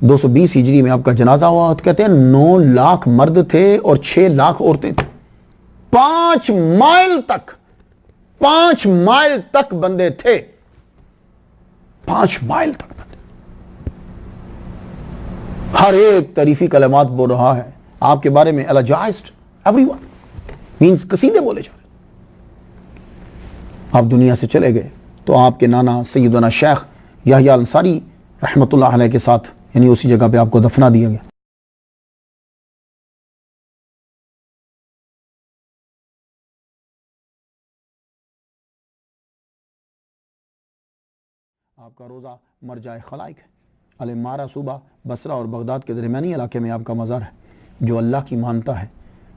S1: 220 ہجری میں آپ کا جنازہ ہوا، تو کہتے ہیں 9 لاکھ مرد تھے اور 6 لاکھ عورتیں تھیں. 5 مائل تک بندے تھے. 5 مائل تک بندے. ہر ایک تعریفی کلمات بول رہا ہے آپ کے بارے میں. الجائزڈ ایوری ون مینس قصیدے بولے جا رہے. آپ دنیا سے چلے گئے تو آپ کے نانا سیدنا شیخ یحییٰ انصاری رحمۃ اللہ علیہ کے ساتھ یعنی اسی جگہ پہ آپ کو دفنا دیا گیا. آپ کا روزہ مرجع خلائق ہے. المارہ صوبہ بصرہ اور بغداد کے درمیانی علاقے میں آپ کا مزار ہے. جو اللہ کی مانتا ہے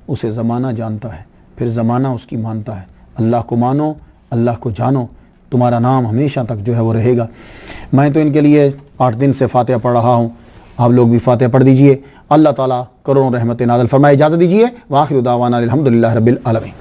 S1: اسے زمانہ جانتا ہے، پھر زمانہ اس کی مانتا ہے. اللہ کو مانو، اللہ کو جانو، تمہارا نام ہمیشہ تک جو ہے وہ رہے گا. میں تو ان کے لیے 8 دن سے فاتحہ پڑھ رہا ہوں. آپ لوگ بھی فاتحہ پڑھ دیجئے. اللہ تعالیٰ کروڑوں رحمت نازل فرمائے. اجازت دیجیے. وآخر دعوانا الحمدللہ رب العالمین.